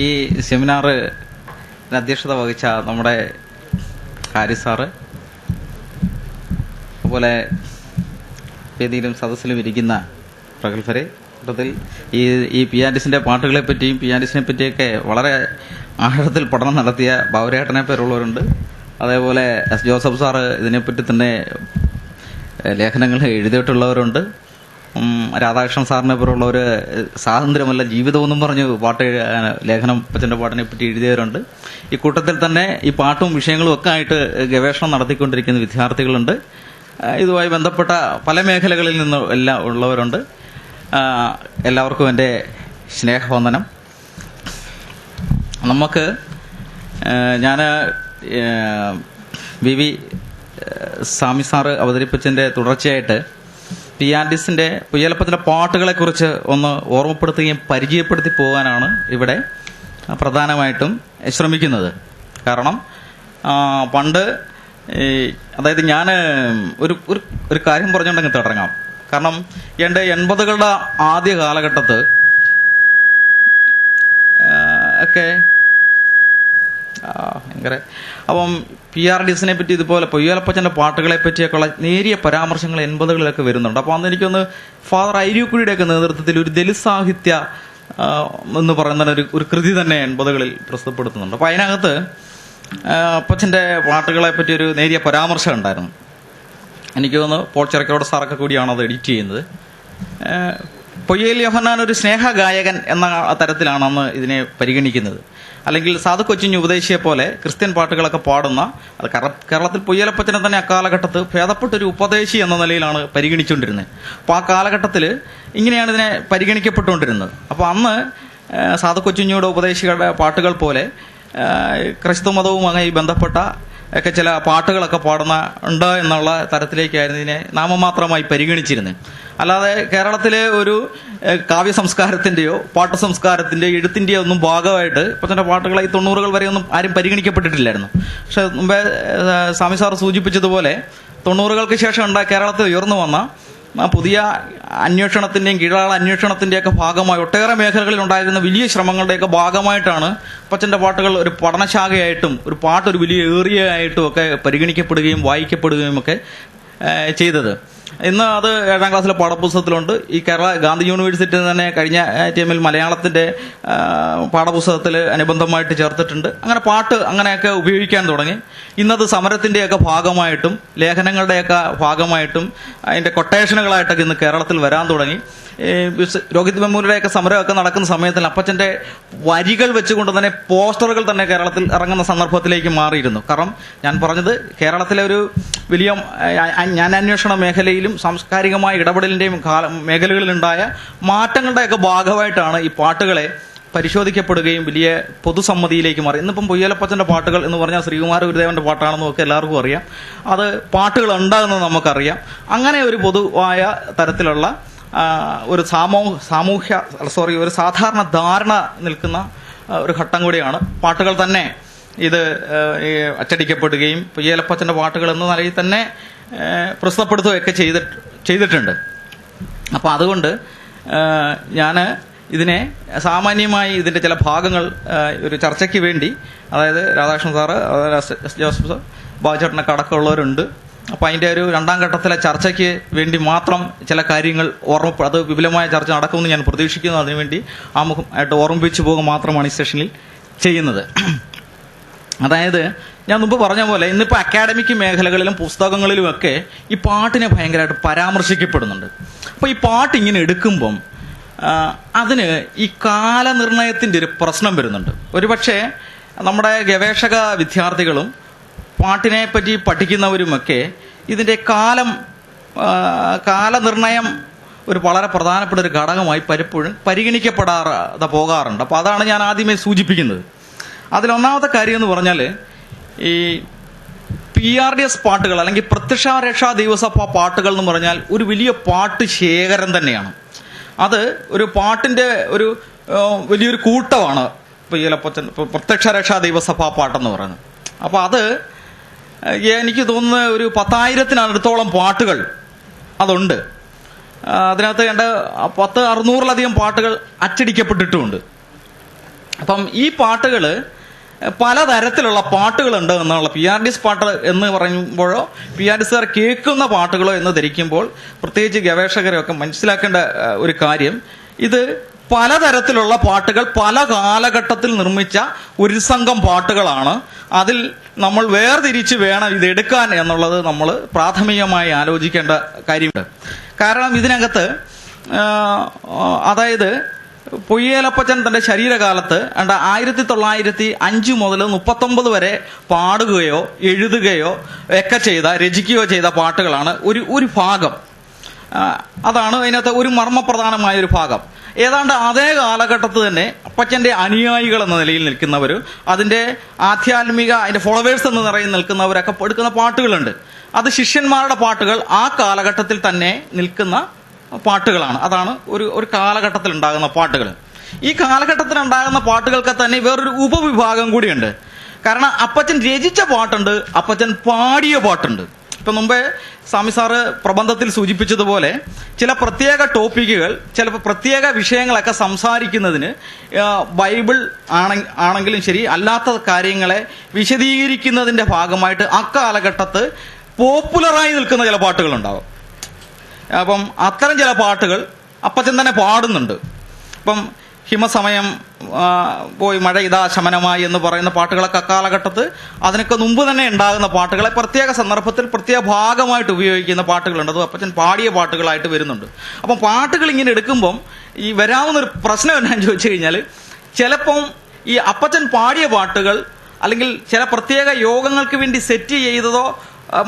ഈ സെമിനാറ് അധ്യക്ഷത വഹിച്ച നമ്മുടെ ഹാരിസ് സാറ്, അതുപോലെ വേദിയിലും സദസ്സിലും ഇരിക്കുന്ന പ്രഗത്ഭരെ, കൂട്ടത്തിൽ ഈ പിയാനിസ്റ്റിന്റെ പാട്ടുകളെ പറ്റിയും പിയാനിസ്റ്റിനെ പറ്റിയൊക്കെ വളരെ ആഴത്തിൽ പഠനം നടത്തിയ ബാബുരേട്ടനെ പേരുള്ളവരുണ്ട്. അതേപോലെ എസ് ജോസഫ് സാറ് ഇതിനെപ്പറ്റി തന്നെ ലേഖനങ്ങൾ എഴുതിയിട്ടുള്ളവരുണ്ട്. രാധാകൃഷ്ണൻ സാറിനെ പോലുള്ളവർ സ്വാതന്ത്ര്യമല്ല ജീവിതമെന്നും പറഞ്ഞ് ലേഖനം അപ്പച്ചൻ്റെ പാട്ടിനെ പറ്റി എഴുതിയവരുണ്ട്. ഈ കൂട്ടത്തിൽ തന്നെ ഈ പാട്ടും വിഷയങ്ങളും ഒക്കെ ആയിട്ട് ഗവേഷണം നടത്തിക്കൊണ്ടിരിക്കുന്ന വിദ്യാർത്ഥികളുണ്ട്. ഇതുമായി ബന്ധപ്പെട്ട പല മേഖലകളിൽ നിന്ന് എല്ലാം ഉള്ളവരുണ്ട്. എല്ലാവർക്കും എൻ്റെ സ്നേഹവന്ദനം. നമുക്ക് ഞാൻ വി സ്വാമി സാറ് അവതരിപ്പിച്ചതിൻ്റെ തുടർച്ചയായിട്ട് പിയാനിസ്റ്റിന്റെ പുയ്യാലപ്പച്ചൻ്റെ പാട്ടുകളെക്കുറിച്ച് ഒന്ന് ഓർമ്മപ്പെടുത്തുകയും പരിചയപ്പെടുത്തി പോകാനാണ് ഇവിടെ പ്രധാനമായിട്ടും ശ്രമിക്കുന്നത്. കാരണം പണ്ട് അതായത് ഞാൻ ഒരു കാര്യം പറഞ്ഞുകൊണ്ടെങ്കിൽ തുടങ്ങാം. കാരണം എൻ്റെ 80കളുടെ ആദ്യ കാലഘട്ടത്ത് ഒക്കെ ഭയങ്കര അപ്പം PRDSനെ പറ്റി ഇതുപോലെ പൊയ്യാലപ്പച്ചൻ്റെ പാട്ടുകളെ പറ്റിയൊക്കെയുള്ള നേരിയ പരാമർശങ്ങൾ 80കളിലൊക്കെ വരുന്നുണ്ട്. അപ്പോൾ അന്ന് എനിക്കൊന്ന് ഫാദർ ഐരൂക്കുഴിയുടെയൊക്കെ നേതൃത്വത്തിൽ ഒരു ദലിത് സാഹിത്യ എന്ന് പറയുന്ന ഒരു കൃതി തന്നെ 80കളിൽ പ്രസിദ്ധപ്പെടുത്തുന്നുണ്ട്. അപ്പോൾ അതിനകത്ത് അപ്പച്ചൻ്റെ പാട്ടുകളെ പറ്റി ഒരു നേരിയ പരാമർശം ഉണ്ടായിരുന്നു. എനിക്ക് തോന്നുന്നു പോൾ ചിറക്കോട് സാറൊക്കെ കൂടിയാണ് അത് എഡിറ്റ് ചെയ്യുന്നത്. പൊയ്യൽ യോഹന്നാൻ ഒരു സ്നേഹഗായകൻ എന്ന തരത്തിലാണ് അന്ന് ഇതിനെ പരിഗണിക്കുന്നത്. അല്ലെങ്കിൽ സാധു കൊച്ചിഞ്ഞ് ഉപദേശിയെ പോലെ ക്രിസ്ത്യൻ പാട്ടുകളൊക്കെ പാടുന്ന, അത് കേരളത്തിൽ പൊയ്യാലപ്പച്ചനെ തന്നെ അക്കാലഘട്ടത്ത് ഭേദപ്പെട്ടൊരു ഉപദേശി എന്ന നിലയിലാണ് പരിഗണിച്ചുകൊണ്ടിരുന്നത്. അപ്പോൾ ആ കാലഘട്ടത്തിൽ ഇങ്ങനെയാണ് ഇതിനെ പരിഗണിക്കപ്പെട്ടുകൊണ്ടിരുന്നത്. അപ്പോൾ അന്ന് സാധു കൊച്ചിഞ്ഞിയുടെ ഉപദേശികളുടെ പാട്ടുകൾ പോലെ ക്രിസ്തു മതവുമായി ബന്ധപ്പെട്ട ഒക്കെ ചില പാട്ടുകളൊക്കെ ഉണ്ട് എന്നുള്ള തരത്തിലേക്കായിരുന്നു ഇതിനെ നാമമാത്രമായി പരിഗണിച്ചിരുന്നത്. അല്ലാതെ കേരളത്തിലെ ഒരു കാവ്യ സംസ്കാരത്തിൻ്റെയോ പാട്ട് സംസ്കാരത്തിൻ്റെയോ എഴുത്തിൻ്റെയോ ഒന്നും ഭാഗമായിട്ട് ഇപ്പച്ചൻ്റെ പാട്ടുകളെ ഈ 90കൾ വരെ ഒന്നും ആരും പരിഗണിക്കപ്പെട്ടിട്ടില്ലായിരുന്നു. പക്ഷെ മുമ്പേ സ്വാമി സാർ സൂചിപ്പിച്ചതുപോലെ 90കൾക്ക് ശേഷം കേരളത്തിൽ ഉയർന്നു വന്ന പുതിയ അന്വേഷണത്തിൻ്റെയും കീഴാള അന്വേഷണത്തിൻ്റെയൊക്കെ ഭാഗമായി ഒട്ടേറെ മേഖലകളിൽ ഉണ്ടായിരുന്ന വലിയ ശ്രമങ്ങളുടെയൊക്കെ ഭാഗമായിട്ടാണ് അപ്പച്ചൻ്റെ പാട്ടുകൾ ഒരു പഠനശാഖയായിട്ടും ഒരു പാട്ടൊരു വലിയ ഏറിയ ആയിട്ടും ഒക്കെ പരിഗണിക്കപ്പെടുകയും വായിക്കപ്പെടുകയും ഒക്കെ ചെയ്തത്. ഇന്ന് അത് 7ാം ക്ലാസ്സിലെ പാഠപുസ്തകത്തിലുണ്ട്. ഈ കേരള ഗാന്ധി യൂണിവേഴ്സിറ്റി തന്നെ കഴിഞ്ഞ ടൈമിൽ മലയാളത്തിൻ്റെ പാഠപുസ്തകത്തിൽ അനുബന്ധമായിട്ട് ചേർത്തിട്ടുണ്ട്. അങ്ങനെ പാട്ട് അങ്ങനെയൊക്കെ ഉപയോഗിക്കാൻ തുടങ്ങി. ഇന്നത് സമരത്തിൻ്റെയൊക്കെ ഭാഗമായിട്ടും ലേഖനങ്ങളുടെയൊക്കെ ഭാഗമായിട്ടും അതിൻ്റെ കൊട്ടേഷനുകളായിട്ടൊക്കെ ഇന്ന് കേരളത്തിൽ വരാൻ തുടങ്ങി. രോഹിത് വെമുലയുടെയൊക്കെ സമരമൊക്കെ നടക്കുന്ന സമയത്തിൽ അപ്പച്ചൻ്റെ വരികൾ വെച്ചുകൊണ്ട് തന്നെ പോസ്റ്ററുകൾ തന്നെ കേരളത്തിൽ ഇറങ്ങുന്ന സന്ദർഭത്തിലേക്ക് മാറിയിരുന്നു. കാരണം ഞാൻ പറഞ്ഞത് കേരളത്തിലെ ഒരു വലിയ ജ്ഞാനാന്വേഷണ മേഖലയിലും സാംസ്കാരികമായ ഇടപെടലിൻ്റെയും മേഖലകളിലുണ്ടായ മാറ്റങ്ങളുടെയൊക്കെ ഭാഗമായിട്ടാണ് ഈ പാട്ടുകളെ പരിശോധിക്കപ്പെടുകയും വലിയ പൊതുസമ്മതിയിലേക്ക് മാറി. ഇന്നിപ്പം പൊയ്യാലപ്പച്ചൻ്റെ പാട്ടുകൾ എന്ന് പറഞ്ഞാൽ ശ്രീകുമാര ഗുരുദേവൻ്റെ പാട്ടാണെന്നും ഒക്കെ എല്ലാവർക്കും അറിയാം. അത് പാട്ടുകൾ ഉണ്ടാകുന്നത് നമുക്കറിയാം. അങ്ങനെ ഒരു പൊതുവായ തരത്തിലുള്ള ഒരു ഒരു സാധാരണ ധാരണ നിൽക്കുന്ന ഒരു ഘട്ടം കൂടിയാണ്. പാട്ടുകൾ തന്നെ ഇത് അച്ചടിക്കപ്പെടുകയും പൊയ്യാലപ്പച്ചൻ്റെ പാട്ടുകൾ എന്ന നിലയിൽ തന്നെ പ്രസിദ്ധപ്പെടുത്തുകയൊക്കെ ചെയ്തിട്ടുണ്ട്. അപ്പോൾ അതുകൊണ്ട് ഞാൻ ഇതിനെ സാമാന്യമായി ഇതിൻ്റെ ചില ഭാഗങ്ങൾ ഒരു ചർച്ചയ്ക്ക് വേണ്ടി, അതായത് രാധാകൃഷ്ണൻ സാറ്, എസ് ജോസഫ്, ബാബുചേട്ടനൊക്കെ അടക്കമുള്ളവരുണ്ട്. അപ്പോൾ അതിൻ്റെ ഒരു 2ാം ഘട്ടത്തിലെ ചർച്ചയ്ക്ക് വേണ്ടി മാത്രം ചില കാര്യങ്ങൾ അത് വിപുലമായ ചർച്ച നടക്കുമെന്ന് ഞാൻ പ്രതീക്ഷിക്കുന്നു. അതിനുവേണ്ടി ആമുഖമായിട്ട് ഓർമ്മിപ്പിച്ചു പോകുക മാത്രമാണ് ഈ സെഷനിൽ ചെയ്യുന്നത്. അതായത് ഞാൻ മുമ്പ് പറഞ്ഞ പോലെ ഇന്നിപ്പോൾ അക്കാഡമിക് മേഖലകളിലും പുസ്തകങ്ങളിലുമൊക്കെ ഈ പാട്ടിനെ ഭയങ്കരമായിട്ട് പരാമർശിക്കപ്പെടുന്നുണ്ട്. അപ്പോൾ ഈ പാട്ട് ഇങ്ങനെ എടുക്കുമ്പം അതിന് ഈ കാലനിർണയത്തിൻ്റെ ഒരു പ്രശ്നം വരുന്നുണ്ട്. ഒരുപക്ഷെ നമ്മുടെ ഗവേഷക വിദ്യാർത്ഥികളും പാട്ടിനെ പറ്റി പഠിക്കുന്നവരുമൊക്കെ ഇതിൻ്റെ കാലനിർണയം ഒരു വളരെ പ്രധാനപ്പെട്ട ഒരു ഘടകമായി പലപ്പോഴും പരിഗണിക്കപ്പെടാതെ പോകാറുണ്ട്. അപ്പോൾ അതാണ് ഞാൻ ആദ്യമേ സൂചിപ്പിക്കുന്നത്. അതിലൊന്നാമത്തെ കാര്യം എന്ന് പറഞ്ഞാൽ ഈ PRDS പാട്ടുകൾ അല്ലെങ്കിൽ പ്രത്യക്ഷരക്ഷാ ദൈവസഭ പാട്ടുകൾ എന്ന് പറഞ്ഞാൽ ഒരു വലിയ പാട്ട് ശേഖരം തന്നെയാണ്. അത് ഒരു പാട്ടിൻ്റെ ഒരു വലിയൊരു കൂട്ടമാണ് പൊയ്യാലപ്പച്ചൻ പ്രത്യക്ഷരക്ഷാ ദൈവസഭ പാട്ടെന്ന് പറയുന്നത്. അപ്പോൾ അത് എനിക്ക് തോന്നുന്ന ഒരു 10,000-നടുത്തോളം പാട്ടുകൾ അതുണ്ട്. അതിനകത്ത് 600-ലധികം പാട്ടുകൾ അച്ചടിക്കപ്പെട്ടിട്ടുമുണ്ട്. അപ്പം ഈ പാട്ടുകൾ പലതരത്തിലുള്ള പാട്ടുകളുണ്ട് എന്നുള്ള PRDS പാട്ട് എന്ന് പറയുമ്പോഴോ PRDSകാർ കേൾക്കുന്ന പാട്ടുകളോ എന്ന് ധരിക്കുമ്പോൾ പ്രത്യേകിച്ച് ഗവേഷകരെയൊക്കെ മനസ്സിലാക്കേണ്ട ഒരു കാര്യം, ഇത് പലതരത്തിലുള്ള പാട്ടുകൾ പല കാലഘട്ടത്തിൽ നിർമ്മിച്ച ഒരു സംഘം പാട്ടുകളാണ്. അതിൽ നമ്മൾ വേർതിരിച്ച് വേണം ഇതെടുക്കാൻ എന്നുള്ളത് നമ്മൾ പ്രാഥമികമായി ആലോചിക്കേണ്ട കാര്യമുണ്ട്. കാരണം ഇതിനകത്ത് അതായത് പൊയ്യേലപ്പച്ചൻ തന്റെ ശരീരകാലത്ത് 1905 മുതൽ 39 വരെ പാടുകയോ എഴുതുകയോ ഒക്കെ രചിക്കുകയോ ചെയ്ത പാട്ടുകളാണ് ഒരു ഭാഗം. അതാണ് അതിനകത്ത് ഒരു മർമ്മപ്രധാനമായ ഒരു ഭാഗം. ഏതാണ്ട് അതേ കാലഘട്ടത്തിൽ തന്നെ അപ്പച്ചന്റെ അനുയായികൾ എന്ന നിലയിൽ നിൽക്കുന്നവരും അതിന്റെ അതിന്റെ ഫോളോവേഴ്സ് എന്ന നിലയിൽ നിൽക്കുന്നവരൊക്കെ എടുക്കുന്ന പാട്ടുകളുണ്ട്. അത് ശിഷ്യന്മാരുടെ പാട്ടുകൾ ആ കാലഘട്ടത്തിൽ തന്നെ നിൽക്കുന്ന പാട്ടുകളാണ്. അതാണ് ഒരു കാലഘട്ടത്തിൽ ഉണ്ടാകുന്ന പാട്ടുകൾ. ഈ കാലഘട്ടത്തിൽ ഉണ്ടാകുന്ന പാട്ടുകൾക്ക് തന്നെ വേറൊരു ഉപവിഭാഗം കൂടിയുണ്ട്. കാരണം അപ്പച്ചൻ രചിച്ച പാട്ടുണ്ട്, അപ്പച്ചൻ പാടിയ പാട്ടുണ്ട്. ഇപ്പൊ മുമ്പേ സ്വാമി സാറ് പ്രബന്ധത്തിൽ സൂചിപ്പിച്ചതുപോലെ ചില പ്രത്യേക ടോപ്പിക്കുകൾ, ചില പ്രത്യേക വിഷയങ്ങളൊക്കെ സംസാരിക്കുന്നതിന് ബൈബിൾ ആണെങ്കിലും ശരി അല്ലാത്ത കാര്യങ്ങളെ വിശദീകരിക്കുന്നതിന്റെ ഭാഗമായിട്ട് അക്കാലഘട്ടത്ത് പോപ്പുലറായി നിൽക്കുന്ന ചില പാട്ടുകളുണ്ടാവും. അപ്പം അത്തരം ചില പാട്ടുകൾ അപ്പച്ചൻ തന്നെ പാടുന്നുണ്ട്. ഇപ്പം ഹിമസമയം പോയി മഴ ഇതാ ശമനമായി എന്ന് പറയുന്ന പാട്ടുകളൊക്കെ അക്കാലഘട്ടത്ത് അതിനൊക്കെ മുമ്പ് തന്നെ ഉണ്ടാകുന്ന പാട്ടുകളെ പ്രത്യേക സന്ദർഭത്തിൽ പ്രത്യേക ഭാഗമായിട്ട് ഉപയോഗിക്കുന്ന പാട്ടുകളുണ്ട്. അത് അപ്പച്ചൻ പാടിയ പാട്ടുകളായിട്ട് വരുന്നുണ്ട്. അപ്പം പാട്ടുകൾ ഇങ്ങനെ എടുക്കുമ്പം ഈ വരാവുന്നൊരു പ്രശ്നം എന്നാന്ന് ചോദിച്ചു കഴിഞ്ഞാൽ, ചിലപ്പം ഈ അപ്പച്ചൻ പാടിയ പാട്ടുകൾ അല്ലെങ്കിൽ ചില പ്രത്യേക യോഗങ്ങൾക്ക് വേണ്ടി സെറ്റ് ചെയ്തതോ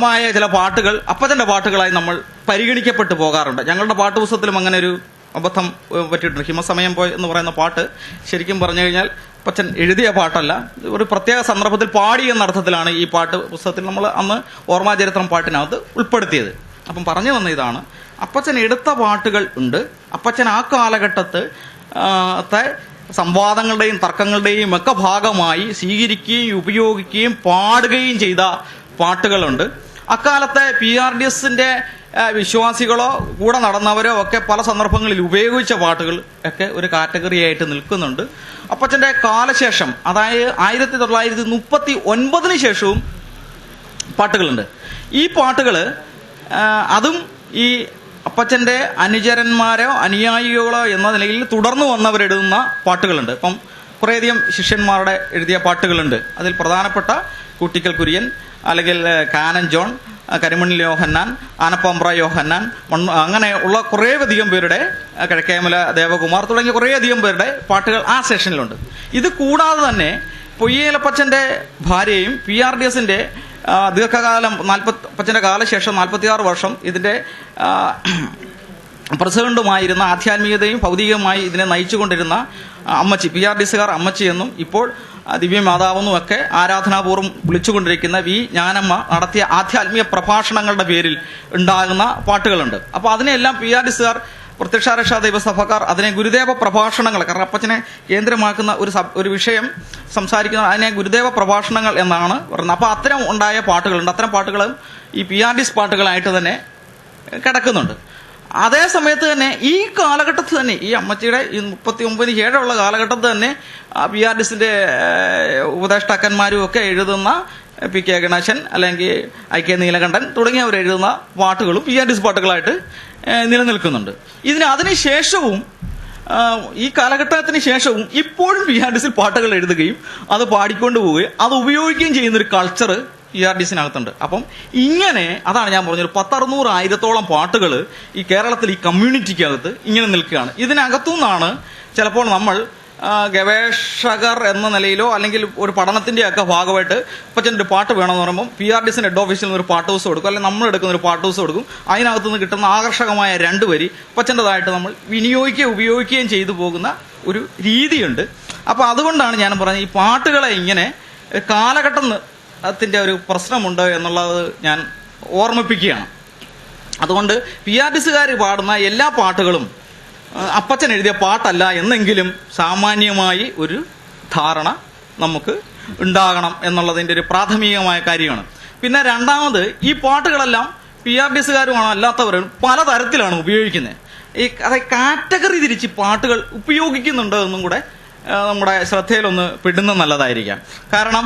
മായ ചില പാട്ടുകൾ അപ്പച്ചന്റെ പാട്ടുകളായി നമ്മൾ പരിഗണിക്കപ്പെട്ടു പോകാറുണ്ട്. ഞങ്ങളുടെ പാട്ടുപുസ്തകത്തിലും അങ്ങനെ ഒരു അബദ്ധം പറ്റിയിട്ടുണ്ട്. ഹിമസമയം പോയി എന്ന് പറയുന്ന പാട്ട് ശരിക്കും പറഞ്ഞു കഴിഞ്ഞാൽ അപ്പച്ചൻ എഴുതിയ പാട്ടല്ല, ഒരു പ്രത്യേക സന്ദർഭത്തിൽ പാടി എന്ന അർത്ഥത്തിലാണ് ഈ പാട്ട് പുസ്തകത്തിൽ നമ്മൾ അന്ന് ഓർമ്മാചരിത്രം പാട്ടിനകത്ത് ഉൾപ്പെടുത്തിയത്. അപ്പം പറഞ്ഞു വന്ന ഇതാണ്, അപ്പച്ചൻ എടുത്ത പാട്ടുകൾ ഉണ്ട്. അപ്പച്ചൻ ആ കാലഘട്ടത്തെ സംവാദങ്ങളുടെയും തർക്കങ്ങളുടെയും ഒക്കെ ഭാഗമായി സ്വീകരിക്കുകയും ഉപയോഗിക്കുകയും പാടുകയും ചെയ്ത പാട്ടുകളുണ്ട്. അക്കാലത്തെ PRDSന്റെ വിശ്വാസികളോ കൂടെ നടന്നവരോ ഒക്കെ പല സന്ദർഭങ്ങളിൽ ഉപയോഗിച്ച പാട്ടുകൾ ഒക്കെ ഒരു കാറ്റഗറി ആയിട്ട് നിൽക്കുന്നുണ്ട്. അപ്പച്ചന്റെ കാലശേഷം, അതായത് 1939 ശേഷവും പാട്ടുകളുണ്ട്. ഈ പാട്ടുകൾ അതും ഈ അപ്പച്ചന്റെ അനുചരന്മാരോ അനുയായികളോ എന്ന നിലയിൽ തുടർന്നു വന്നവരെഴുതുന്ന പാട്ടുകളുണ്ട്. ഇപ്പം കുറേയധികം ശിഷ്യന്മാരുടെ എഴുതിയ പാട്ടുകളുണ്ട്. അതിൽ പ്രധാനപ്പെട്ട കൂട്ടിക്കൽ കുര്യൻ, അല്ലെങ്കിൽ കാനൻ ജോൺ, കരിമണ്ണിൽ യോഹന്നാൻ, ആനപ്പാമ്പ്ര യോഹന്നാൻ, അങ്ങനെ ഉള്ള കുറേയധികം പേരുടെ, കിഴക്കേമല ദേവകുമാർ തുടങ്ങിയ കുറേയധികം പേരുടെ പാട്ടുകൾ ആ സെഷനിലുണ്ട്. ഇത് കൂടാതെ തന്നെ പൊയ്യേലപ്പച്ചന്റെ ഭാര്യയും PRDSന്റെ ദീർഘകാലം അപ്പച്ചന്റെ കാലശേഷം 46 വർഷം ഇതിന്റെ പ്രസിഡന്റുമായിരുന്ന, ആധ്യാത്മികതയും ഭൗതികമായി ഇതിനെ നയിച്ചുകൊണ്ടിരുന്ന അമ്മച്ചി, PRDSകാർ അമ്മച്ചി എന്നും ഇപ്പോൾ ദിവ്യമാതാവെന്നും ഒക്കെ ആരാധനാപൂർവ്വം വിളിച്ചുകൊണ്ടിരിക്കുന്ന ജ്ഞാനമ്മ നടത്തിയ ആധ്യാത്മിക പ്രഭാഷണങ്ങളുടെ പേരിൽ ഉണ്ടാകുന്ന പാട്ടുകളുണ്ട്. അപ്പൊ അതിനെല്ലാം PRDSകാർ, പ്രത്യക്ഷാരക്ഷാ ദൈവസഭക്കാർ അതിനെ ഗുരുദേവ പ്രഭാഷണങ്ങൾ, കാരണം അപ്പച്ചനെ കേന്ദ്രമാക്കുന്ന ഒരു വിഷയം സംസാരിക്കുന്ന അതിനെ ഗുരുദേവ പ്രഭാഷണങ്ങൾ എന്നാണ് പറയുന്നത്. അപ്പൊ അത്തരം ഉണ്ടായ പാട്ടുകളുണ്ട്. അത്തരം പാട്ടുകളും ഈ PRDS പാട്ടുകളായിട്ട് തന്നെ കിടക്കുന്നുണ്ട്. അതേ സമയത്ത് തന്നെ ഈ കാലഘട്ടത്തിൽ തന്നെ ഈ അമ്മച്ചിയുടെ ഈ 39 ശേഷമുള്ള കാലഘട്ടത്തിൽ തന്നെ PRDSന്റെ ഉപദേഷ്ടാക്കന്മാരും ഒക്കെ എഴുതുന്ന PK ഗണേശൻ അല്ലെങ്കിൽ IK നീലകണ്ഠൻ തുടങ്ങിയവർ എഴുതുന്ന പാട്ടുകളും PRDS പാട്ടുകളായിട്ട് നിലനിൽക്കുന്നുണ്ട്. അതിനുശേഷവും ഈ കാലഘട്ടത്തിന് ശേഷവും ഇപ്പോഴും PRDSൽ പാട്ടുകൾ എഴുതുകയും അത് പാടിക്കൊണ്ടു പോവുകയും അത് ഉപയോഗിക്കുകയും ചെയ്യുന്നൊരു കൾച്ചർ PRDSനകത്തുണ്ട്. അപ്പം ഇങ്ങനെ, അതാണ് ഞാൻ പറഞ്ഞത്, 1000-600 പാട്ടുകൾ ഈ കേരളത്തിൽ ഈ കമ്മ്യൂണിറ്റിക്കകത്ത് ഇങ്ങനെ നിൽക്കുകയാണ്. ഇതിനകത്തുനിന്നാണ് ചിലപ്പോൾ നമ്മൾ ഗവേഷകർ എന്ന നിലയിലോ അല്ലെങ്കിൽ ഒരു പഠനത്തിന്റെയൊക്കെ ഭാഗമായിട്ട് അപ്പച്ചൻ്റെ ഒരു പാട്ട് വേണമെന്ന് പറയുമ്പോൾ PRDSന്റെ ഹെഡ് ഓഫീസിൽ നിന്ന് ഒരു പാട്ട് ഹൗസ് കൊടുക്കും, അല്ലെങ്കിൽ നമ്മൾ എടുക്കുന്ന ഒരു പാട്ട് ഹൗസ് കൊടുക്കും. അതിനകത്തുനിന്ന് കിട്ടുന്ന ആകർഷകമായ 2 വരി അപ്പച്ചൻ്റെതായിട്ട് നമ്മൾ ഉപയോഗിക്കുകയും ചെയ്തു പോകുന്ന ഒരു രീതിയുണ്ട്. അപ്പൊ അതുകൊണ്ടാണ് ഞാൻ പറഞ്ഞത്, ഈ പാട്ടുകളെ ഇങ്ങനെ കാലഘട്ടത്തിന്റെ ഒരു പ്രശ്നമുണ്ട് എന്നുള്ളത് ഞാൻ ഓർമ്മിപ്പിക്കുകയാണ്. അതുകൊണ്ട് PRDSകാർ പാടുന്ന എല്ലാ പാട്ടുകളും അപ്പച്ചൻ എഴുതിയ പാട്ടല്ല എന്നെങ്കിലും സാമാന്യമായി ഒരു ധാരണ നമുക്ക് ഉണ്ടാകണം എന്നുള്ളതിൻ്റെ ഒരു പ്രാഥമികമായ കാര്യമാണ്. പിന്നെ രണ്ടാമത്, ഈ പാട്ടുകളെല്ലാം PRDSകാരുമാണോ അല്ലാത്തവരും പലതരത്തിലാണ് ഉപയോഗിക്കുന്നത്. ഈ കാറ്റഗറി തിരിച്ച് പാട്ടുകൾ ഉപയോഗിക്കുന്നുണ്ട് എന്നും കൂടെ നമ്മുടെ ശ്രദ്ധയിലൊന്ന് പെടുന്ന നല്ലതായിരിക്കാം. കാരണം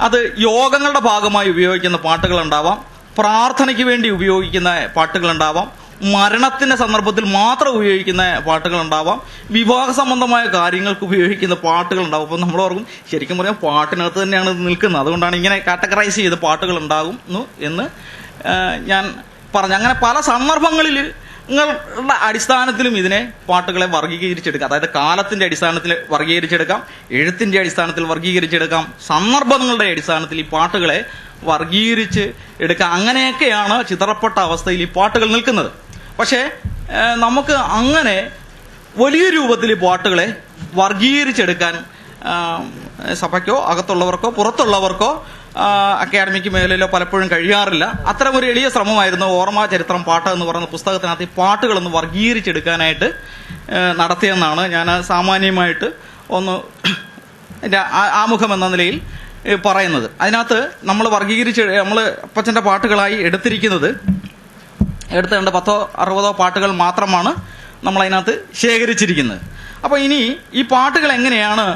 അത് യോഗങ്ങളുടെ ഭാഗമായി ഉപയോഗിക്കുന്ന പാട്ടുകളുണ്ടാവാം, പ്രാർത്ഥനയ്ക്ക് വേണ്ടി ഉപയോഗിക്കുന്ന പാട്ടുകളുണ്ടാവാം, മരണത്തിന്റെ സന്ദർഭത്തിൽ മാത്രം ഉപയോഗിക്കുന്ന പാട്ടുകളുണ്ടാവാം, വിവാഹ സംബന്ധമായ കാര്യങ്ങൾക്ക് ഉപയോഗിക്കുന്ന പാട്ടുകളുണ്ടാവും. അപ്പം നമ്മൾ ഓർക്കും ശരിക്കും പറഞ്ഞാൽ പാട്ടിനകത്ത് തന്നെയാണ് ഇത് നിൽക്കുന്നത്. അതുകൊണ്ടാണ് ഇങ്ങനെ കാറ്റഗറൈസ് ചെയ്ത് പാട്ടുകൾ ഉണ്ടാകുന്നു എന്ന് ഞാൻ പറഞ്ഞു. അങ്ങനെ പല സന്ദർഭങ്ങളിൽ ങ്ങളുടെ അടിസ്ഥാനത്തിലും ഇതിനെ പാട്ടുകളെ വർഗീകരിച്ചെടുക്കാം. അതായത് കാലത്തിന്റെ അടിസ്ഥാനത്തിൽ വർഗീകരിച്ചെടുക്കാം, എഴുത്തിന്റെ അടിസ്ഥാനത്തിൽ വർഗീകരിച്ചെടുക്കാം, സന്ദർഭങ്ങളുടെ അടിസ്ഥാനത്തിൽ ഈ പാട്ടുകളെ വർഗീകരിച്ച് എടുക്കാം. അങ്ങനെയൊക്കെയാണ് ചിതറപ്പെട്ട അവസ്ഥയിൽ ഈ പാട്ടുകൾ നിൽക്കുന്നത്. പക്ഷേ നമുക്ക് അങ്ങനെ വലിയ രൂപത്തിൽ ഈ പാട്ടുകളെ വർഗീകരിച്ചെടുക്കാൻ സഭയ്ക്കോ അകത്തുള്ളവർക്കോ പുറത്തുള്ളവർക്കോ അക്കാഡമിക് മേഖലയിലോ പലപ്പോഴും കഴിയാറില്ല. അത്തരം ഒരു എളിയ ശ്രമമായിരുന്നു ഓർമ്മ ചരിത്രം പാട്ട് എന്ന് പറയുന്ന പുസ്തകത്തിനകത്ത് ഈ പാട്ടുകളൊന്ന് വർഗീകരിച്ചെടുക്കാനായിട്ട് നടത്തിയെന്നാണ് ഞാൻ സാമാന്യമായിട്ട് ഒന്ന് ആമുഖം എന്ന നിലയിൽ പറയുന്നത്. അതിനകത്ത് നമ്മൾ അപ്പച്ചൻ്റെ പാട്ടുകളായി എടുത്തിരിക്കുന്നത് 10 60 പാട്ടുകൾ മാത്രമാണ് നമ്മളതിനകത്ത് ശേഖരിച്ചിരിക്കുന്നത്. അപ്പോൾ ഇനി ഈ പാട്ടുകൾ എങ്ങനെയാണ്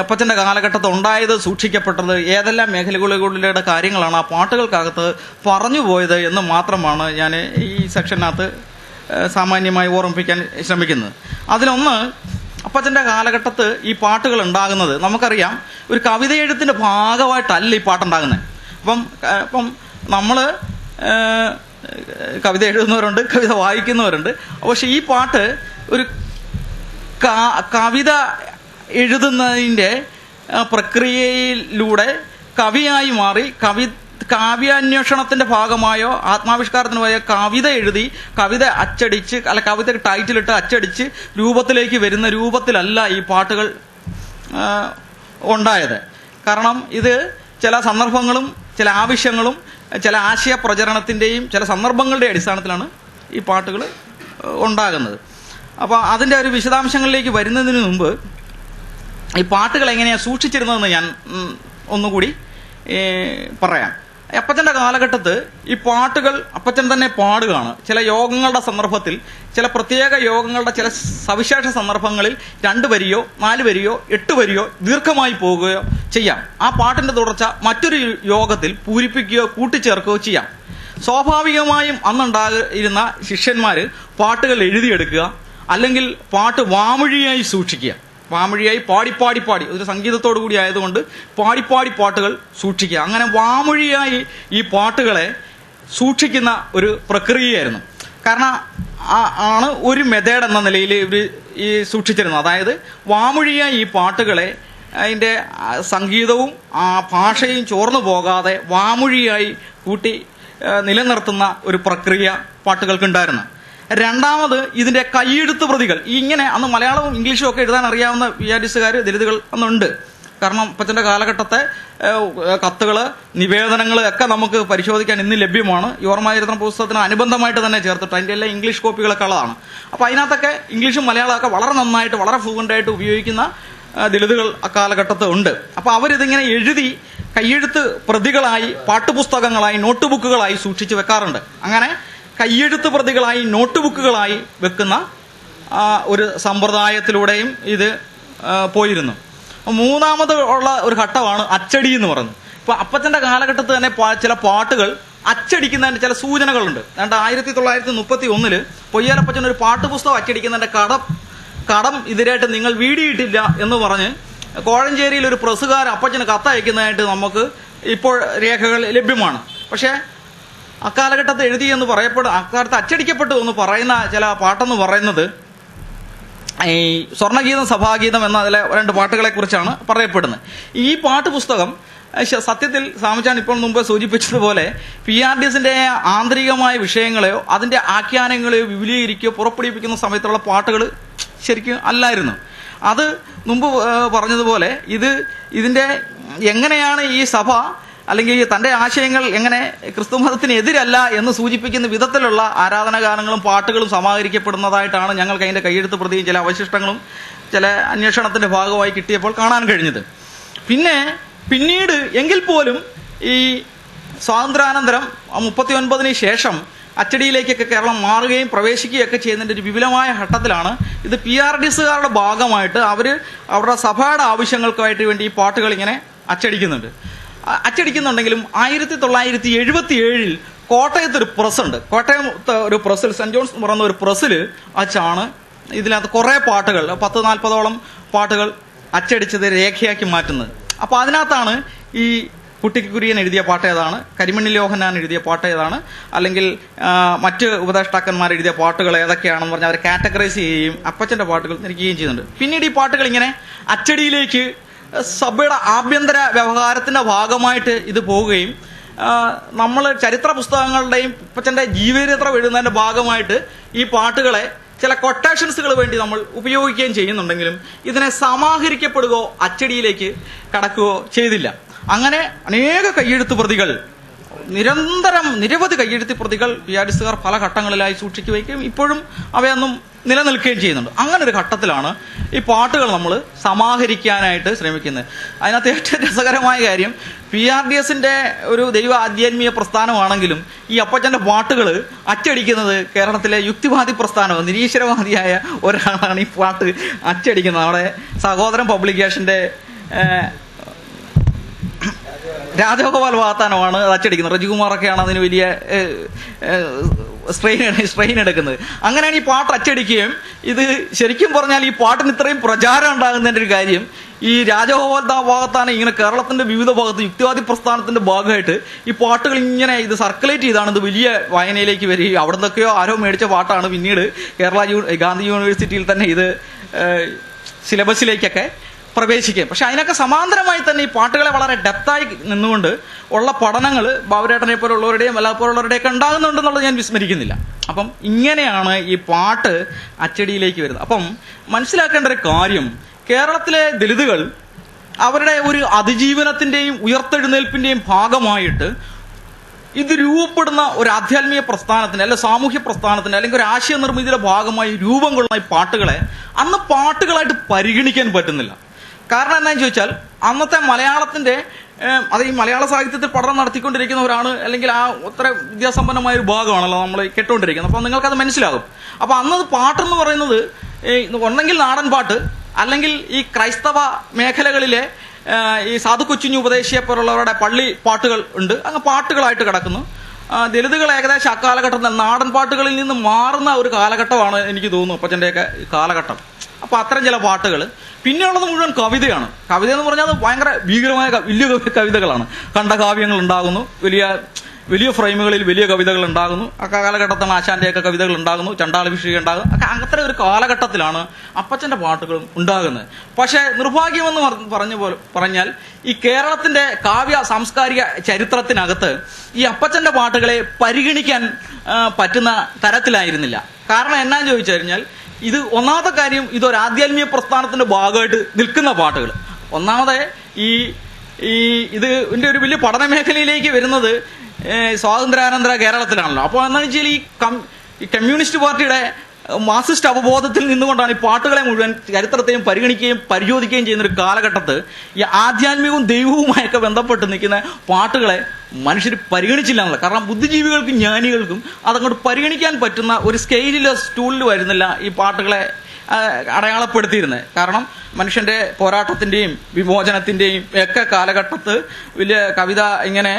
അപ്പച്ചൻ്റെ കാലഘട്ടത്തിൽ ഉണ്ടായത്, സൂക്ഷിക്കപ്പെട്ടത്, ഏതെല്ലാം മേഖലകളിലൂടെ കാര്യങ്ങളാണ് ആ പാട്ടുകൾക്കകത്ത് പറഞ്ഞു പോയത് എന്ന് മാത്രമാണ് ഞാൻ ഈ സെക്ഷനകത്ത് സാമാന്യമായി ഓർമ്മിപ്പിക്കാൻ ശ്രമിക്കുന്നത്. അതിലൊന്ന്, അപ്പച്ചൻ്റെ കാലഘട്ടത്ത് ഈ പാട്ടുകൾ ഉണ്ടാകുന്നത് നമുക്കറിയാം ഒരു കവിത എഴുത്തിൻ്റെ ഭാഗമായിട്ടല്ല ഈ പാട്ടുണ്ടാകുന്നത്. അപ്പം നമ്മൾ കവിത എഴുതുന്നവരുണ്ട്, കവിത വായിക്കുന്നവരുണ്ട്. പക്ഷെ ഈ പാട്ട് ഒരു കവിത എഴുതുന്നതിൻ്റെ പ്രക്രിയയിലൂടെ കവിയായി മാറി കാവ്യാന്വേഷണത്തിന്റെ ഭാഗമായോ ആത്മാവിഷ്കാരത്തിന് പോയ കവിത എഴുതി കവിത അച്ചടിച്ച് കവിത ടൈറ്റിലിട്ട് അച്ചടിച്ച് രൂപത്തിലേക്ക് വരുന്ന രൂപത്തിലല്ല ഈ പാട്ടുകൾ ഉണ്ടായത്. കാരണം ഇത് ചില സന്ദർഭങ്ങളും ചില ആവശ്യങ്ങളും ചില ആശയ പ്രചരണത്തിൻ്റെയും ചില സന്ദർഭങ്ങളുടെ അടിസ്ഥാനത്തിലാണ് ഈ പാട്ടുകൾ ഉണ്ടാകുന്നത്. അപ്പോൾ അതിൻ്റെ ഒരു വിശദാംശങ്ങളിലേക്ക് വരുന്നതിന് മുമ്പ് ഈ പാട്ടുകൾ എങ്ങനെയാണ് സൂക്ഷിച്ചിരുന്നതെന്ന് ഞാൻ ഒന്നുകൂടി പറയാം. അപ്പച്ചൻ്റെ കാലഘട്ടത്ത് ഈ പാട്ടുകൾ അപ്പച്ചൻ തന്നെ പാടുകയാണ്. ചില യോഗങ്ങളുടെ സന്ദർഭത്തിൽ, ചില പ്രത്യേക യോഗങ്ങളുടെ ചില സവിശേഷ സന്ദർഭങ്ങളിൽ 2 വരിയോ 4 വരിയോ 8 വരിയോ ദീർഘമായി പോവുകയോ ചെയ്യാം. ആ പാട്ടിന്റെ തുടർച്ച മറ്റൊരു യോഗത്തിൽ പൂരിപ്പിക്കുകയോ കൂട്ടിച്ചേർക്കുകയോ ചെയ്യാം. സ്വാഭാവികമായും അന്നുണ്ടായിരുന്ന ശിഷ്യന്മാര് പാട്ടുകൾ എഴുതിയെടുക്കുക, അല്ലെങ്കിൽ പാട്ട് വാമൊഴിയായി സൂക്ഷിക്കുക. വാമൊഴിയായി പാടി ഒരു സംഗീതത്തോടു കൂടി ആയതുകൊണ്ട് പാടി പാട്ടുകൾ സൂക്ഷിക്കുക. അങ്ങനെ വാമൊഴിയായി ഈ പാട്ടുകളെ സൂക്ഷിക്കുന്ന ഒരു പ്രക്രിയയായിരുന്നു. കാരണം ആണ് ഒരു മെത്തേഡ് എന്ന നിലയിൽ ഇവർ ഈ സൂക്ഷിച്ചിരുന്നത്. അതായത് വാമൊഴിയായി ഈ പാട്ടുകളെ അതിൻ്റെ സംഗീതവും ആ ഭാഷയും ചോർന്നു പോകാതെ വാമൊഴിയായി കൂട്ടി നിലനിർത്തുന്ന ഒരു പ്രക്രിയ പാട്ടുകൾക്കുണ്ടായിരുന്നു. രണ്ടാമത് ഇതിന്റെ കൈയെഴുത്ത് പ്രതികൾ. ഇങ്ങനെ അന്ന് മലയാളവും ഇംഗ്ലീഷും ഒക്കെ എഴുതാൻ അറിയാവുന്ന വിദ്യാഭ്യാസക്കാർ ദലിതുകൾ അന്നുണ്ട്. കാരണം അപ്പച്ചൻ്റെ കാലഘട്ടത്തെ കത്തുകൾ, നിവേദനങ്ങൾ ഒക്കെ നമുക്ക് പരിശോധിക്കാൻ ഇന്ന് ലഭ്യമാണ്. ഈ ഓർമ്മചരിത്രം പുസ്തകത്തിന് അനുബന്ധമായിട്ട് തന്നെ ചേർത്തിട്ട് അതിൻ്റെ എല്ലാം ഇംഗ്ലീഷ് കോപ്പികളൊക്കെ ഉള്ളതാണ്. അപ്പോൾ അതിനകത്തൊക്കെ ഇംഗ്ലീഷും മലയാളമൊക്കെ വളരെ നന്നായിട്ട് വളരെ ഫ്ലൂവൻ്റായിട്ട് ഉപയോഗിക്കുന്ന ദലിതുകൾ അക്കാലഘട്ടത്ത് ഉണ്ട്. അപ്പോൾ അവരിതിങ്ങനെ എഴുതി കൈയെഴുത്ത് പ്രതികളായി പാട്ടുപുസ്തകങ്ങളായി നോട്ട് ബുക്കുകളായി സൂക്ഷിച്ചു വെക്കാറുണ്ട്. അങ്ങനെ കൈയെഴുത്ത് പ്രതികളായി നോട്ട് ബുക്കുകളായി വെക്കുന്ന ഒരു സമ്പ്രദായത്തിലൂടെയും ഇത് പോയിരുന്നു. മൂന്നാമത് ഉള്ള ഒരു ഘട്ടമാണ് അച്ചടി എന്ന് പറയുന്നത്. ഇപ്പൊ അപ്പച്ചന്റെ കാലഘട്ടത്തിൽ തന്നെ ചില പാട്ടുകൾ അച്ചടിക്കുന്നതിന്റെ ചില സൂചനകളുണ്ട്. 1931 പൊയ്യാലപ്പച്ചൻ ഒരു പാട്ടുപുസ്തകം അച്ചടിക്കുന്നതിന്റെ കടം ഇതിനായിട്ട് നിങ്ങൾ വീടിയിട്ടില്ല എന്ന് പറഞ്ഞ് കോഴഞ്ചേരിയിൽ ഒരു പ്രസ്സുകാരൻ അപ്പച്ചന് കത്തയക്കുന്നതായിട്ട് നമുക്ക് ഇപ്പോൾ രേഖകൾ ലഭ്യമാണ്. പക്ഷേ അക്കാലഘട്ടത്തിൽ എഴുതി എന്ന് അക്കാലത്ത് അച്ചടിക്കപ്പെട്ടു എന്ന് പറയുന്ന ചില പാട്ടെന്ന് പറയുന്നത് ഈ സ്വർണ്ണഗീതം സഭാഗീതം എന്ന അതിലെ 2 പാട്ടുകളെ കുറിച്ചാണ് പറയപ്പെടുന്നത്. ഈ പാട്ടുപുസ്തകം സത്യത്തിൽ സാമിച്ചാൻ ഇപ്പോൾ മുമ്പ് സൂചിപ്പിച്ചതുപോലെ PRDSന്റെ ആന്തരികമായ വിഷയങ്ങളെയോ അതിന്റെ ആഖ്യാനങ്ങളെയോ വിപുലീകരിക്കുകയോ പുറപ്പെടുവിപ്പിക്കുന്ന സമയത്തുള്ള പാട്ടുകൾ ശരിക്കും അല്ലായിരുന്നു. അത് മുമ്പ് പറഞ്ഞതുപോലെ ഇതിന്റെ എങ്ങനെയാണ് ഈ സഭ അല്ലെങ്കിൽ തന്റെ ആശയങ്ങൾ എങ്ങനെ ക്രിസ്തുമതത്തിനെതിരല്ല എന്ന് സൂചിപ്പിക്കുന്ന വിധത്തിലുള്ള ആരാധനാഗാനങ്ങളും പാട്ടുകളും സമാഹരിക്കപ്പെടുന്നതായിട്ടാണ് ഞങ്ങൾക്ക് അതിന്റെ കൈയെഴുത്ത് പ്രതിയും ചില അവശിഷ്ടങ്ങളും ചില അന്വേഷണത്തിന്റെ ഭാഗമായി കിട്ടിയപ്പോൾ കാണാൻ കഴിഞ്ഞത്. പിന്നീട് എങ്കിൽ പോലും ഈ സ്വാതന്ത്ര്യാനന്തരം 39 ശേഷം അച്ചടിയിലേക്കൊക്കെ കേരളം മാറുകയും പ്രവേശിക്കുകയൊക്കെ ചെയ്യുന്നതിൻ്റെ ഒരു വിപുലമായ ഘട്ടത്തിലാണ് ഇത് PRDSകാരുടെ ഭാഗമായിട്ട് അവരുടെ സഭയുടെ ആവശ്യങ്ങൾക്കായിട്ട് വേണ്ടി ഈ പാട്ടുകൾ ഇങ്ങനെ അച്ചടിക്കുന്നുണ്ടെങ്കിലും 1977 കോട്ടയത്ത് ഒരു പ്രസ്സുണ്ട്. കോട്ടയത്ത് ഒരു പ്രസ്സിൽ, സെന്റ് ജോൺസ് എന്ന് പറയുന്ന ഒരു പ്രസ്സിൽ വച്ചാണ് ഇതിനകത്ത് കുറേ പാട്ടുകൾ, 10-40ഓളം പാട്ടുകൾ അച്ചടിച്ചത് രേഖയാക്കി മാറ്റുന്നത്. അപ്പോൾ അതിനകത്താണ് ഈ കുട്ടിക്ക് കുര്യൻ എഴുതിയ പാട്ട് ഏതാണ്, കരിമണ്ണിൽ യോഹന്നാൻ എഴുതിയ പാട്ട് ഏതാണ്, അല്ലെങ്കിൽ മറ്റ് ഉപദേഷ്ടാക്കന്മാർ എഴുതിയ പാട്ടുകൾ ഏതൊക്കെയാണെന്ന് പറഞ്ഞാൽ അവർ കാറ്റഗറൈസ് ചെയ്യുകയും അപ്പച്ചൻ്റെ പാട്ടുകൾ തിരിക്കുകയും ചെയ്യുന്നുണ്ട്. പിന്നീട് ഈ പാട്ടുകൾ ഇങ്ങനെ അച്ചടിയിലേക്ക് സഭയുടെ ആഭ്യന്തര വ്യവഹാരത്തിന്റെ ഭാഗമായിട്ട് ഇത് പോവുകയും നമ്മൾ ചരിത്ര പുസ്തകങ്ങളുടെയും അപ്പച്ചൻ്റെ ജീവചരിത്രം എഴുതുന്നതിന്റെ ഭാഗമായിട്ട് ഈ പാട്ടുകളെ ചില കൊട്ടേഷൻസുകൾ വേണ്ടി നമ്മൾ ഉപയോഗിക്കുകയും ചെയ്യുന്നുണ്ടെങ്കിലും ഇതിനെ സമാഹരിക്കപ്പെടുകയോ അച്ചടിയിലേക്ക് കടക്കുകയോ ചെയ്തില്ല. അങ്ങനെ അനേക കയ്യെഴുത്ത് പ്രതികൾ, നിരവധി കയ്യെഴുത്ത് പ്രതികൾ PRDSകാർ പല ഘട്ടങ്ങളിലായി സൂക്ഷിക്കുകയും ഇപ്പോഴും അവയൊന്നും നിലനിൽക്കുകയും ചെയ്യുന്നുണ്ട്. അങ്ങനെ ഒരു ഘട്ടത്തിലാണ് ഈ പാട്ടുകൾ നമ്മൾ സമാഹരിക്കാനായിട്ട് ശ്രമിക്കുന്നത്. അതിനകത്ത് ഏറ്റവും രസകരമായ കാര്യം, PRDSന്റെ ഒരു ദൈവ ആധ്യാത്മിക പ്രസ്ഥാനമാണെങ്കിലും ഈ അപ്പച്ചൻ്റെ പാട്ടുകൾ അച്ചടിക്കുന്നത് കേരളത്തിലെ യുക്തിവാദി പ്രസ്ഥാനവും നിരീശ്വരവാദിയായ ഒരാളാണ് ഈ പാട്ട് അച്ചടിക്കുന്നത്. നമ്മുടെ സഹോദരൻ പബ്ലിക്കേഷന്റെ രാജഗോപാൽ വാത്താനമാണ് അത് അച്ചടിക്കുന്നത്. റജികുമാറൊക്കെയാണ് അതിന് വലിയ സ്ട്രെയിൻ എടുക്കുന്നത്. അങ്ങനെയാണ് ഈ പാട്ട് അച്ചടിക്കുകയും ഇത് ശരിക്കും പറഞ്ഞാൽ ഈ പാട്ടിന് ഇത്രയും പ്രചാരം ഉണ്ടാകുന്നതിൻ്റെ ഒരു കാര്യം, ഈ രാജഗോപാൽ വാത്താനം ഇങ്ങനെ കേരളത്തിന്റെ വിവിധ ഭാഗത്ത് യുക്തിവാദി പ്രസ്ഥാനത്തിന്റെ ഭാഗമായിട്ട് ഈ പാട്ടുകൾ ഇങ്ങനെ ഇത് സർക്കുലേറ്റ് ചെയ്താണ് ഇത് വലിയ വായനയിലേക്ക് വരികയും അവിടെ നിന്നൊക്കെയോ ആരോ മേടിച്ച പാട്ടാണ് പിന്നീട് ഗാന്ധി യൂണിവേഴ്സിറ്റിയിൽ തന്നെ ഇത് സിലബസിലേക്കൊക്കെ പ്രവേശിക്കുകയും. പക്ഷെ അതിനൊക്കെ സമാന്തരമായി തന്നെ ഈ പാട്ടുകളെ വളരെ ഡെപ്തായി നിന്നുകൊണ്ട് ഉള്ള പഠനങ്ങൾ ബാബുരേട്ടനെ പോലുള്ളവരുടെയും വല്ലാപ്പോലുള്ളവരുടെയൊക്കെ ഉണ്ടാകുന്നുണ്ടെന്നുള്ളത് ഞാൻ വിസ്മരിക്കുന്നില്ല. അപ്പം ഇങ്ങനെയാണ് ഈ പാട്ട് അച്ചടിയിലേക്ക് വരുന്നത്. അപ്പം മനസ്സിലാക്കേണ്ട ഒരു കാര്യം, കേരളത്തിലെ ദലിതുകൾ അവരുടെ ഒരു അതിജീവനത്തിന്റെയും ഉയർത്തെഴുന്നേൽപ്പിന്റെയും ഭാഗമായിട്ട് ഇത് രൂപപ്പെടുന്ന ഒരു ആധ്യാത്മിക പ്രസ്ഥാനത്തിന്റെ അല്ലെങ്കിൽ സാമൂഹ്യ പ്രസ്ഥാനത്തിന്റെ അല്ലെങ്കിൽ ഒരു ആശയ നിർമ്മിതിയുടെ ഭാഗമായി രൂപം കൊള്ളുന്ന ഈ പാട്ടുകളെ അന്ന് പാട്ടുകളായിട്ട് പരിഗണിക്കാൻ പറ്റുന്നില്ല. കാരണം എന്താണെന്ന് ചോദിച്ചാൽ അന്നത്തെ മലയാളത്തിന്റെ അത് ഈ മലയാള സാഹിത്യത്തിൽ പഠനം നടത്തിക്കൊണ്ടിരിക്കുന്നവരാണ്, അല്ലെങ്കിൽ ആ അത്ര വിദ്യാസമ്പന്നമായ ഒരു ഭാഗമാണല്ലോ നമ്മൾ കേട്ടുകൊണ്ടിരിക്കുന്നത്. അപ്പോൾ നിങ്ങൾക്കത് മനസ്സിലാകും. അപ്പോൾ അന്ന് പാട്ടെന്ന് പറയുന്നത് ഒന്നെങ്കിൽ നാടൻ പാട്ട്, അല്ലെങ്കിൽ ഈ ക്രൈസ്തവ മേഖലകളിലെ ഈ സാധു കൊച്ചുഞ്ഞു ഉപദേശിയെ പോലുള്ളവരുടെ പള്ളി പാട്ടുകൾ ഉണ്ട്, അങ്ങ് പാട്ടുകളായിട്ട് കിടക്കുന്നു. ദലിതുകൾ ഏകദേശം അക്കാലഘട്ടത്തിൽ നാടൻ പാട്ടുകളിൽ നിന്ന് മാറുന്ന ഒരു കാലഘട്ടമാണ് എനിക്ക് തോന്നുന്നു അപ്പച്ചൻ്റെയൊക്കെ കാലഘട്ടം. അപ്പൊ അത്തരം ചില പാട്ടുകൾ. പിന്നെയുള്ളത് മുഴുവൻ കവിതയാണ്. കവിത എന്ന് പറഞ്ഞാൽ അത് ഭയങ്കര ഭീകരമായ വലിയ കവിതകളാണ്. ഖണ്ഡകാവ്യങ്ങൾ ഉണ്ടാകുന്നു, വലിയ ഫ്രെയിമുകളിൽ വലിയ കവിതകൾ ഉണ്ടാകുന്നു. ആ കാലഘട്ടത്തിൽ ആശാന്റെയൊക്കെ കവിതകൾ ഉണ്ടാകുന്നു, ചണ്ടാളഭിഷേകം ഉണ്ടാകുന്നു. അത്തരം ഒരു കാലഘട്ടത്തിലാണ് അപ്പച്ചന്റെ പാട്ടുകളും ഉണ്ടാകുന്നത്. പക്ഷേ നിർഭാഗ്യമെന്ന് പറഞ്ഞാൽ ഈ കേരളത്തിന്റെ കാവ്യ സാംസ്കാരിക ചരിത്രത്തിനകത്ത് ഈ അപ്പച്ചന്റെ പാട്ടുകളെ പരിഗണിക്കാൻ പറ്റുന്ന തരത്തിലായിരുന്നില്ല. കാരണം എന്നാന്ന് ചോദിച്ചു കഴിഞ്ഞാൽ, ഇത് ഒന്നാമത്തെ കാര്യം, ഇതൊരു ആധ്യാത്മിക പ്രസ്ഥാനത്തിന്റെ ഭാഗമായിട്ട് നിൽക്കുന്ന പാട്ടുകൾ. ഒന്നാമത് ഇതിന്റെ ഒരു വലിയ പഠന മേഖലയിലേക്ക് വരുന്നത് സ്വാതന്ത്ര്യാനന്തര കേരളത്തിലാണല്ലോ. അപ്പോൾ എന്താണെന്ന് വെച്ചാൽ ഈ കമ്മ്യൂണിസ്റ്റ് പാർട്ടിയുടെ മാർക്സിസ്റ്റ് അവബോധത്തിൽ നിന്നുകൊണ്ടാണ് ഈ പാട്ടുകളെ മുഴുവൻ ചരിത്രത്തെയും പരിഗണിക്കുകയും പരിശോധിക്കുകയും ചെയ്യുന്ന ഒരു കാലഘട്ടത്ത് ഈ ആധ്യാത്മികവും ദൈവവുമായൊക്കെ ബന്ധപ്പെട്ട് നിൽക്കുന്ന പാട്ടുകളെ മനുഷ്യർ പരിഗണിച്ചില്ല എന്നുള്ളത്. കാരണം ബുദ്ധിജീവികൾക്കും ജ്ഞാനികൾക്കും അതങ്ങോട്ട് പരിഗണിക്കാൻ പറ്റുന്ന ഒരു സ്കെയിലിലോ സ്റ്റൂളിൽ വരുന്നില്ല ഈ പാട്ടുകളെ അടയാളപ്പെടുത്തിയിരുന്നത്. കാരണം മനുഷ്യന്റെ പോരാട്ടത്തിന്റെയും വിമോചനത്തിന്റെയും ഒക്കെ കാലഘട്ടത്ത് വലിയ കവിത ഇങ്ങനെ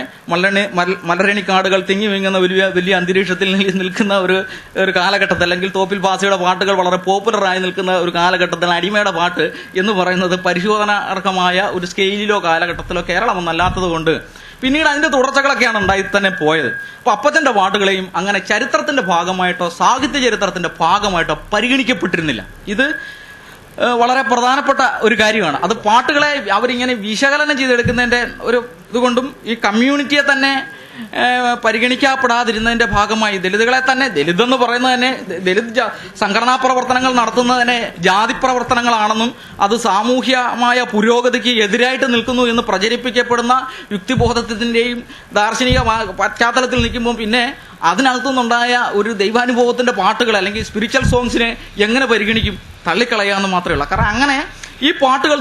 മലരണിക്കാടുകൾ തിങ്ങി വീങ്ങുന്ന വലിയ അന്തരീക്ഷത്തിൽ നിൽക്കുന്ന ഒരു കാലഘട്ടത്തിൽ, അല്ലെങ്കിൽ തോപ്പിൽ പാസയുടെ പാട്ടുകൾ വളരെ പോപ്പുലറായി നിൽക്കുന്ന ഒരു കാലഘട്ടത്തിൽ അടിമയുടെ പാട്ട് എന്ന് പറയുന്നത് പരിശോധനാർഹമായ ഒരു സ്കെയിലിലോ കാലഘട്ടത്തിലോ കേരളം ഒന്നല്ലാത്തത് കൊണ്ട് പിന്നീട് അതിന്റെ തുടർച്ചകളൊക്കെയാണ് ഉണ്ടായി തന്നെ പോയത്. അപ്പൊ അപ്പച്ചന്റെ പാട്ടുകളെയും അങ്ങനെ ചരിത്രത്തിന്റെ ഭാഗമായിട്ടോ സാഹിത്യ ചരിത്രത്തിന്റെ ഭാഗമായിട്ടോ പരിഗണിക്കപ്പെട്ടിരുന്നില്ല. ഇത് വളരെ പ്രധാനപ്പെട്ട ഒരു കാര്യമാണ്. അത് പാട്ടുകളെ അവരിങ്ങനെ വിശകലനം ചെയ്തെടുക്കുന്നതിന്റെ ഒരു ഇതുകൊണ്ടും ഈ കമ്മ്യൂണിറ്റിയെ തന്നെ പരിഗണിക്കപ്പെടാതിരുന്നതിന്റെ ഭാഗമായി ദലിതുകളെ തന്നെ, ദലിതെന്ന് പറയുന്നത് തന്നെ, ദലിത് സംഘടനാ പ്രവർത്തനങ്ങൾ നടത്തുന്നത് തന്നെ ജാതി പ്രവർത്തനങ്ങളാണെന്നും അത് സാമൂഹ്യമായ പുരോഗതിക്ക് എതിരായിട്ട് നിൽക്കുന്നു എന്ന് പ്രചരിപ്പിക്കപ്പെടുന്ന യുക്തിബോധത്തിന്റെയും ദാർശനിക പശ്ചാത്തലത്തിൽ നിൽക്കുമ്പോൾ പിന്നെ അതിനകത്തുനിന്നുണ്ടായ ഒരു ദൈവാനുഭവത്തിന്റെ പാട്ടുകൾ അല്ലെങ്കിൽ സ്പിരിച്വൽ സോങ്സിനെ എങ്ങനെ പരിഗണിക്കും? തള്ളിക്കളയാന്ന് മാത്രമേ ഉള്ളൂ. കാരണം അങ്ങനെ ഈ പാട്ടുകൾ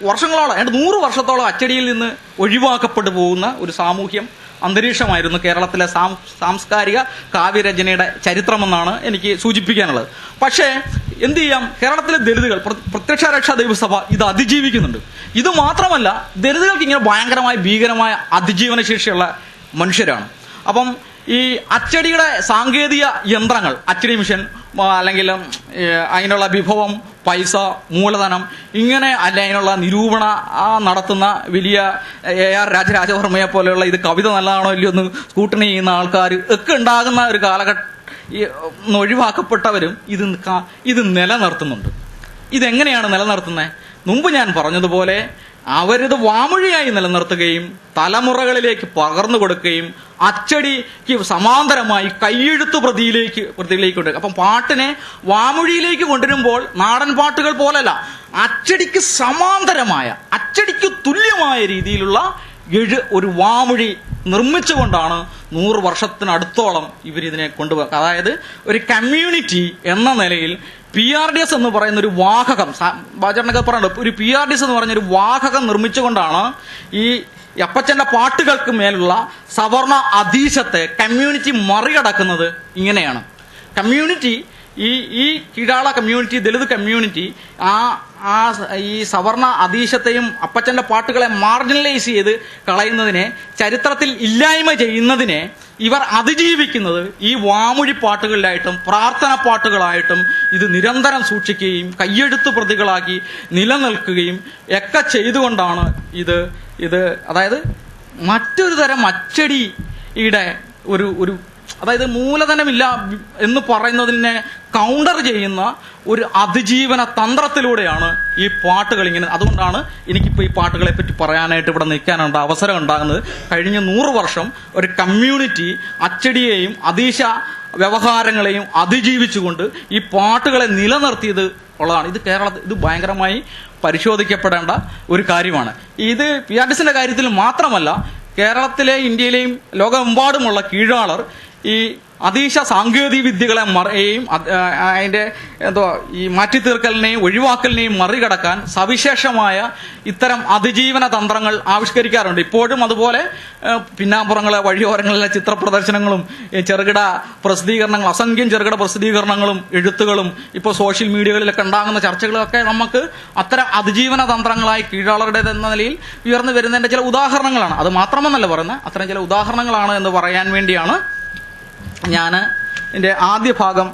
വർഷങ്ങളോളം 100 വർഷത്തോളം അച്ചടിയിൽ നിന്ന് ഒഴിവാക്കപ്പെട്ടു പോകുന്ന ഒരു സാമൂഹ്യം അന്തരീക്ഷമായിരുന്നു കേരളത്തിലെ സാംസ്കാരിക കാവ്യരചനയുടെ ചരിത്രമെന്നാണ് എനിക്ക് സൂചിപ്പിക്കാനുള്ളത്. പക്ഷേ എന്ത് ചെയ്യാം, കേരളത്തിലെ ദലിതുകൾ, പ്രത്യക്ഷരക്ഷാ ദൈവസഭ ഇത് അതിജീവിക്കുന്നുണ്ട്. ഇത് മാത്രമല്ല, ദലിതുകൾക്ക് ഇങ്ങനെ ഭീകരമായ അതിജീവന ശേഷിയുള്ള മനുഷ്യരാണ്. അപ്പം ഈ അച്ചടിയുടെ സാങ്കേതിക യന്ത്രങ്ങൾ, അച്ചടി മിഷൻ അല്ലെങ്കിൽ അതിനുള്ള വിഭവം, പൈസ, മൂലധനം, ഇങ്ങനെ അല്ല അതിനുള്ള നിരൂപണ നടത്തുന്ന വലിയ AR രാജരാജവർമ്മയെ പോലെയുള്ള ഇത് കവിത നല്ലതാണോ ഇല്ലയോ എന്ന് സ്കൂട്ടണി ചെയ്യുന്ന ആൾക്കാർ ഒക്കെ ഉണ്ടാകുന്ന ഒരു കാലഘട്ടം ഒഴിവാക്കപ്പെട്ടവരും ഇത് നിലനിർത്തുന്നുണ്ട്. ഇതെങ്ങനെയാണ് നിലനിർത്തുന്നത്? മുമ്പ് ഞാൻ പറഞ്ഞതുപോലെ അവരിത് വാമൊഴിയായി നിലനിർത്തുകയും തലമുറകളിലേക്ക് പകർന്നു കൊടുക്കുകയും അച്ചടിക്ക് സമാന്തരമായി കൈയെഴുത്ത് പ്രതിയിലേക്ക് കൊണ്ടുവരും. അപ്പം പാട്ടിനെ വാമൊഴിയിലേക്ക് കൊണ്ടുവരുമ്പോൾ നാടൻ പാട്ടുകൾ പോലല്ല, അച്ചടിക്ക് സമാന്തരമായ, അച്ചടിക്ക് തുല്യമായ രീതിയിലുള്ള ഒരു വാമൊഴി നിർമ്മിച്ചുകൊണ്ടാണ് 100 വർഷത്തിനടുത്തോളം ഇവരിതിനെ കൊണ്ടുപോകുക. അതായത് ഒരു കമ്മ്യൂണിറ്റി എന്ന നിലയിൽ PRDS എന്ന് പറയുന്ന ഒരു വാഹകം, ബാജറിനൊക്കെ പറയുന്നത് ഒരു PRDS എന്ന് പറഞ്ഞൊരു വാഹകം നിർമ്മിച്ചുകൊണ്ടാണ് ഈ അപ്പച്ചന്റെ പാട്ടുകൾക്ക് മേലുള്ള സവർണ അധീശത്തെ കമ്മ്യൂണിറ്റി മറികടക്കുന്നത്. ഇങ്ങനെയാണ് കമ്മ്യൂണിറ്റി, ഈ കീഴാള കമ്മ്യൂണിറ്റി, ദലിത് കമ്മ്യൂണിറ്റി ഈ സവർണ അധീശത്തെയും അപ്പച്ചന്റെ പാട്ടുകളെ മാർജിനലൈസ് ചെയ്ത് കളയുന്നതിനെ, ചരിത്രത്തിൽ ഇല്ലായ്മ ചെയ്യുന്നതിനെ ഇവർ അതിജീവിക്കുന്നത് ഈ വാമൊഴി പാട്ടുകളിലായിട്ടും പ്രാർത്ഥന പാട്ടുകളായിട്ടും ഇത് നിരന്തരം സൂക്ഷിക്കുകയും കയ്യെഴുത്ത് പ്രതികളാക്കി നിലനിൽക്കുകയും ഒക്കെ ചെയ്തുകൊണ്ടാണ് ഇത് അതായത് മറ്റൊരു തരം അച്ചടിയുടെ ഒരു അതായത് മൂലധനമില്ല എന്ന് പറയുന്നതിനെ കൗണ്ടർ ചെയ്യുന്ന ഒരു അതിജീവന തന്ത്രത്തിലൂടെയാണ് ഈ പാട്ടുകൾ ഇങ്ങനെ. അതുകൊണ്ടാണ് എനിക്കിപ്പോൾ ഈ പാട്ടുകളെ പറ്റി പറയാനായിട്ട് ഇവിടെ നിൽക്കാനുള്ള അവസരം ഉണ്ടാകുന്നത്. കഴിഞ്ഞ 100 വർഷം ഒരു കമ്മ്യൂണിറ്റി അച്ചടിയെയും അധീശ വ്യവഹാരങ്ങളെയും അതിജീവിച്ചുകൊണ്ട് ഈ പാട്ടുകളെ നിലനിർത്തിയത് ഉള്ളതാണ്. ഇത് കേരളത്തിൽ ഇത് ഭയങ്കരമായി പരിശോധിക്കപ്പെടേണ്ട ഒരു കാര്യമാണ്. ഇത് PRDSന്റെ കാര്യത്തിൽ മാത്രമല്ല, കേരളത്തിലെ, ഇന്ത്യയിലെയും ലോകമെമ്പാടുമുള്ള കീഴാളർ ഈ അധീശ സാങ്കേതിക വിദ്യകളെ അതിന്റെ ഈ മാറ്റിത്തീർക്കലിനെയും ഒഴിവാക്കലിനെയും മറികടക്കാൻ സവിശേഷമായ ഇത്തരം അതിജീവന തന്ത്രങ്ങൾ ആവിഷ്കരിക്കാറുണ്ട്. ഇപ്പോഴും അതുപോലെ പിന്നാമ്പുറങ്ങളെ, വഴിയോരങ്ങളിലെ ചിത്ര പ്രദർശനങ്ങളും ചെറുകിട പ്രസിദ്ധീകരണങ്ങളും, അസംഖ്യം ചെറുകിട പ്രസിദ്ധീകരണങ്ങളും എഴുത്തുകളും ഇപ്പോൾ സോഷ്യൽ മീഡിയകളിലൊക്കെ ഉണ്ടാകുന്ന ചർച്ചകളൊക്കെ നമുക്ക് അത്തരം അതിജീവന തന്ത്രങ്ങളായി കീഴാളരുടേതെന്ന നിലയിൽ ഉയർന്നു വരുന്നതിന്റെ ചില ഉദാഹരണങ്ങളാണ്. അത് മാത്രമെന്നല്ല പറയുന്നത്, അത്തരം ചില ഉദാഹരണങ്ങളാണ് എന്ന് പറയാൻ വേണ്ടിയാണ് ഞാൻ എൻ്റെ ആദ്യ ഭാഗം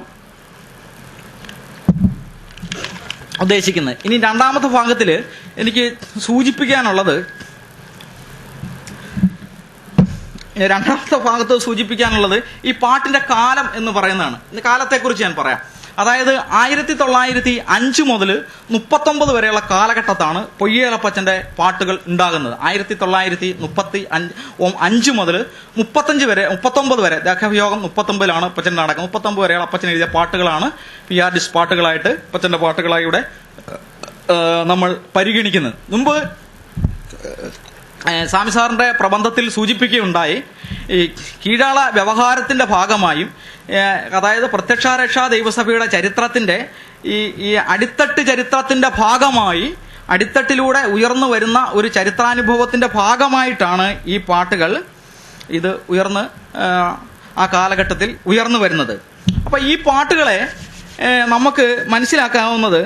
ഉദ്ദേശിക്കുന്നത്. ഇനി രണ്ടാമത്തെ ഭാഗത്തിൽ എനിക്ക് സൂചിപ്പിക്കാനുള്ളത്, ഈ പാട്ടിന്റെ കാലം എന്ന് പറയുന്നതാണ്. കാലത്തെക്കുറിച്ച് ഞാൻ പറയാം. അതായത് 1905 മുതൽ 39 വരെയുള്ള കാലഘട്ടത്താണ് പൊയ്യേലപ്പച്ചന്റെ പാട്ടുകൾ ഉണ്ടാകുന്നത്. 1935 മുതൽ 39 വരെ, ദേഹവിയോഗം 39 അപ്പച്ചൻ നടക്കുന്നത്. 39 വരെയുള്ള അപ്പച്ചൻ എഴുതിയ പാട്ടുകളാണ് PRDS പാട്ടുകളായിട്ട്, അപ്പച്ചന്റെ പാട്ടുകളായി ഇവിടെ നമ്മൾ പരിഗണിക്കുന്നത്. മുമ്പ് സ്വാമി സാറിന്റെ പ്രബന്ധത്തിൽ സൂചിപ്പിക്കുകയുണ്ടായി, ഈ കീഴാള വ്യവഹാരത്തിന്റെ ഭാഗമായും, അതായത് പ്രത്യക്ഷാരക്ഷാ ദൈവസഭയുടെ ചരിത്രത്തിന്റെ ഈ അടിത്തട്ട് ചരിത്രത്തിന്റെ ഭാഗമായി, അടിത്തട്ടിലൂടെ ഉയർന്നു വരുന്ന ഒരു ചരിത്രാനുഭവത്തിന്റെ ഭാഗമായിട്ടാണ് ഈ പാട്ടുകൾ ഇത് ഉയർന്ന് ആ കാലഘട്ടത്തിൽ ഉയർന്നു വരുന്നത്. അപ്പൊ ഈ പാട്ടുകളെ നമുക്ക് മനസ്സിലാക്കാവുന്നത്,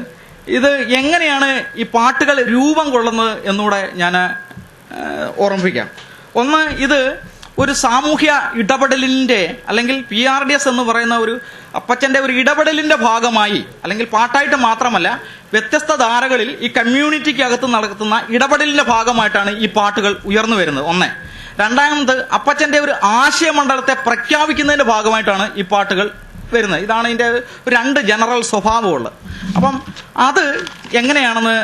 ഇത് എങ്ങനെയാണ് ഈ പാട്ടുകൾ രൂപം കൊള്ളുന്നത് എന്നൂടെ ഞാൻ ഓർമ്മിപ്പിക്കാം. ഒന്ന്, ഇത് ഒരു സാമൂഹ്യ ഇടപെടലിന്റെ, അല്ലെങ്കിൽ PRDS എന്ന് പറയുന്ന ഒരു അപ്പച്ചന്റെ ഒരു ഇടപെടലിന്റെ ഭാഗമായി, അല്ലെങ്കിൽ പാട്ടായിട്ട് മാത്രമല്ല, വ്യത്യസ്ത ധാരകളിൽ ഈ കമ്മ്യൂണിറ്റിക്കകത്ത് നടത്തുന്ന ഇടപെടലിന്റെ ഭാഗമായിട്ടാണ് ഈ പാട്ടുകൾ ഉയർന്നു വരുന്നത്. ഒന്ന്. രണ്ടാമത്, അപ്പച്ചന്റെ ഒരു ആശയമണ്ഡലത്തെ പ്രഖ്യാപിക്കുന്നതിന്റെ ഭാഗമായിട്ടാണ് ഈ പാട്ടുകൾ വരുന്നത്. ഇതാണ് ഇതിന്റെ രണ്ട് ജനറൽ സ്വഭാവമുള്ളത്. അപ്പം അത് എങ്ങനെയാണെന്ന്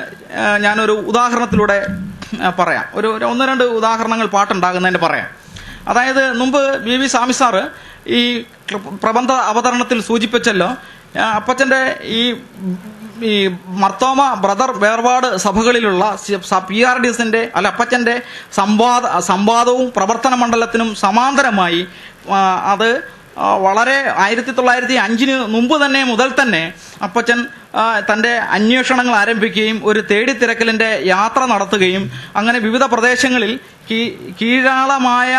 ഞാനൊരു ഉദാഹരണത്തിലൂടെ പറയാം. ഒരു 1-2 ഉദാഹരണങ്ങൾ പാട്ടുണ്ടാകുന്നതിന് പറയാം. അതായത് മുമ്പ് BV സ്വാമി സാറ് ഈ പ്രബന്ധ അവതരണത്തിൽ സൂചിപ്പിച്ചല്ലോ, അപ്പച്ചന്റെ ഈ മർത്തോമ ബ്രദർ വേർപാട് സഭകളിലുള്ള PRDSന്റെ അപ്പച്ചന്റെ സംവാദവും പ്രവർത്തന മണ്ഡലത്തിനും സമാന്തരമായി അത് വളരെ 1905 മുമ്പ് മുതൽ തന്നെ അപ്പച്ചൻ തൻ്റെ അന്വേഷണങ്ങൾ ആരംഭിക്കുകയും ഒരു തേടിത്തിരക്കലിന്റെ യാത്ര നടത്തുകയും അങ്ങനെ വിവിധ പ്രദേശങ്ങളിൽ കീഴാളമായ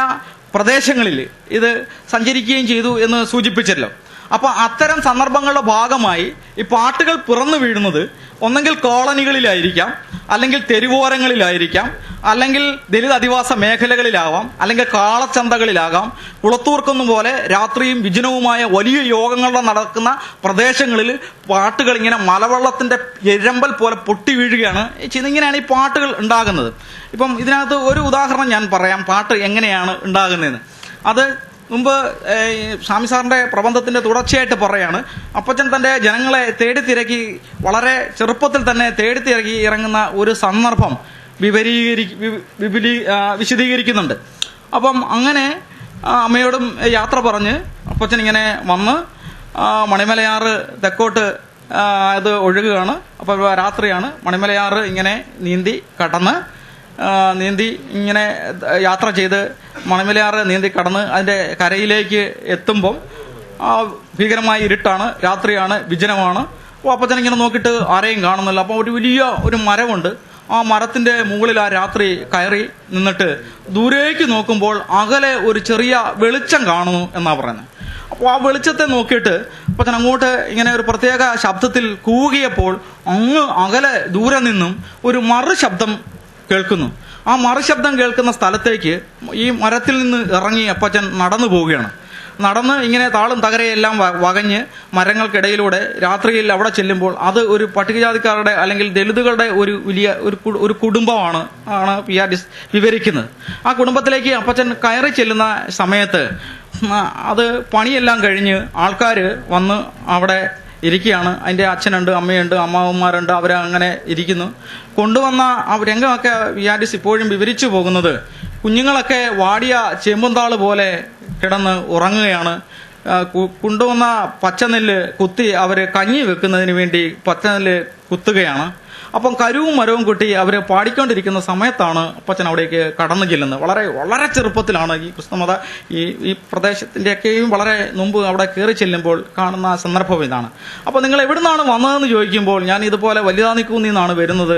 പ്രദേശങ്ങളിൽ ഇത് സഞ്ചരിക്കുകയും ചെയ്തു എന്ന് സൂചിപ്പിച്ചല്ലോ. അപ്പൊ അത്തരം സന്ദർഭങ്ങളുടെ ഭാഗമായി ഈ പാട്ടുകൾ പിറന്നു വീഴുന്നത് ഒന്നെങ്കിൽ കോളനികളിലായിരിക്കാം, അല്ലെങ്കിൽ തെരുവോരങ്ങളിലായിരിക്കാം, അല്ലെങ്കിൽ ദലിത് അധിവാസ മേഖലകളിലാവാം, അല്ലെങ്കിൽ കാളച്ചന്തകളിലാകാം. കുളത്തൂർക്കുന്ന് പോലെ രാത്രിയും വിജനവുമായ വലിയ യോഗങ്ങൾ നടക്കുന്ന പ്രദേശങ്ങളിൽ പാട്ടുകൾ ഇങ്ങനെ മലവെള്ളത്തിന്റെ എരമ്പൽ പോലെ പൊട്ടി വീഴുകയാണ്. ഇങ്ങനെയാണ് ഈ പാട്ടുകൾ ഉണ്ടാകുന്നത്. ഇപ്പം ഇതിനകത്ത് ഒരു ഉദാഹരണം ഞാൻ പറയാം, പാട്ട് എങ്ങനെയാണ് ഉണ്ടാകുന്നതെന്ന്. അത് മുമ്പ് സ്വാമി സാറിന്റെ പ്രബന്ധത്തിന്റെ തുടർച്ചയായിട്ട് പറയാണ്. അപ്പച്ചൻ തന്റെ ജനങ്ങളെ തേടിത്തിരക്കി, വളരെ ചെറുപ്പത്തിൽ തന്നെ തേടിത്തിരക്കി ഇറങ്ങുന്ന ഒരു സന്ദർഭം വിശദീകരിക്കുന്നുണ്ട്. അപ്പം അങ്ങനെ അമ്മയോടും യാത്ര പറഞ്ഞ് അപ്പച്ചൻ ഇങ്ങനെ വന്ന് മണിമലയാറ് തെക്കോട്ട് അത് ഒഴുകുകയാണ്. അപ്പോൾ രാത്രിയാണ്. മണിമലയാറ് ഇങ്ങനെ നീന്തി ഇങ്ങനെ യാത്ര ചെയ്ത് മണിമലയാറ് നീന്തി കടന്ന് അതിന്റെ കരയിലേക്ക് എത്തുമ്പം ഭീകരമായ ഇരുട്ടാണ്, രാത്രിയാണ്, വിജനമാണ്. അപ്പോൾ അപ്പച്ചൻ ഇങ്ങനെ നോക്കിയിട്ട് ആരെയും കാണുന്നില്ല. അപ്പോൾ ഒരു വലിയ ഒരു മരമുണ്ട്. ആ മരത്തിന്റെ മുകളിൽ ആ രാത്രി കയറി നിന്നിട്ട് ദൂരേക്ക് നോക്കുമ്പോൾ അകലെ ഒരു ചെറിയ വെളിച്ചം കാണുന്നു എന്നാ പറയുന്നത്. അപ്പോൾ ആ വെളിച്ചത്തെ നോക്കിയിട്ട് അപ്പച്ചൻ അങ്ങോട്ട് ഇങ്ങനെ ഒരു പ്രത്യേക ശബ്ദത്തിൽ കൂകിയപ്പോൾ അങ്ങ് അകലെ ദൂരെ നിന്നും ഒരു മറു ശബ്ദം കേൾക്കുന്നു. ആ മറുശബ്ദം കേൾക്കുന്ന സ്ഥലത്തേക്ക് ഈ മരത്തിൽ നിന്ന് ഇറങ്ങി അപ്പച്ചൻ നടന്നു പോവുകയാണ്. നടന്ന് ഇങ്ങനെ താളും തകരയെല്ലാം വകഞ്ഞ് മരങ്ങൾക്കിടയിലൂടെ രാത്രിയിൽ അവിടെ ചെല്ലുമ്പോൾ അത് ഒരു പട്ടികജാതിക്കാരുടെ അല്ലെങ്കിൽ ദലിതുകളുടെ ഒരു വലിയ ഒരു കുടുംബമാണ് PR വിവരിക്കുന്നത്. ആ കുടുംബത്തിലേക്ക് അപ്പച്ചൻ കയറി ചെല്ലുന്ന സമയത്ത് അത് പണിയെല്ലാം കഴിഞ്ഞ് ആൾക്കാർ വന്ന് അവിടെ ഇരിക്കുകയാണ്. അതിന്റെ അച്ഛനുണ്ട്, അമ്മയുണ്ട്, അമ്മാവന്മാരുണ്ട്, അവരങ്ങനെ ഇരിക്കുന്നു. കൊണ്ടുവന്ന ആ രംഗമൊക്കെ PR ഇപ്പോഴും വിവരിച്ചു പോകുന്നത് കുഞ്ഞുങ്ങളൊക്കെ വാടിയ ചേമ്പുംതാള് പോലെ കിടന്ന് ഉറങ്ങുകയാണ്. കൊണ്ടുവന്ന പച്ചനെല്ല് കുത്തി അവര് കഞ്ഞി വെക്കുന്നതിന് വേണ്ടി പച്ചനെല്ല് കുത്തുകയാണ്. അപ്പം കരുവും മരവും കുട്ടി അവര് പാടിക്കൊണ്ടിരിക്കുന്ന സമയത്താണ് അപ്പച്ചൻ അവിടേക്ക് കടന്നു ചെല്ലുന്നത്. വളരെ വളരെ ചെറുപ്പത്തിലാണ് ഈ ക്രിസ്തുമത ഈ പ്രദേശത്തിന്റെയൊക്കെയും വളരെ മുമ്പ് അവിടെ കയറി ചെല്ലുമ്പോൾ കാണുന്ന സന്ദർഭം ഇതാണ്. അപ്പൊ നിങ്ങൾ എവിടുന്നാണ് വന്നതെന്ന് ചോദിക്കുമ്പോൾ ഞാൻ ഇതുപോലെ വലുതാനിക്കൂന്നിൽ നിന്നാണ് വരുന്നത്.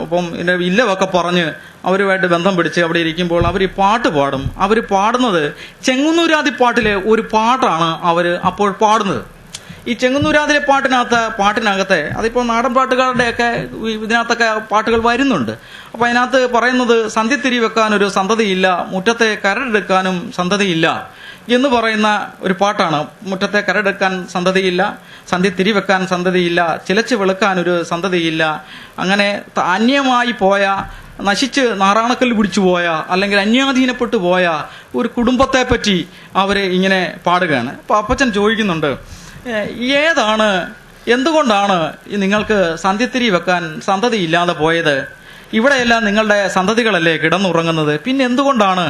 അപ്പം എന്റെ ഇല്ലവൊക്കെ പറഞ്ഞ് അവരുമായിട്ട് ബന്ധം പിടിച്ച് അവിടെ ഇരിക്കുമ്പോൾ അവർ ഈ പാട്ട് പാടും. അവർ പാടുന്നത് ചെങ്ങന്നൂരാതി പാട്ടിലെ ഒരു പാട്ടാണ് അവര് അപ്പോൾ പാടുന്നത്. ഈ ചെങ്ങന്നൂരാതിലെ പാട്ടിനകത്തെ അതിപ്പോൾ നാടൻ പാട്ടുകാരുടെയൊക്കെ ഇതിനകത്തൊക്കെ പാട്ടുകൾ വരുന്നുണ്ട്. അപ്പൊ അതിനകത്ത് പറയുന്നത് സന്ധ്യത്തിരി വെക്കാൻ ഒരു സന്തതിയില്ല, മുറ്റത്തെ കരടെടുക്കാനും സന്തതിയില്ല എന്ന് പറയുന്ന ഒരു പാട്ടാണ്. മുറ്റത്തെ കരടെടുക്കാൻ സന്തതിയില്ല, സന്ധ്യത്തിരി വെക്കാൻ സന്തതിയില്ല, ചിലച്ച് വെളുക്കാൻ ഒരു സന്തതിയില്ല. അങ്ങനെ അന്യമായി പോയ, നശിച്ച് നാറാണക്കല്ല് പിടിച്ചു പോയ, അല്ലെങ്കിൽ അന്യാധീനപ്പെട്ടു പോയ ഒരു കുടുംബത്തെ പറ്റി അവര് ഇങ്ങനെ പാടുകയാണ്. അപ്പൊ അപ്പച്ചൻ ചോദിക്കുന്നുണ്ട്, എന്തുകൊണ്ടാണ് നിങ്ങൾക്ക് സന്ധ്യത്തിരി വെക്കാൻ സന്തതി ഇല്ലാതെ പോയത്? ഇവിടെയെല്ലാം നിങ്ങളുടെ സന്തതികളല്ലേ കിടന്നുറങ്ങുന്നത്, പിന്നെ എന്തുകൊണ്ടാണ്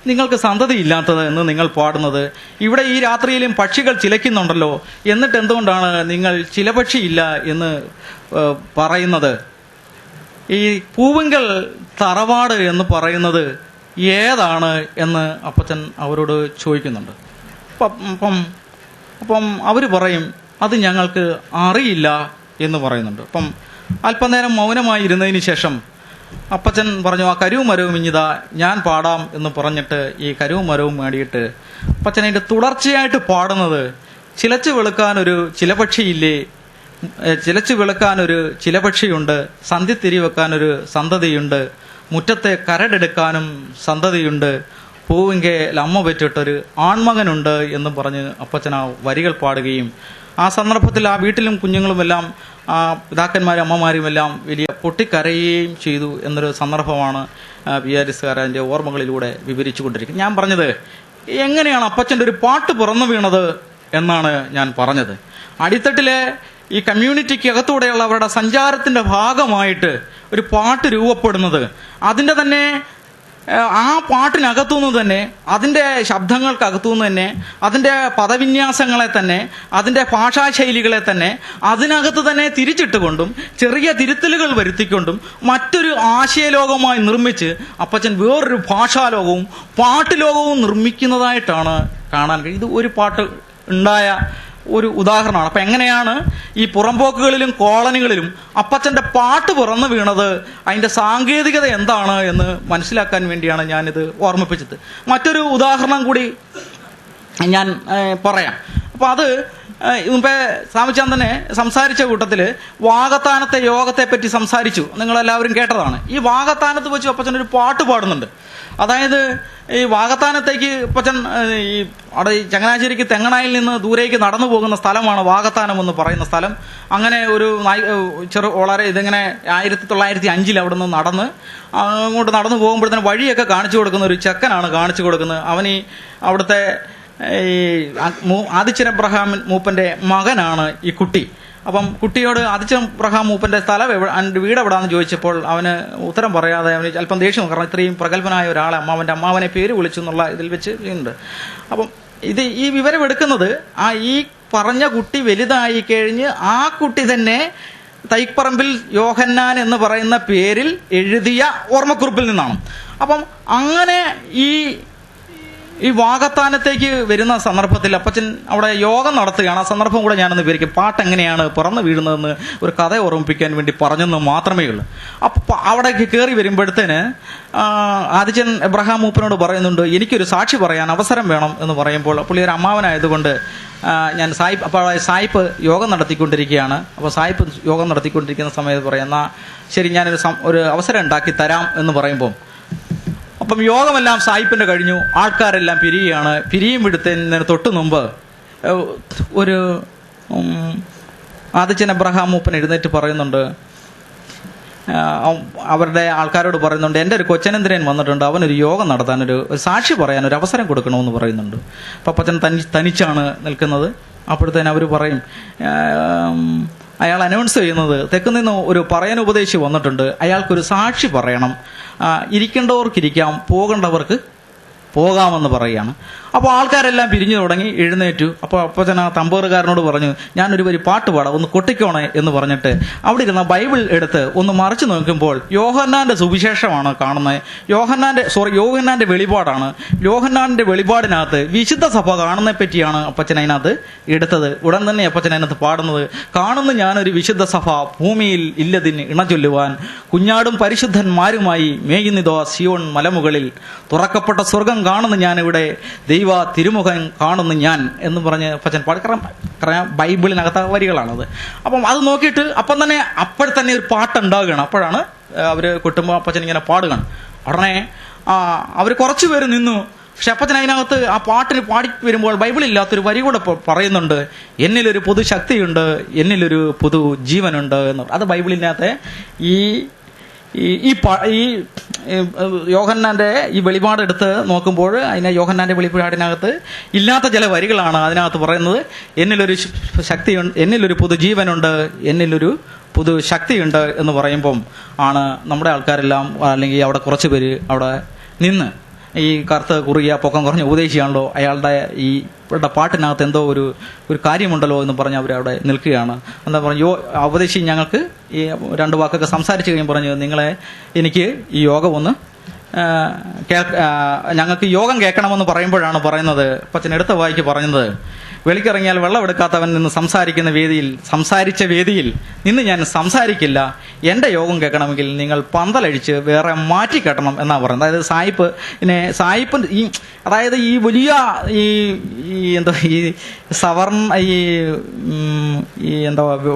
നിങ്ങൾക്ക് സന്തതി ഇല്ലാത്തത് എന്ന് നിങ്ങൾ പാടുന്നത്? ഇവിടെ ഈ രാത്രിയിലും പക്ഷികൾ ചിലയ്ക്കുന്നുണ്ടല്ലോ, എന്നിട്ട് എന്തുകൊണ്ടാണ് നിങ്ങൾ ചിലപക്ഷിയില്ല എന്ന് പറയുന്നത്? ഈ പൂവിങ്കൽ തറവാട് എന്ന് പറയുന്നത് ഏതാണ് എന്ന് അപ്പച്ചൻ അവരോട് ചോദിക്കുന്നുണ്ട്. അപ്പം അവർ പറയും അത് ഞങ്ങൾക്ക് അറിയില്ല എന്ന് പറയുന്നുണ്ട്. അപ്പം അല്പനേരം മൗനമായി ഇരുന്നതിന് ശേഷം അപ്പച്ചൻ പറഞ്ഞു, ആ കരുവും മരവും ഇഞ്ഞിതാ ഞാൻ പാടാം എന്ന് പറഞ്ഞിട്ട് ഈ കരുവും മരവും മേടിയിട്ട് അപ്പച്ചൻ അതിന്റെ തുടർച്ചയായിട്ട് പാടുന്നത് ചിലച്ചു വെളുക്കാനൊരു ചിലപക്ഷിയില്ലേ, ചിലച്ചു വെളുക്കാനൊരു ചിലപക്ഷിയുണ്ട്, സന്ധ്യത്തിരി വെക്കാനൊരു സന്തതിയുണ്ട്, മുറ്റത്തെ കരടെടുക്കാനും സന്തതിയുണ്ട്, പൂവിങ്കൽ അമ്മ പെറ്റിട്ടൊരു ആൺമകനുണ്ട് എന്ന് പറഞ്ഞ് അപ്പച്ചൻ ആ വരികൾ പാടുകയും ആ സന്ദർഭത്തിൽ ആ വീട്ടിലും കുഞ്ഞുങ്ങളുമെല്ലാം ആ പിതാക്കന്മാരും അമ്മമാരുമെല്ലാം വലിയ പൊട്ടിക്കരയുകയും ചെയ്തു എന്നൊരു സന്ദർഭമാണ് PR അതിന്റെ ഓർമ്മകളിലൂടെ വിവരിച്ചു കൊണ്ടിരിക്കുന്നത്. ഞാൻ പറഞ്ഞത് എങ്ങനെയാണ് അപ്പച്ചൻ്റെ ഒരു പാട്ട് പിറന്നു വീണത് എന്നാണ് ഞാൻ പറഞ്ഞത്. അടിത്തട്ടിലെ ഈ കമ്മ്യൂണിറ്റിക്ക് അകത്തൂടെയുള്ള അവരുടെ സഞ്ചാരത്തിന്റെ ഭാഗമായിട്ട് ഒരു പാട്ട് രൂപപ്പെടുന്നത് അതിന്റെ തന്നെ ആ പാട്ടിനകത്തുനിന്ന് തന്നെ, അതിന്റെ ശബ്ദങ്ങൾക്കകത്തുനിന്ന് തന്നെ, അതിന്റെ പദവിന്യാസങ്ങളെ തന്നെ, അതിന്റെ ഭാഷാശൈലികളെ തന്നെ അതിനകത്ത് തന്നെ തിരിച്ചിട്ടുകൊണ്ടും ചെറിയ തിരുത്തലുകൾ വരുത്തിക്കൊണ്ടും മറ്റൊരു ആശയലോകമായി നിർമ്മിച്ച് അപ്പച്ചൻ വേറൊരു ഭാഷാലോകവും പാട്ടുലോകവും നിർമ്മിക്കുന്നതായിട്ടാണ് കാണാൻ കഴിയും. ഇത് ഒരു പാട്ട് ഉണ്ടായ ഒരു ഉദാഹരണമാണ്. അപ്പം എങ്ങനെയാണ് ഈ പുറമ്പോക്കുകളിലും കോളനികളിലും അപ്പച്ചൻ്റെ പാട്ട് പിറന്നു വീണത്, അതിൻ്റെ സാങ്കേതികത എന്താണ് എന്ന് മനസ്സിലാക്കാൻ വേണ്ടിയാണ് ഞാനിത് ഓർമ്മിപ്പിച്ചത്. മറ്റൊരു ഉദാഹരണം കൂടി ഞാൻ പറയാം. അപ്പോൾ അത് മുമ്പേ സ്വാമിച്ചാന്തനെ സംസാരിച്ച കൂട്ടത്തിൽ വാകത്താനത്തെ യോഗത്തെ പറ്റി സംസാരിച്ചു, നിങ്ങളെല്ലാവരും കേട്ടതാണ്. ഈ വാകത്താനത്ത് വെച്ച് അപ്പച്ചനൊരു പാട്ട് പാടുന്നുണ്ട്. അതായത് ഈ വാകത്താനത്തേക്ക് അപ്പച്ചൻ ഈ അവിടെ ഈ ചങ്ങനാശ്ശേരിക്ക് തെങ്ങണായിൽ നിന്ന് ദൂരേക്ക് നടന്നു പോകുന്ന സ്ഥലമാണ് വാകത്താനം എന്ന് പറയുന്ന സ്ഥലം. അങ്ങനെ ഒരു വളരെ ഇതിങ്ങനെ 1905 അവിടെ നിന്ന് അങ്ങോട്ട് നടന്നു പോകുമ്പോഴത്തേന് വഴിയൊക്കെ കാണിച്ചു കൊടുക്കുന്ന ഒരു ചെക്കനാണ് കാണിച്ചു കൊടുക്കുന്നത്. അവൻ ഈ അവിടുത്തെ ഈ ആദിച്ചൻ എബ്രഹാം മൂപ്പന്റെ മകനാണ് ഈ കുട്ടി. അപ്പം കുട്ടിയോട് ആദിച്ചൻ എബ്രഹാം മൂപ്പന്റെ സ്ഥലം വീട് എവിടാന്ന് ചോദിച്ചപ്പോൾ അവന് ഉത്തരം പറയാതെ അവന് അല്പം ദേഷ്യം, കാരണം ഇത്രയും പ്രഗത്ഭനായ ഒരാളെ അമ്മാവനെ പേര് വിളിച്ചു എന്നുള്ള ഇതിൽ വെച്ച് ഉണ്ട്. അപ്പം ഈ വിവരം എടുക്കുന്നത് ഈ പറഞ്ഞ കുട്ടി വലുതായി കഴിഞ്ഞ് ആ കുട്ടി തന്നെ തൈപ്പറമ്പിൽ യോഹന്നാൻ എന്ന് പറയുന്ന പേരിൽ എഴുതിയ ഓർമ്മക്കുറിപ്പിൽ നിന്നാണ്. അപ്പം അങ്ങനെ ഈ വാകത്താനത്തേക്ക് വരുന്ന സന്ദർഭത്തിൽ അപ്പച്ചൻ അവിടെ യോഗം നടത്തുകയാണ്. ആ സന്ദർഭം കൂടെ ഞാനൊന്ന് വിവരിക്കും. പാട്ട് എങ്ങനെയാണ് പിറന്നു വീഴുന്നതെന്ന് ഒരു കഥ ഓർമ്മിപ്പിക്കാൻ വേണ്ടി പറഞ്ഞെന്ന് മാത്രമേ ഉള്ളൂ. അപ്പം അവിടേക്ക് കയറി വരുമ്പോഴത്തേന് ആദിച്ചൻ എബ്രഹാം മൂപ്പനോട് പറയുന്നുണ്ട്, എനിക്കൊരു സാക്ഷി പറയാൻ അവസരം വേണം എന്ന് പറയുമ്പോൾ, പുള്ളി ഒരു അമ്മാവനായതുകൊണ്ട് ഞാൻ സായിപ്പ് യോഗം നടത്തിക്കൊണ്ടിരിക്കുകയാണ്. അപ്പോൾ സായിപ്പ് യോഗം നടത്തിക്കൊണ്ടിരിക്കുന്ന സമയത്ത് പറയുന്ന ശരി ഞാനൊരു അവസരം ഉണ്ടാക്കി തരാം എന്ന് പറയുമ്പോൾ, അപ്പം യോഗമെല്ലാം സായിപ്പിന്റെ കഴിഞ്ഞു, ആൾക്കാരെല്ലാം പിരിയുകയാണ്. പിരിയുമ്പോഴത്തേന് തൊട്ട് മുമ്പ് ഒരു ആദിച്ചൻ എബ്രഹാം മൂപ്പൻ എഴുന്നേറ്റ് പറയുന്നുണ്ട്, അവരുടെ ആൾക്കാരോട് പറയുന്നുണ്ട്, എൻ്റെ ഒരു കൊച്ചനന്തിരൻ വന്നിട്ടുണ്ട്, അവനൊരു യോഗം നടത്താൻ ഒരു സാക്ഷി പറയാൻ ഒരു അവസരം കൊടുക്കണമെന്ന് പറയുന്നുണ്ട്. അപ്പം അപ്പച്ചൻ തനിച്ചാണ് നിൽക്കുന്നത്. അപ്പോഴത്തേന് അവർ പറയും, അയാൾ അനൗൺസ് ചെയ്യുന്നത് തെക്കുനിന്ന് ഒരു പറയാനുപദേശി വന്നിട്ടുണ്ട്, അയാൾക്കൊരു സാക്ഷി പറയണം, ഇരിക്കേണ്ടവർക്കിരിക്കാം, പോകേണ്ടവർക്ക് പോകാമെന്ന് പറയുകയാണ്. അപ്പോൾ ആൾക്കാരെല്ലാം പിരിഞ്ഞു തുടങ്ങി, എഴുന്നേറ്റു. അപ്പോൾ അപ്പച്ചൻ ആ തമ്പൂറുകാരനോട് പറഞ്ഞു, ഞാനൊരു വരി പാട്ട് പാടാം, ഒന്ന് കൊട്ടിക്കോണേ എന്ന് പറഞ്ഞിട്ട് അവിടെ ഇരുന്ന ബൈബിൾ എടുത്ത് ഒന്ന് മറിച്ച് നോക്കുമ്പോൾ യോഹന്നാന്റെ സുവിശേഷമാണ് കാണുന്നത്. യോഹന്നാന്റെ വെളിപാടാണ്. യോഹന്നാന്റെ വെളിപാടിനകത്ത് വിശുദ്ധ സഭ കാണുന്നതിനെ പറ്റിയാണ് അപ്പച്ചൻ അതിനകത്ത് എടുത്തത്. ഉടൻ തന്നെ അപ്പച്ചൻ അതിനകത്ത് പാടുന്നത്, കാണുന്നു ഞാനൊരു വിശുദ്ധ സഭ ഭൂമിയിൽ ഇല്ലതിന് ഇണചൊല്ലുവാൻ, കുഞ്ഞാടും പരിശുദ്ധന്മാരുമായി മേയുന്നിതോ സിയോൺ മലമുകളിൽ, തുറക്കപ്പെട്ട സ്വർഗം കാണുന്നു ഞാൻ ഇവിടെ, ദൈവ തിരുമുഖം കാണുന്നു ഞാൻ എന്ന് പറഞ്ഞ് അപ്പച്ചൻ പാടി. കാരണം ബൈബിളിനകത്ത വരികളാണത്. അപ്പം അത് നോക്കിയിട്ട് അപ്പോഴത്തന്നെ ഒരു പാട്ടുണ്ടാവുകയാണ്. അപ്പോഴാണ് അവർ കൊട്ടുമ്പോൾ അപ്പച്ചൻ ഇങ്ങനെ പാടുകയാണ്. ഉടനെ അവർ കുറച്ചു പേര് നിന്നു. പക്ഷെ അപ്പച്ചൻ അതിനകത്ത് ആ പാട്ടിന് പാടി വരുമ്പോൾ ബൈബിളില്ലാത്തൊരു വരി കൂടെ പറയുന്നുണ്ട്, എന്നിലൊരു പൊതു ശക്തിയുണ്ട്, എന്നിലൊരു പൊതു ജീവനുണ്ട് എന്ന്. അത് ബൈബിളിനകത്തെ ഈ യോഹന്നാന്റെ ഈ വെളിപാട് എടുത്ത് നോക്കുമ്പോൾ യോഹന്നാന്റെ വെളിപാടിനകത്ത് ഇല്ലാത്ത ചില വരികളാണ് അതിനകത്ത് പറയുന്നത്. എന്നിലൊരു ശക്തിയുണ്ട്, എന്നിലൊരു പൊതുജീവനുണ്ട്, എന്നിലൊരു പൊതു ശക്തിയുണ്ട് എന്ന് പറയുമ്പം ആണ് നമ്മുടെ ആൾക്കാരെല്ലാം, അല്ലെങ്കിൽ അവിടെ കുറച്ച് പേര് അവിടെ നിന്ന്, ഈ കറുത്ത് കുറുകിയ പൊക്കം കുറഞ്ഞ ഉപദേശിയാണല്ലോ, അയാളുടെ ഈ പാട്ടിനകത്ത് എന്തോ ഒരു കാര്യമുണ്ടല്ലോ എന്ന് പറഞ്ഞ് അവരവിടെ നിൽക്കുകയാണ്. എന്താ പറഞ്ഞു, ഉപദേശി ഞങ്ങൾക്ക് ഈ 2 വാക്കൊക്കെ സംസാരിച്ച് കഴിയുമ്പോൾ പറഞ്ഞു, എനിക്ക് ഈ യോഗം ഒന്ന് ഞങ്ങൾക്ക് യോഗം കേൾക്കണമെന്ന് പറയുമ്പോഴാണ് പറയുന്നത്, അപ്പച്ചൻ എടുത്ത വായിക്ക് പറയുന്നത്, വെളിക്കിറങ്ങിയാൽ വെള്ളം എടുക്കാത്തവൻ നിന്ന് സംസാരിച്ച വേദിയിൽ നിന്ന് ഞാൻ സംസാരിക്കില്ല, എൻ്റെ യോഗം കേൾക്കണമെങ്കിൽ നിങ്ങൾ പന്തലഴിച്ച് വേറെ മാറ്റി കെട്ടണം എന്നാണ് പറയുന്നത്. അതായത് സായിപ്പ് അതായത് ഈ വലിയ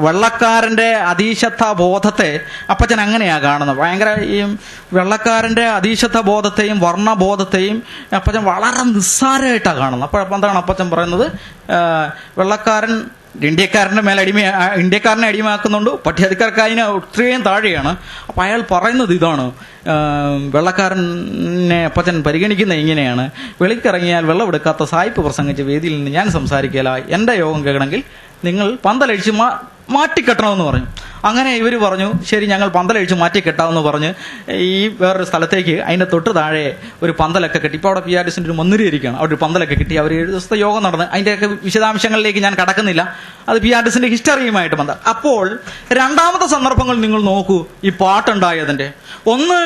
വെള്ളക്കാരൻ്റെ അതീശത്വ ബോധത്തെ അപ്പച്ചൻ അങ്ങനെയാ കാണുന്നത്. ഭയങ്കര ഈ വെള്ളക്കാരൻ്റെ അതീശത്വ ബോധത്തെയും വർണ്ണബോധത്തെയും അപ്പച്ചൻ വളരെ നിസ്സാരമായിട്ടാണ് കാണുന്നത്. അപ്പോൾ എന്താണ് അപ്പച്ചൻ പറയുന്നത്, വെള്ളക്കാരൻ ഇന്ത്യക്കാരനെ അടിമയാക്കുന്നുണ്ട്, പട്ടികജാതിക്കാർക്ക് അതിന് ഒത്തിരിയും താഴെയാണ്. അപ്പം അയാൾ പറയുന്നത് ഇതാണ്, വെള്ളക്കാരനെ അപ്പച്ചൻ പരിഗണിക്കുന്നത് ഇങ്ങനെയാണ്, വെളിക്കിറങ്ങിയാൽ വെള്ളമെടുക്കാത്ത സായിപ്പ് പ്രസംഗിച്ച വേദിയിൽ നിന്ന് ഞാൻ സംസാരിക്കില്ല, എൻ്റെ യോഗം കേൾക്കണമെങ്കിൽ നിങ്ങൾ പന്തലഴിച്ച് മാറ്റിക്കെട്ടണമെന്ന് പറഞ്ഞു. അങ്ങനെ ഇവർ പറഞ്ഞു, ശരി ഞങ്ങൾ പന്തലഴിച്ച് മാറ്റിക്കെട്ടാമെന്ന് പറഞ്ഞ് ഈ വേറൊരു സ്ഥലത്തേക്ക് അതിൻ്റെ തൊട്ട് താഴെ ഒരു പന്തലൊക്കെ കെട്ടി. ഇപ്പോൾ അവിടെ PRDസിൻ്റെ ഒരു മന്ദിരം ഇരിക്കുകയാണ്, അവിടെ ഒരു പന്തലൊക്കെ കിട്ടി. അവർ 7 ദിവസത്തെ യോഗം നടന്ന്, അതിൻ്റെയൊക്കെ വിശദാംശങ്ങളിലേക്ക് ഞാൻ കടക്കുന്നില്ല, അത് PRDസിൻ്റെ ഹിസ്റ്ററിയുമായിട്ട് ബന്ധം. അപ്പോൾ രണ്ടാമത്തെ സന്ദർഭങ്ങൾ നിങ്ങൾ നോക്കൂ, ഈ പാട്ടുണ്ടായതിൻ്റെ ഒന്ന്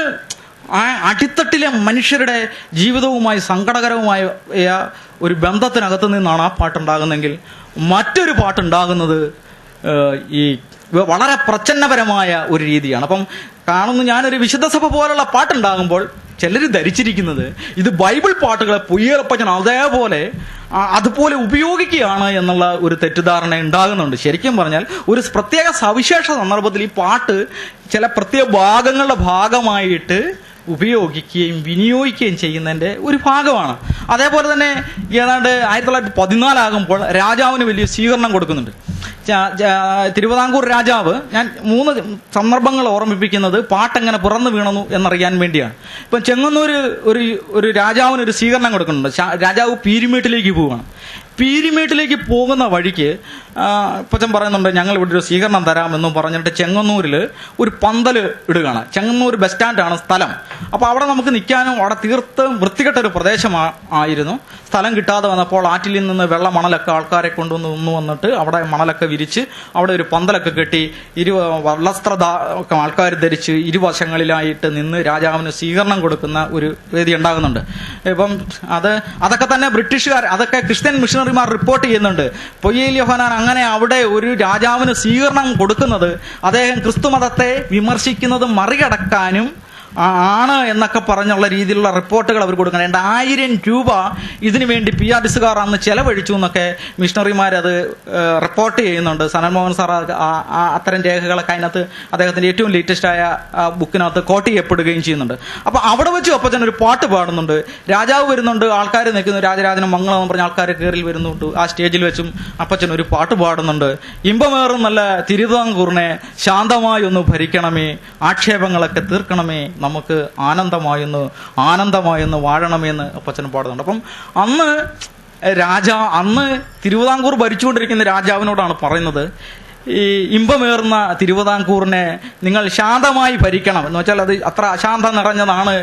അടിത്തട്ടിലെ മനുഷ്യരുടെ ജീവിതവുമായി സങ്കടകരവുമായ ഒരു ബന്ധത്തിനകത്ത് നിന്നാണ് ആ പാട്ടുണ്ടാകുന്നതെങ്കിൽ, മറ്റൊരു പാട്ടുണ്ടാകുന്നത് ഈ വളരെ പ്രച്ഛന്നപരമായ ഒരു രീതിയാണ്. അപ്പം കാണുന്നു, ഞാനൊരു വിശുദ്ധ സഭ പോലുള്ള പാട്ടുണ്ടാകുമ്പോൾ ചിലർ ധരിച്ചിരിക്കുന്നത് ഇത് ബൈബിൾ പാട്ടുകളെ പൊയ്യലപ്പച്ചൻ അതുപോലെ ഉപയോഗിക്കുകയാണ് എന്നുള്ള ഒരു തെറ്റിദ്ധാരണ ഉണ്ടാകുന്നുണ്ട്. ശരിക്കും പറഞ്ഞാൽ ഒരു പ്രത്യേക സവിശേഷ സന്ദർഭത്തിൽ ഈ പാട്ട് ചില പ്രത്യേക ഭാഗങ്ങളുടെ ഭാഗമായിട്ട് ഉപയോഗിക്കുകയും വിനിയോഗിക്കുകയും ചെയ്യുന്നതിൻ്റെ ഒരു ഭാഗമാണ്. അതേപോലെ തന്നെ ഏതാണ്ട് 1914 ആകുമ്പോൾ രാജാവിന് വലിയ സ്വീകരണം കൊടുക്കുന്നുണ്ട്. തിരുവിതാംകൂർ രാജാവ്, ഞാൻ 3 സന്ദർഭങ്ങൾ ഓർമ്മിപ്പിക്കുന്നത് പാട്ടെങ്ങനെ പിറന്നു വീണു എന്നറിയാൻ വേണ്ടിയാണ്. ഇപ്പം ചെങ്ങന്നൂര് ഒരു രാജാവിന് ഒരു സ്വീകരണം കൊടുക്കുന്നുണ്ട്. രാജാവ് പീരിമേട്ടിലേക്ക് പോവുകയാണ്. പീരിമേട്ടിലേക്ക് പോകുന്ന വഴിക്ക് അപ്പച്ചൻ പറയുന്നുണ്ട്, ഞങ്ങൾ ഇവിടെ ഒരു സ്വീകരണം തരാമെന്നും പറഞ്ഞിട്ട് ചെങ്ങന്നൂരിൽ ഒരു പന്തൽ ഇടുകയാണ്. ചെങ്ങന്നൂർ ബസ് സ്റ്റാൻഡാണ് സ്ഥലം. അപ്പോൾ അവിടെ നമുക്ക് നിൽക്കാനും അവിടെ തീർത്തും വൃത്തികെട്ട ഒരു പ്രദേശമായിരുന്നു. സ്ഥലം കിട്ടാതെ വന്നപ്പോൾ ആറ്റിൽ നിന്ന് മണലൊക്കെ ആൾക്കാരെ കൊണ്ടുവന്ന് വന്നിട്ട് അവിടെ മണലൊക്കെ വിരിച്ച് അവിടെ ഒരു പന്തലൊക്കെ കെട്ടി വള്ളസ്ത്ര ആൾക്കാർ ധരിച്ച് ഇരുവശങ്ങളിലായിട്ട് നിന്ന് രാജാവിന് സ്വീകരണം കൊടുക്കുന്ന ഒരു വേദി ഉണ്ടാകുന്നുണ്ട്. ഇപ്പം അതൊക്കെ തന്നെ ബ്രിട്ടീഷുകാർ, അതൊക്കെ ക്രിസ്ത്യൻ മിഷണറിമാർ റിപ്പോർട്ട് ചെയ്യുന്നുണ്ട്. പൊയ്യയിൽ യോഹന്നാൻ അങ്ങനെ അവിടെ ഒരു രാജാവിന് സ്വീകരണം കൊടുക്കുന്നത് അദ്ദേഹം ക്രിസ്തുമതത്തെ വിമർശിക്കുന്നത് മറികടക്കാനും ആണ് എന്നൊക്കെ പറഞ്ഞുള്ള രീതിയിലുള്ള റിപ്പോർട്ടുകൾ അവർ കൊടുക്കണം. 1000 രൂപ ഇതിനു വേണ്ടി PRDSകാർ അന്ന് ചെലവഴിച്ചു എന്നൊക്കെ മിഷണറിമാരത് റിപ്പോർട്ട് ചെയ്യുന്നുണ്ട്. സനൽ മോഹൻ സാർ അത്തരം രേഖകളൊക്കെ അതിനകത്ത് അദ്ദേഹത്തിന്റെ ഏറ്റവും ലേറ്റസ്റ്റ് ആയ ബുക്കിനകത്ത് കോട്ട് ചെയ്യപ്പെടുകയും ചെയ്യുന്നുണ്ട്. അപ്പൊ അവിടെ വെച്ച് അപ്പച്ചൻ ഒരു പാട്ട് പാടുന്നുണ്ട്. രാജാവ് വരുന്നുണ്ട്, ആൾക്കാർ നിൽക്കുന്നു, രാജരാജനും മംഗളം എന്ന് പറഞ്ഞ ആൾക്കാർ കയറി വരുന്നുണ്ട്. ആ സ്റ്റേജിൽ വെച്ചും അപ്പച്ചൻ ഒരു പാട്ട് പാടുന്നുണ്ട്. ഇമ്പമേറും നല്ല തിരുവിതാംകൂറിനെ ശാന്തമായി ഒന്ന് ഭരിക്കണമേ, ആക്ഷേപങ്ങളൊക്കെ തീർക്കണമേ, നമുക്ക് ആനന്ദമായൊന്ന് വാഴണമെന്ന് അപ്പച്ചൻ പാടുന്നുണ്ട്. അപ്പം അന്ന് തിരുവിതാംകൂർ ഭരിച്ചുകൊണ്ടിരിക്കുന്ന രാജാവിനോടാണ് പറയുന്നത്, ഈ ഇമ്പമേറുന്ന തിരുവിതാംകൂറിനെ നിങ്ങൾ ശാന്തമായി ഭരിക്കണം എന്ന് വെച്ചാൽ അത് അത്ര അശാന്തം നിറഞ്ഞതാണ്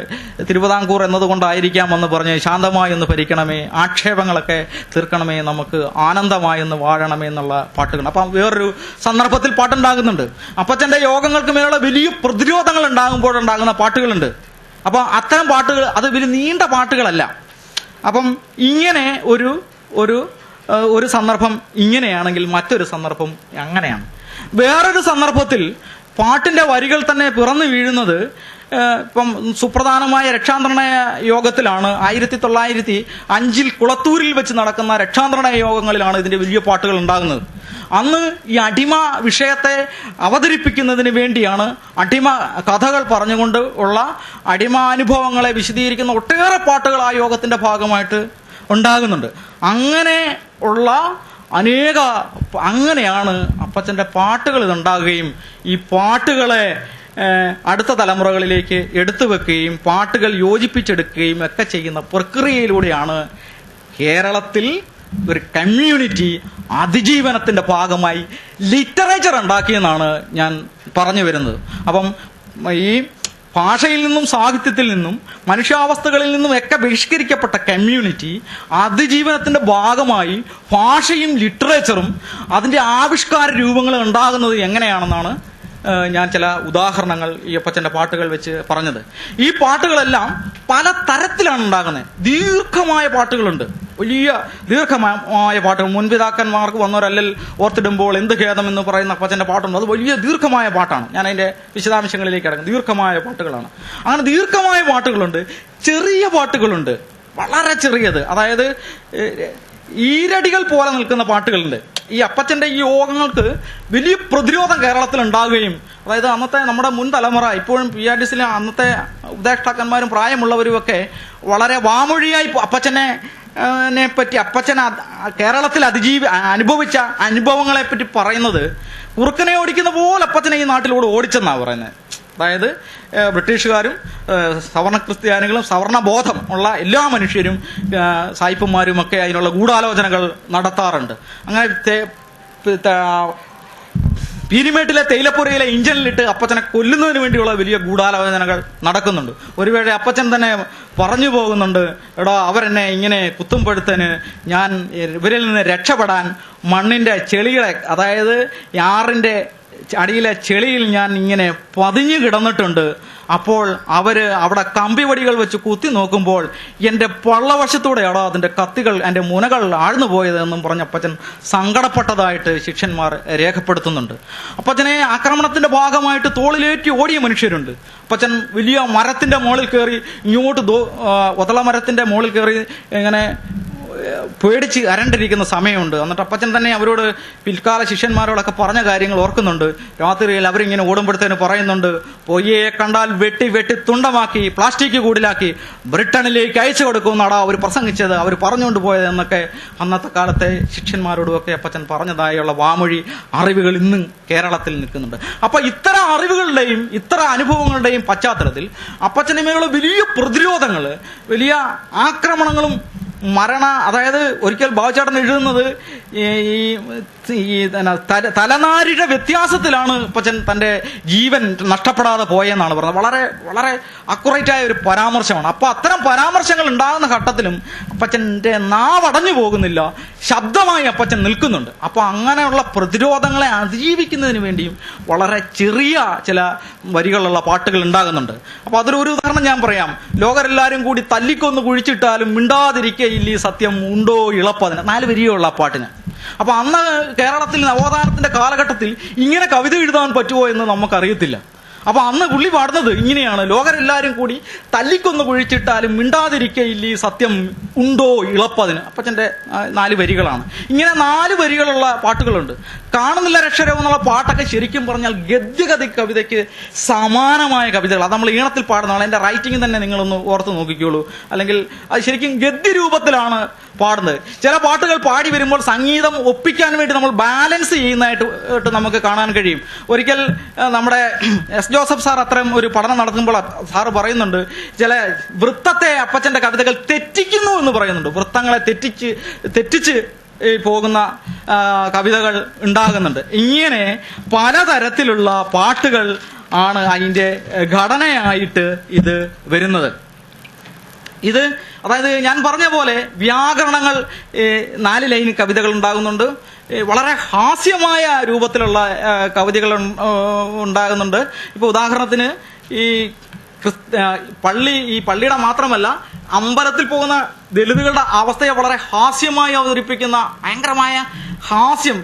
തിരുവിതാംകൂർ എന്നതുകൊണ്ടായിരിക്കാമെന്ന് പറഞ്ഞ് ശാന്തമായി ഒന്ന് ഭരിക്കണമേ, ആക്ഷേപങ്ങളൊക്കെ തീർക്കണമേ, നമുക്ക് ആനന്ദമായൊന്ന് വാഴണമേ എന്നുള്ള പാട്ടുകൾ. അപ്പം വേറൊരു സന്ദർഭത്തിൽ പാട്ടുണ്ടാകുന്നുണ്ട്. അപ്പച്ചന്റെ യോഗങ്ങൾക്ക് മേലുള്ള വലിയ പ്രതിരോധങ്ങൾ ഉണ്ടാകുമ്പോഴുണ്ടാകുന്ന പാട്ടുകളുണ്ട്. അപ്പം അത്തരം പാട്ടുകൾ അത് വലിയ നീണ്ട പാട്ടുകളല്ല. അപ്പം ഇങ്ങനെ ഒരു സന്ദർഭം ഇങ്ങനെയാണെങ്കിൽ മറ്റൊരു സന്ദർഭം അങ്ങനെയാണ്. വേറൊരു സന്ദർഭത്തിൽ പാട്ടിന്റെ വരികൾ തന്നെ പിറന്നു വീഴുന്നത് ഇപ്പം സുപ്രധാനമായ രക്ഷാന്തരണ യോഗത്തിലാണ്. 1905 കുളത്തൂരിൽ വെച്ച് നടക്കുന്ന രക്ഷാന്തരണ യോഗങ്ങളിലാണ് ഇതിന്റെ വലിയ പാട്ടുകൾ ഉണ്ടാകുന്നത്. അന്ന് ഈ അടിമ വിഷയത്തെ അവതരിപ്പിക്കുന്നതിന് വേണ്ടിയാണ് അടിമ കഥകൾ പറഞ്ഞുകൊണ്ട് ഉള്ള അടിമാനുഭവങ്ങളെ വിശദീകരിക്കുന്ന ഒട്ടേറെ പാട്ടുകൾ ആ യോഗത്തിന്റെ ഭാഗമായിട്ട് ഉണ്ടാകുന്നുണ്ട്. അങ്ങനെയാണ് അപ്പച്ചന്റെ പാട്ടുകൾ ഇതുണ്ടാകുകയും ഈ പാട്ടുകളെ അടുത്ത തലമുറകളിലേക്ക് എടുത്തു വെക്കുകയും പാട്ടുകൾ യോജിപ്പിച്ചെടുക്കുകയും ഒക്കെ ചെയ്യുന്ന പ്രക്രിയയിലൂടെയാണ് കേരളത്തിൽ ഒരു കമ്മ്യൂണിറ്റി അതിജീവനത്തിന്റെ ഭാഗമായി ലിറ്ററേച്ചർ ഉണ്ടാക്കിയെന്നാണ് ഞാൻ പറഞ്ഞു വരുന്നത്. അപ്പം ഈ ഭാഷയിൽ നിന്നും സാഹിത്യത്തിൽ നിന്നും മനുഷ്യാവസ്ഥകളിൽ നിന്നും ഒക്കെ ബഹിഷ്കരിക്കപ്പെട്ട കമ്മ്യൂണിറ്റി അതിജീവനത്തിന്റെ ഭാഗമായി ഭാഷയും ലിറ്ററേച്ചറും അതിന്റെ ആവിഷ്കാര രൂപങ്ങളും ഉണ്ടാകുന്നത് എങ്ങനെയാണെന്നാണ് ഞാൻ ചില ഉദാഹരണങ്ങൾ ഈ അപ്പച്ചന്റെ പാട്ടുകൾ വെച്ച് പറഞ്ഞത്. ഈ പാട്ടുകളെല്ലാം പല തരത്തിലാണ് ഉണ്ടാകുന്നത്. ദീർഘമായ പാട്ടുകളുണ്ട്, വലിയ ദീർഘമായ പാട്ടുകൾ. മുൻപിതാക്കന്മാർക്ക് വന്നവരല്ലൽ ഓർത്തിടുമ്പോൾ എന്ത് ഖേദം എന്ന് പറയുന്ന അപ്പച്ചന്റെ പാട്ടുണ്ട്. അത് വലിയ ദീർഘമായ പാട്ടാണ്. ഞാൻ അതിന്റെ വിശദാംശങ്ങളിലേക്ക് ഇറങ്ങും. ദീർഘമായ പാട്ടുകളാണ്. അങ്ങനെ ദീർഘമായ പാട്ടുകളുണ്ട്, ചെറിയ പാട്ടുകളുണ്ട്, വളരെ ചെറിയത്, അതായത് ഈരടികൾ പോലെ നിൽക്കുന്ന പാട്ടുകളുണ്ട്. ഈ അപ്പച്ചന്റെ ഈ യോഗങ്ങൾക്ക് വലിയ പ്രതിരോധം കേരളത്തിൽ ഉണ്ടാകുകയും, അതായത് അന്നത്തെ നമ്മുടെ മുൻ തലമുറ, ഇപ്പോഴും PRDSയിലെ അന്നത്തെ ഉപദേഷ്ടാക്കന്മാരും പ്രായമുള്ളവരും ഒക്കെ വളരെ വാമൊഴിയായി അപ്പച്ചനെ പറ്റി, അപ്പച്ചൻ കേരളത്തിൽ അനുഭവിച്ച അനുഭവങ്ങളെ പറ്റി പറയുന്നത് കുറുക്കനെ ഓടിക്കുന്ന പോലെ അപ്പച്ചനെ ഈ നാട്ടിലൂടെ ഓടിച്ചെന്നാണ് പറയുന്നത്. അതായത് ബ്രിട്ടീഷുകാരും സവർണ ക്രിസ്ത്യാനികളും സവർണബോധം ഉള്ള എല്ലാ മനുഷ്യരും സായിപ്പന്മാരും ഒക്കെ അതിനുള്ള ഗൂഢാലോചനകൾ നടത്താറുണ്ട്. അങ്ങനെ പീരിമേട്ടിലെ തേയിലപ്പുരയിലെ ഇഞ്ചനിലിട്ട് അപ്പച്ചനെ കൊല്ലുന്നതിന് വേണ്ടിയുള്ള വലിയ ഗൂഢാലോചനകൾ നടക്കുന്നുണ്ട്. ഒരുവേള അപ്പച്ചൻ തന്നെ പറഞ്ഞു പോകുന്നുണ്ട്, എടോ അവരെന്നെ ഇങ്ങനെ കുത്തുംപഴുത്തന് ഞാൻ ഇവരിൽ നിന്ന് രക്ഷപ്പെടാൻ മണ്ണിന്റെ ചെളികളെ, അതായത് യാറിന്റെ അടിയിലെ ചെളിയിൽ ഞാൻ ഇങ്ങനെ പതിഞ്ഞു കിടന്നിട്ടുണ്ട്. അപ്പോൾ അവര് അവിടെ കമ്പിവടികൾ വെച്ച് കുത്തി നോക്കുമ്പോൾ എൻ്റെ പള്ളവശത്തൂടെയാണോ അതിൻ്റെ കത്തികൾ, എൻ്റെ മുനകൾ ആഴ്ന്നു പോയതെന്നും പറഞ്ഞ് അപ്പച്ചൻ സങ്കടപ്പെട്ടതായിട്ട് ശിഷ്യന്മാർ രേഖപ്പെടുത്തുന്നുണ്ട്. അപ്പച്ചനെ ആക്രമണത്തിന്റെ ഭാഗമായിട്ട് തോളിലേറ്റി ഓടിയ മനുഷ്യരുണ്ട്. അപ്പച്ചൻ വലിയ മരത്തിന്റെ മുകളിൽ കയറി ഇങ്ങോട്ട് ഒതള മരത്തിന്റെ മുകളിൽ കയറി ഇങ്ങനെ പേടിച്ച് അരണ്ടിരിക്കുന്ന സമയമുണ്ട്. എന്നിട്ട് അപ്പച്ചൻ തന്നെ അവരോട് പിൽക്കാല ശിഷ്യന്മാരോടൊക്കെ പറഞ്ഞ കാര്യങ്ങൾ ഓർക്കുന്നുണ്ട്. രാത്രിയിൽ അവരിങ്ങനെ ഓടുമ്പോഴത്തേന് പറയുന്നുണ്ട്, പൊയ്യയെ കണ്ടാൽ വെട്ടി വെട്ടി തുണ്ടമാക്കി പ്ലാസ്റ്റിക് കൂടിലാക്കി ബ്രിട്ടനിലേക്ക് അയച്ചു കൊടുക്കുമെന്നാടാ അവർ പ്രസംഗിച്ചത്, അവർ പറഞ്ഞുകൊണ്ട് പോയത് എന്നൊക്കെ അന്നത്തെ കാലത്തെ ശിഷ്യന്മാരോടുമൊക്കെ അപ്പച്ചൻ പറഞ്ഞതായുള്ള വാമൊഴി അറിവുകൾ ഇന്നും കേരളത്തിൽ നിൽക്കുന്നുണ്ട്. അപ്പൊ ഇത്തരം അറിവുകളുടെയും ഇത്തരം അനുഭവങ്ങളുടെയും പശ്ചാത്തലത്തിൽ അപ്പച്ചനിമയുള്ള വലിയ പ്രതിരോധങ്ങൾ, വലിയ ആക്രമണങ്ങളും അതായത് ഒരിക്കൽ ബാബുചേട്ടൻ എഴുതുന്നത് ഈ തലനാരിഴ വ്യത്യാസത്തിലാണ് അപ്പച്ചൻ തൻ്റെ ജീവൻ നഷ്ടപ്പെടാതെ പോയെന്നാണ് പറഞ്ഞത്. വളരെ വളരെ അക്യുറേറ്റ് ആയ ഒരു പരാമർശമാണ്. അപ്പൊ അത്തരം പരാമർശങ്ങൾ ഉണ്ടാകുന്ന ഘട്ടത്തിലും അപ്പച്ചൻ്റെ നാവടഞ്ഞു പോകുന്നില്ല, ശബ്ദമായി അപ്പച്ചൻ നിൽക്കുന്നുണ്ട്. അപ്പൊ അങ്ങനെയുള്ള പ്രതിരോധങ്ങളെ അതിജീവിക്കുന്നതിന് വേണ്ടിയും വളരെ ചെറിയ ചില വരികളുള്ള പാട്ടുകൾ ഉണ്ടാകുന്നുണ്ട്. അപ്പൊ അതിലൊരു ഉദാഹരണം ഞാൻ പറയാം. ലോകരെല്ലാരും കൂടി തല്ലിക്കൊന്ന് കുഴിച്ചിട്ടാലും മിണ്ടാതിരിക്കയില്ല ഈ സത്യം ഉണ്ടോ ഇളപ്പതിന്, 4 വരിയുള്ള ആ പാട്ടിന്. അപ്പൊ അന്ന് കേരളത്തിൽ നവോത്ഥാനത്തിന്റെ കാലഘട്ടത്തിൽ ഇങ്ങനെ കവിത എഴുതാൻ പറ്റുമോ എന്ന് നമുക്കറിയത്തില്ല. അപ്പൊ അന്ന് പുള്ളി പാടുന്നത് ഇങ്ങനെയാണ്: ലോകരെല്ലാരും കൂടി തല്ലിക്കൊന്ന് കുഴിച്ചിട്ടാലും മിണ്ടാതിരിക്കയില്ല ഈ സത്യം ഉണ്ടോ ഇളപ്പതിന്. അപ്പച്ചന്റെ 4 വരികളാണ്. ഇങ്ങനെ 4 വരികളുള്ള പാട്ടുകളുണ്ട്. കാണുന്നില്ല രക്ഷരവും എന്നുള്ള പാട്ടൊക്കെ ശരിക്കും പറഞ്ഞാൽ ഗദ്യഗതി കവിതയ്ക്ക് സമാനമായ കവിതകൾ. അത് നമ്മൾ ഈണത്തിൽ പാടുന്നതാണ്. എൻ്റെ റൈറ്റിംഗ് തന്നെ നിങ്ങളൊന്ന് ഓർത്ത് നോക്കിക്കോളൂ. അല്ലെങ്കിൽ അത് ശരിക്കും ഗദ്യരൂപത്തിലാണ് പാടുന്നത്. ചില പാട്ടുകൾ പാടി വരുമ്പോൾ സംഗീതം ഒപ്പിക്കാൻ വേണ്ടി നമ്മൾ ബാലൻസ് ചെയ്യുന്നതായിട്ട് നമുക്ക് കാണാൻ കഴിയും. ഒരിക്കൽ നമ്മുടെ എസ് ജോസഫ് സാർ അത്തരം ഒരു പഠനം നടത്തുമ്പോൾ സാറ് പറയുന്നുണ്ട്, ചില വൃത്തത്തെ അപ്പച്ചന്റെ കവിതകൾ തെറ്റിക്കുന്നു എന്ന് പറയുന്നുണ്ട്. വൃത്തങ്ങളെ തെറ്റിച്ച് പോകുന്ന കവിതകൾ ഉണ്ടാകുന്നുണ്ട്. ഇങ്ങനെ പലതരത്തിലുള്ള പാട്ടുകൾ ആണ് അതിൻ്റെ ഘടനയായിട്ട് ഇത് വരുന്നത്. ഇത് അതായത് ഞാൻ പറഞ്ഞ പോലെ വ്യാകരണങ്ങൾ 4 ലൈൻ കവിതകൾ ഉണ്ടാകുന്നുണ്ട്. വളരെ ഹാസ്യമായ രൂപത്തിലുള്ള കവിതകൾ ഉണ്ടാകുന്നുണ്ട്. ഇപ്പൊ ഉദാഹരണത്തിന് ഈ പള്ളിയുടെ മാത്രമല്ല അമ്പലത്തിൽ പോകുന്ന ദലിതുകളുടെ അവസ്ഥയെ വളരെ ഹാസ്യമായി അവതരിപ്പിക്കുന്ന ഭയങ്കരമായ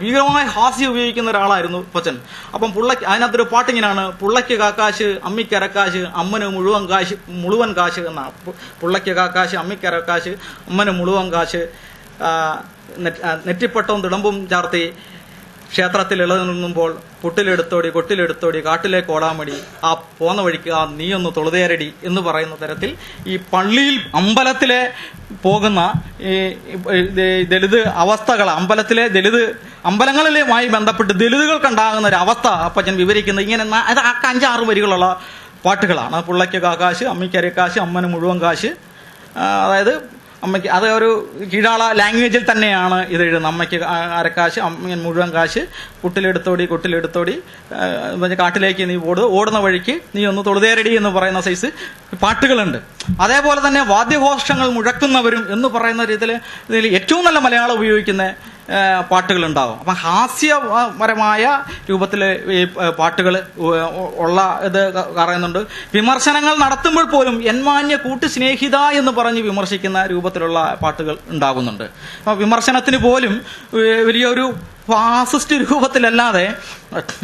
ഭീകരമായ ഹാസ്യം ഉപയോഗിക്കുന്ന ഒരാളായിരുന്നു അപ്പച്ചൻ. അപ്പം അതിനകത്തൊരു പാട്ടിങ്ങനെയാണ്: പുള്ളയ്ക്ക് കാക്കാശ് അമ്മിക്കരക്കാശ് അമ്മന് മുഴുവൻ കാശ് എന്നാണ്. പുള്ളയ്ക്ക് കാക്കാശ് അമ്മിക്കരക്കാശ് അമ്മന് മുഴുവൻ കാശ്, നെറ്റിപ്പട്ടവും തിടമ്പും ചാർത്തി ക്ഷേത്രത്തിൽ ഇളകുമ്പോൾ പുട്ടിലെടുത്തോടി കൊട്ടിലെടുത്തോടി കാട്ടിലേക്ക് ഓടാമടി, ആ പോന്ന വഴിക്ക് ആ നീയൊന്ന് തൊഴുതേരടി എന്ന് പറയുന്ന തരത്തിൽ ഈ പള്ളിയിൽ അമ്പലത്തിലെ പോകുന്ന ഈ ദലിത് അവസ്ഥകൾ, അമ്പലങ്ങളിലുമായി ബന്ധപ്പെട്ട് ദലിതുകൾക്കുണ്ടാകുന്ന ഒരു അവസ്ഥ അപ്പച്ചൻ വിവരിക്കുന്നത് ഇങ്ങനെ 5-6 വരികളുള്ള പാട്ടുകളാണ്. പുള്ളയ്ക്ക് കാക്കാശ് അമ്മിക്കരക്കാശ് അമ്മന് മുഴുവൻ കാശ്. അതായത് അമ്മയ്ക്ക് അത് ഒരു കീഴാള ലാംഗ്വേജിൽ തന്നെയാണ് ഇത് എഴുതുന്നത്. അമ്മയ്ക്ക് അരക്കാശ് അമ്മ മുഴുവൻ കാശ്, കൊട്ടിലെടുത്തോടി കാട്ടിലേക്ക് നീ ഓടുന്ന വഴിക്ക് നീ ഒന്ന് തൊഴുതേരടി എന്ന് പറയുന്ന സൈസ് പാട്ടുകളുണ്ട്. അതേപോലെ തന്നെ വാദ്യഘോഷങ്ങൾ മുഴക്കുന്നവരും എന്ന് പറയുന്ന രീതിയിൽ ഏറ്റവും നല്ല മലയാളം ഉപയോഗിക്കുന്ന പാട്ടുകളുണ്ടാകും. അപ്പം ഹാസ്യപരമായ രൂപത്തിൽ ഈ പാട്ടുകൾ ഉള്ള ഇത് പറയുന്നുണ്ട്. വിമർശനങ്ങൾ നടത്തുമ്പോൾ പോലും എന്മാന്യ കൂട്ടുസ്നേഹിത എന്ന് പറഞ്ഞ് വിമർശിക്കുന്ന രൂപത്തിലുള്ള പാട്ടുകൾ ഉണ്ടാകുന്നുണ്ട്. അപ്പം വിമർശനത്തിന് പോലും വലിയൊരു ഫാസിസ്റ്റ് രൂപത്തിലല്ലാതെ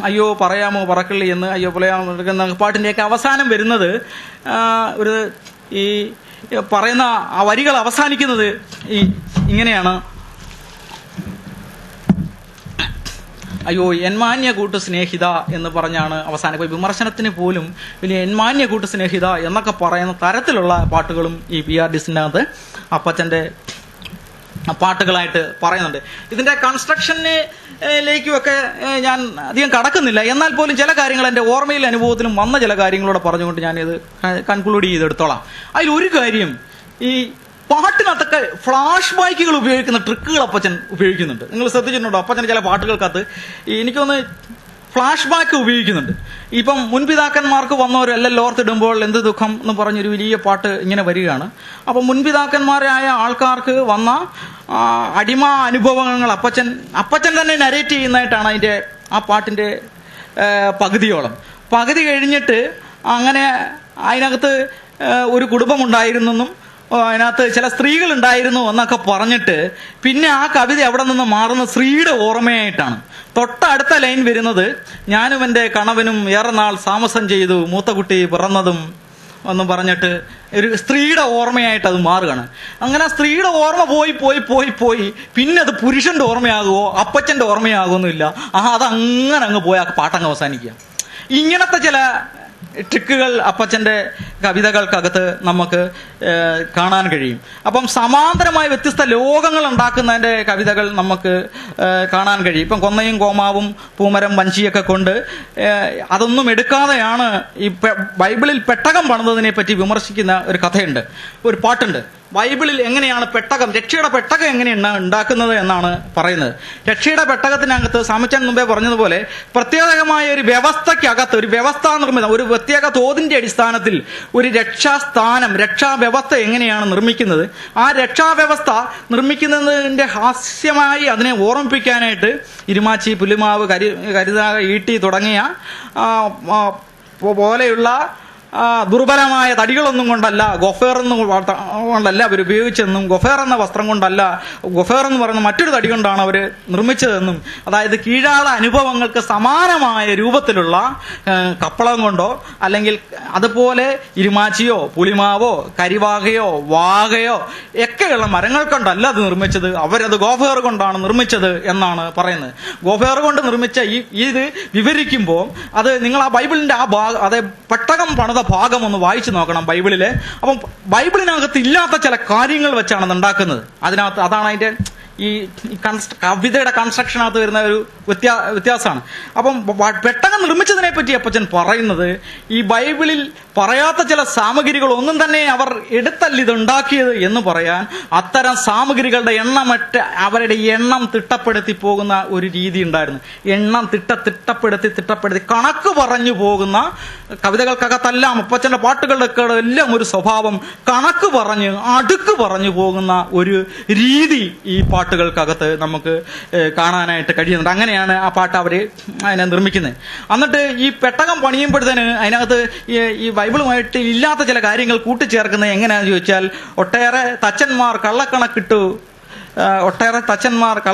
അയ്യോ പറയാമോ പറക്കള്ളി എന്ന് അയ്യോ പറയാമോ പാട്ടിൻ്റെയൊക്കെ അവസാനം വരുന്നത് ഈ പറയുന്ന ആ വരികൾ അവസാനിക്കുന്നത് ഇങ്ങനെയാണ്: അയ്യോ എന്മാന്യ കൂട്ടു സ്നേഹിത എന്ന് പറഞ്ഞാണ് അവസാനം. വിമർശനത്തിന് പോലും വലിയ എന്മാന്യ കൂട്ടു സ്നേഹിത എന്നൊക്കെ പറയുന്ന തരത്തിലുള്ള പാട്ടുകളും ഈ PRDസിനകത്ത് അപ്പച്ചന്റെ പാട്ടുകളായിട്ട് പറയുന്നുണ്ട്. ഇതിന്റെ കൺസ്ട്രക്ഷനിലേക്കുമൊക്കെ ഞാൻ അധികം കടക്കുന്നില്ല. എന്നാൽ പോലും ചില കാര്യങ്ങൾ എൻ്റെ ഓർമ്മയിലും അനുഭവത്തിലും വന്ന ചില കാര്യങ്ങളോട് പറഞ്ഞുകൊണ്ട് ഞാനിത് കൺക്ലൂഡ് ചെയ്തെടുത്തോളാം. അതിലൊരു കാര്യം, ഈ പാട്ടിനകത്തൊക്കെ ഫ്ലാഷ് ബാക്കുകൾ ഉപയോഗിക്കുന്ന ട്രിക്കുകൾ അപ്പച്ചൻ ഉപയോഗിക്കുന്നുണ്ട്. നിങ്ങൾ ശ്രദ്ധിച്ചിട്ടുണ്ടോ? അപ്പച്ചൻ ചില പാട്ടുകൾക്കകത്ത് എനിക്കൊന്ന് ഫ്ലാഷ് ബാക്ക് ഉപയോഗിക്കുന്നുണ്ട്. ഇപ്പം മുൻപിതാക്കന്മാർക്ക് വന്നവരെല്ലാം ഓർത്തിടുമ്പോൾ എന്ത് ദുഃഖം എന്ന് പറഞ്ഞൊരു വലിയ പാട്ട് ഇങ്ങനെ വരികയാണ്. അപ്പം മുൻപിതാക്കന്മാരായ ആൾക്കാർക്ക് വന്ന അടിമ അനുഭവങ്ങൾ അപ്പച്ചൻ തന്നെ നരേറ്റ് ചെയ്യുന്നതായിട്ടാണ് ആ പാട്ടിൻ്റെ പകുതി കഴിഞ്ഞിട്ട് അങ്ങനെ അതിനകത്ത് ഒരു കുടുംബമുണ്ടായിരുന്നെന്നും അതിനകത്ത് ചില സ്ത്രീകൾ ഉണ്ടായിരുന്നു എന്നൊക്കെ പറഞ്ഞിട്ട് പിന്നെ ആ കവിത അവിടെ നിന്ന് മാറുന്ന സ്ത്രീയുടെ ഓർമ്മയായിട്ടാണ്. തൊട്ടടുത്ത ലൈൻ വരുന്നത്, ഞാനും എൻ്റെ കണവനും ഏറെ നാൾ താമസം ചെയ്തു, മൂത്ത കുട്ടി പിറന്നതും എന്ന് പറഞ്ഞിട്ട് ഒരു സ്ത്രീയുടെ ഓർമ്മയായിട്ട് അത് മാറുകയാണ്. അങ്ങനെ സ്ത്രീയുടെ ഓർമ്മ പോയി പോയി പോയി പോയി പിന്നെ അത് പുരുഷന്റെ ഓർമ്മയാകുമോ അപ്പച്ചന്റെ ഓർമ്മയാകുമൊന്നുമില്ല. അതങ്ങനെ അങ്ങ് പോയി ആ പാട്ടങ്ങ് അവസാനിക്കുക. ഇങ്ങനത്തെ ചില ട്രിക്കുകൾ അപ്പച്ചന്റെ കവിതകൾക്കകത്ത് നമുക്ക് കാണാൻ കഴിയും. അപ്പം സമാന്തരമായ വ്യത്യസ്ത ലോകങ്ങൾ ഉണ്ടാക്കുന്നതിന്റെ കവിതകൾ നമുക്ക് കാണാൻ കഴിയും. ഇപ്പം കൊന്നയും കോമാവും പൂമരം വഞ്ചിയൊക്കെ കൊണ്ട് അതൊന്നും എടുക്കാതെയാണ് ഈ ബൈബിളിൽ പെട്ടകം പണിതതിനെ പറ്റി വിമർശിക്കുന്ന ഒരു കഥയുണ്ട്, ഒരു പാട്ടുണ്ട്. ബൈബിളിൽ എങ്ങനെയാണ് പെട്ടകം, രക്ഷയുടെ പെട്ടകം എങ്ങനെയാണ് ഉണ്ടാക്കുന്നത് എന്നാണ് പറയുന്നത്. രക്ഷയുടെ പെട്ടകത്തിനകത്ത് സാമിച്ചാൻ മുമ്പേ പറഞ്ഞതുപോലെ പ്രത്യേകമായ ഒരു വ്യവസ്ഥയ്ക്കകത്ത് ഒരു വ്യവസ്ഥാ നിർമ്മിതം, ഒരു പ്രത്യേക തോതിന്റെ അടിസ്ഥാനത്തിൽ ഒരു രക്ഷാസ്ഥാനം, രക്ഷാവ്യവസ്ഥ എങ്ങനെയാണ് നിർമ്മിക്കുന്നത്, ആ രക്ഷാവ്യവസ്ഥ നിർമ്മിക്കുന്നതിന്റെ ഹാസ്യമായി അതിനെ ഓർമ്മിപ്പിക്കാനായിട്ട് ഇരുമാച്ചി, പുലിമാവ്, കരുതാക, ഈട്ടി തുടങ്ങിയ പോലെയുള്ള ദുർബലമായ തടികളൊന്നും കൊണ്ടല്ല, ഗൊഫേർ കൊണ്ടല്ല അവർ ഉപയോഗിച്ചതെന്നും, ഗൊഫേർ എന്ന വസ്ത്രം കൊണ്ടല്ല, ഗൊഫേർ എന്ന് പറയുന്ന മറ്റൊരു തടി കൊണ്ടാണ് അവർ നിർമ്മിച്ചതെന്നും, അതായത് കീഴാള അനുഭവങ്ങൾക്ക് സമാനമായ രൂപത്തിലുള്ള കപ്പളം കൊണ്ടോ അല്ലെങ്കിൽ അതുപോലെ ഇരുമാച്ചിയോ പുളിമാവോ കരിവാകയോ വാകയോ ഒക്കെയുള്ള മരങ്ങൾ കൊണ്ടല്ല അത് നിർമ്മിച്ചത്, അവരത് ഗോഫേർ കൊണ്ടാണ് നിർമ്മിച്ചത് എന്നാണ് പറയുന്നത്. ഗോഫേർ കൊണ്ട് നിർമ്മിച്ച ഇത് വിവരിക്കുമ്പോൾ അത് നിങ്ങൾ ആ ബൈബിളിന്റെ ആ ഭാഗം, അതായത് പെട്ടകം പണിത ഭാഗം ഒന്ന് വായിച്ചു നോക്കണം ബൈബിളിലെ. അപ്പം ബൈബിളിനകത്ത് ഇല്ലാത്ത ചില കാര്യങ്ങൾ വെച്ചാണ് അത് ഉണ്ടാക്കുന്നത്. അതിനകത്ത് അതാണ് അതിന്റെ ഈ കവിതയുടെ കൺസ്ട്രക്ഷനകത്ത് വരുന്ന ഒരു വ്യത്യാസമാണ്. അപ്പം പെട്ടകം നിർമ്മിച്ചതിനെ പറ്റി അപ്പച്ചൻ പറയുന്നത്, ഈ ബൈബിളിൽ പറയാത്ത ചില സാമഗ്രികൾ ഒന്നും തന്നെ അവർ എടുത്തല്ല ഇതുണ്ടാക്കിയത് എന്ന് പറയാൻ, അത്തരം സാമഗ്രികളുടെ എണ്ണമറ്റ് അവരുടെ എണ്ണം തിട്ടപ്പെടുത്തി പോകുന്ന ഒരു രീതി ഉണ്ടായിരുന്നു. എണ്ണം തിട്ടപ്പെടുത്തി കണക്ക് പറഞ്ഞു പോകുന്ന കവിതകൾക്കകത്തെല്ലാം അപ്പച്ചന്റെ പാട്ടുകളുടെ എല്ലാം ഒരു സ്വഭാവം, കണക്ക് പറഞ്ഞ് അടുക്ക് പറഞ്ഞു പോകുന്ന ഒരു രീതി ഈ പാട്ടുകൾക്കകത്ത് നമുക്ക് കാണാനായിട്ട് കഴിയുന്നുണ്ട്. അങ്ങനെയാണ് ആ പാട്ട് അവര് അതിനെ നിർമ്മിക്കുന്നത്. എന്നിട്ട് ഈ പെട്ടകം പണിയുമ്പോഴത്തേന് അതിനകത്ത് ഈ ബൈബിളുമായിട്ട് ഇല്ലാത്ത ചില കാര്യങ്ങൾ കൂട്ടിച്ചേർക്കുന്നത് എങ്ങനെയാണെന്ന് ചോദിച്ചാൽ, ഒട്ടേറെ തച്ചന്മാർ കള്ളക്കണക്കിട്ടു, ഒട്ടേറെ തച്ചന്മാർ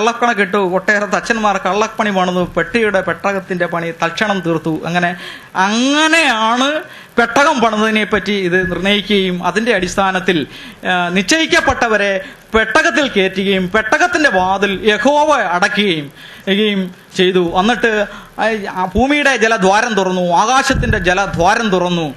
കള്ളപ്പണി പണിതു, പെട്ടകത്തിന്റെ പണി തൽക്ഷണം തീർത്തു. അങ്ങനെയാണ് പെട്ടകം പണിതതിനെ പറ്റി ഇത് നിർണയിക്കുകയും അതിന്റെ അടിസ്ഥാനത്തിൽ നിശ്ചയിക്കപ്പെട്ടവരെ പെട്ടകത്തിൽ കയറ്റുകയും പെട്ടകത്തിന്റെ വാതിൽ യഹോവ അടയ്ക്കുകയും ചെയ്തു. എന്നിട്ട് ഭൂമിയുടെ ജലദ്വാരം തുറന്നു, ആകാശത്തിന്റെ ജലദ്വാരം തുറന്നു.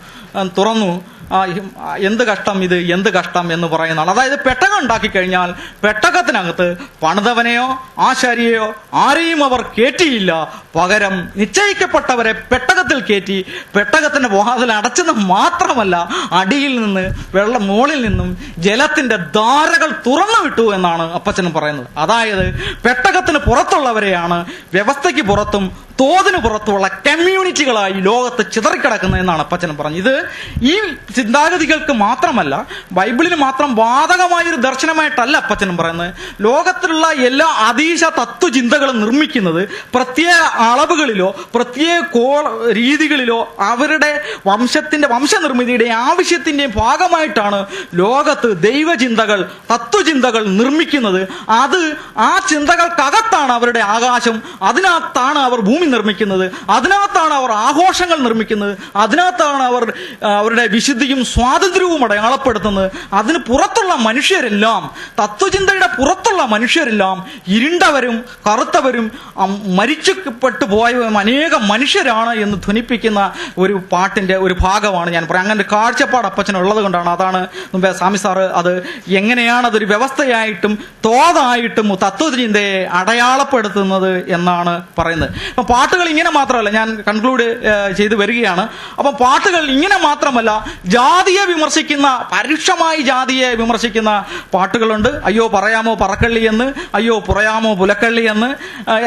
എന്ത് കഷ്ടം ഇത്, എന്ത് കഷ്ടം എന്ന് പറയുന്നതാണ്. അതായത് പെട്ടകം ഉണ്ടാക്കി കഴിഞ്ഞാൽ പെട്ടകത്തിനകത്ത് പണിതവനെയോ ആശാരിയെയോ ആരെയും അവർ കയറ്റിയില്ല, പകരം നിശ്ചയിക്കപ്പെട്ടവരെ പെട്ടകത്തിൽ കയറ്റി പെട്ടകത്തിന്റെ വാതിൽ അടച്ചത് മാത്രമല്ല, അടിയിൽ നിന്ന് മുകളിൽ നിന്നും ജലത്തിന്റെ ധാരകൾ തുറന്നു വിട്ടു എന്നാണ് അപ്പച്ചൻ പറയുന്നത്. അതായത് പെട്ടകത്തിന് പുറത്തുള്ളവരെയാണ് വ്യവസ്ഥയ്ക്ക് പുറത്തും തോതിന് പുറത്തുമുള്ള കമ്മ്യൂണിറ്റികളായി ലോകത്ത് ചിതറിക്കിടക്കുന്നത് എന്നാണ് അപ്പച്ചൻ പറഞ്ഞത്. ഇത് ഈ ചിന്താഗതികൾക്ക് മാത്രമല്ല, ബൈബിളിന് മാത്രം ബാധകമായൊരു ദർശനമായിട്ടല്ല അപ്പച്ചനും പറയുന്നത്. ലോകത്തിലുള്ള എല്ലാ അതീശ തത്വചിന്തകളും നിർമ്മിക്കുന്നത് പ്രത്യേക അളവുകളിലോ പ്രത്യേക രീതികളിലോ അവരുടെ വംശനിർമ്മിതിയുടെ ആവശ്യത്തിന്റെയും ഭാഗമായിട്ടാണ് ലോകത്ത് ദൈവചിന്തകൾ, തത്വചിന്തകൾ നിർമ്മിക്കുന്നത്. ആ ചിന്തകൾക്കകത്താണ് അവരുടെ ആകാശം, അതിനകത്താണ് അവർ ഭൂമി നിർമ്മിക്കുന്നത്, അതിനകത്താണ് അവർ ആഘോഷങ്ങൾ നിർമ്മിക്കുന്നത്, അതിനകത്താണ് അവർ അവരുടെ വിശുദ്ധിയും സ്വാതന്ത്ര്യവും അടയാളപ്പെടുത്തുന്നത്. അതിന് പുറത്തുള്ള മനുഷ്യരെല്ലാം, തത്വചിന്തയുടെ പുറത്തുള്ള മനുഷ്യരെല്ലാം ഇരുണ്ടവരും കറുത്തവരും മരിച്ചുപെട്ടു പോയവരും അനേകം മനുഷ്യരാണ് എന്ന് ധ്വനിപ്പിക്കുന്ന ഒരു പാട്ടിന്റെ ഒരു ഭാഗമാണ് ഞാൻ പറയാം. അങ്ങനെ ഒരു കാഴ്ചപ്പാട് അപ്പച്ചനുള്ളത് കൊണ്ടാണ്, അതാണ് മുമ്പേ സ്വാമി സാറ് അത് എങ്ങനെയാണ് അതൊരു വ്യവസ്ഥയായിട്ടും തോതായിട്ടും തത്വചിന്തയെ അടയാളപ്പെടുത്തുന്നത് എന്നാണ് പറയുന്നത്. അപ്പൊ പാട്ടുകൾ ഇങ്ങനെ മാത്രമല്ല, ഞാൻ കൺക്ലൂഡ് ചെയ്തു വരികയാണ്. അപ്പൊ പാട്ടുകൾ ഇങ്ങനെ മാത്രമല്ല, ജാതിയെ വിമർശിക്കുന്ന, പരുഷമായി ജാതിയെ വിമർശിക്കുന്ന പാട്ടുകളുണ്ട്. അയ്യോ പറയാമോ പറക്കള്ളി എന്ന്, അയ്യോ പുറയാമോ പുലക്കള്ളി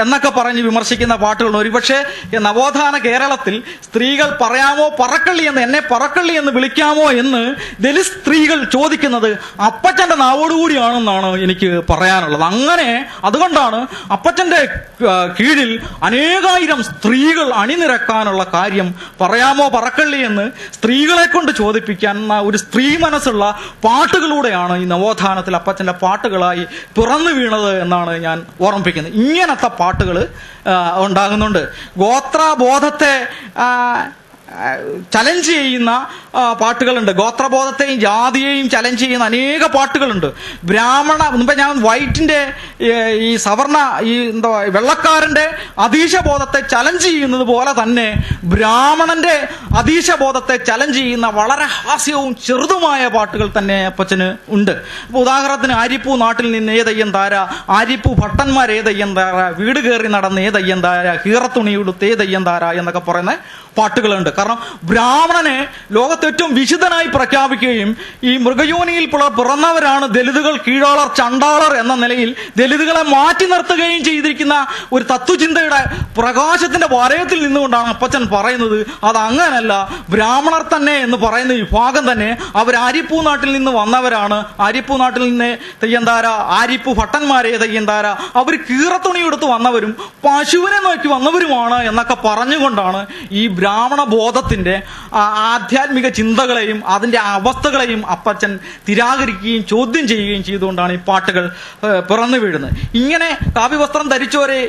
എന്നൊക്കെ പറഞ്ഞ് വിമർശിക്കുന്ന പാട്ടുകളുണ്ട്. ഒരുപക്ഷെ നവോത്ഥാന കേരളത്തിൽ സ്ത്രീകൾ പറയാമോ പറക്കള്ളി എന്ന്, എന്നെ പറക്കള്ളി എന്ന് വിളിക്കാമോ എന്ന് ദലിത് സ്ത്രീകൾ ചോദിക്കുന്നത് അപ്പച്ചന്റെ നാവോടുകൂടിയാണെന്നാണ് എനിക്ക് പറയാനുള്ളത്. അതുകൊണ്ടാണ് അപ്പച്ചന്റെ കീഴിൽ അനേക 10,000 സ്ത്രീകൾ അണിനിരക്കാനുള്ള കാര്യം പറയാമോ പറക്കള്ളി എന്ന് സ്ത്രീകളെ കൊണ്ട് ചോദിപ്പിക്കാൻ ഒരു സ്ത്രീ മനസ്സുള്ള പാട്ടുകളിലൂടെയാണ് ഈ നവോത്ഥാനത്തിൽ അപ്പച്ചന്റെ പാട്ടുകളായി പിറന്നു വീണത് എന്നാണ് ഞാൻ ഓർമ്മിപ്പിക്കുന്നത്. ഇങ്ങനത്തെ പാട്ടുകൾ ഉണ്ടാകുന്നുണ്ട്. ഗോത്രബോധത്തെ ചലഞ്ച് ചെയ്യുന്ന പാട്ടുകളുണ്ട്. ഗോത്രബോധത്തെയും ജാതിയെയും ചലഞ്ച് ചെയ്യുന്ന അനേക പാട്ടുകളുണ്ട്. മുമ്പ് ഞാൻ വൈറ്റിന്റെ ഈ സവർണ ഈ എന്താ വെള്ളക്കാരന്റെ അധീശബോധത്തെ ചലഞ്ച് ചെയ്യുന്നത് പോലെ തന്നെ ബ്രാഹ്മണന്റെ അധീശബോധത്തെ ചലഞ്ച് ചെയ്യുന്ന വളരെ ഹാസ്യവും ചെറുതുമായ പാട്ടുകൾ തന്നെ അപ്പച്ചന് ഉണ്ട്. അപ്പൊ ഉദാഹരണത്തിന് ആര്യപ്പൂ നാട്ടിൽ നിന്ന് ഏതയ്യം താര, ആര്യപ്പൂ ഭട്ടന്മാർ ഏതയ്യം താര, വീട് കയറി നടന്ന് ഏതയ്യം താര, ഹീറത്തുണിയുടുത്ത് ഏതയ്യം താര എന്നൊക്കെ പറയുന്ന പാട്ടുകളുണ്ട്. കാരണം ബ്രാഹ്മണനെ ലോകത്ത് ഏറ്റവും വിശുദ്ധനായി പ്രഖ്യാപിക്കുകയും ഈ മൃഗയോനിയിൽ പിറന്നവരാണ് ദലിതുകൾ, കീഴാളർ, ചണ്ടാളർ എന്ന നിലയിൽ ദലിതുകളെ മാറ്റി നിർത്തുകയും ചെയ്തിരിക്കുന്ന ഒരു തത്വചിന്തയുടെ പ്രകാശത്തിന്റെ വലയത്തിൽ നിന്നുകൊണ്ടാണ് അപ്പച്ചൻ പറയുന്നത് അത് അങ്ങനല്ല, ബ്രാഹ്മണർ തന്നെ എന്ന് പറയുന്ന വിഭാഗം തന്നെ അവർ ആര്യപ്പൂ നാട്ടിൽ നിന്ന് വന്നവരാണ്, ആര്യപ്പൂ നാട്ടിൽ നിന്ന് തെയ്യന്താര, ആര്യപ്പൂ ഭട്ടന്മാരെ തെയ്യന്താര, അവർ കീറത്തുണി എടുത്ത് വന്നവരും പശുവിനെ നോക്കി വന്നവരുമാണ് എന്നൊക്കെ പറഞ്ഞുകൊണ്ടാണ് ഈ ബ്രാഹ്മണ ബോധത്തിന്റെ ആധ്യാത്മിക ചിന്തകളെയും അതിന്റെ അവസ്ഥകളെയും അപ്പച്ചൻ തിരാകരിക്കുകയും ചോദ്യം ചെയ്യുകയും ചെയ്തുകൊണ്ടാണ് ഈ പാട്ടുകൾ പിറന്നു വീഴുന്നത്. ഇങ്ങനെ കാവ്യവസ്ത്രം ധരിച്ചവരെ,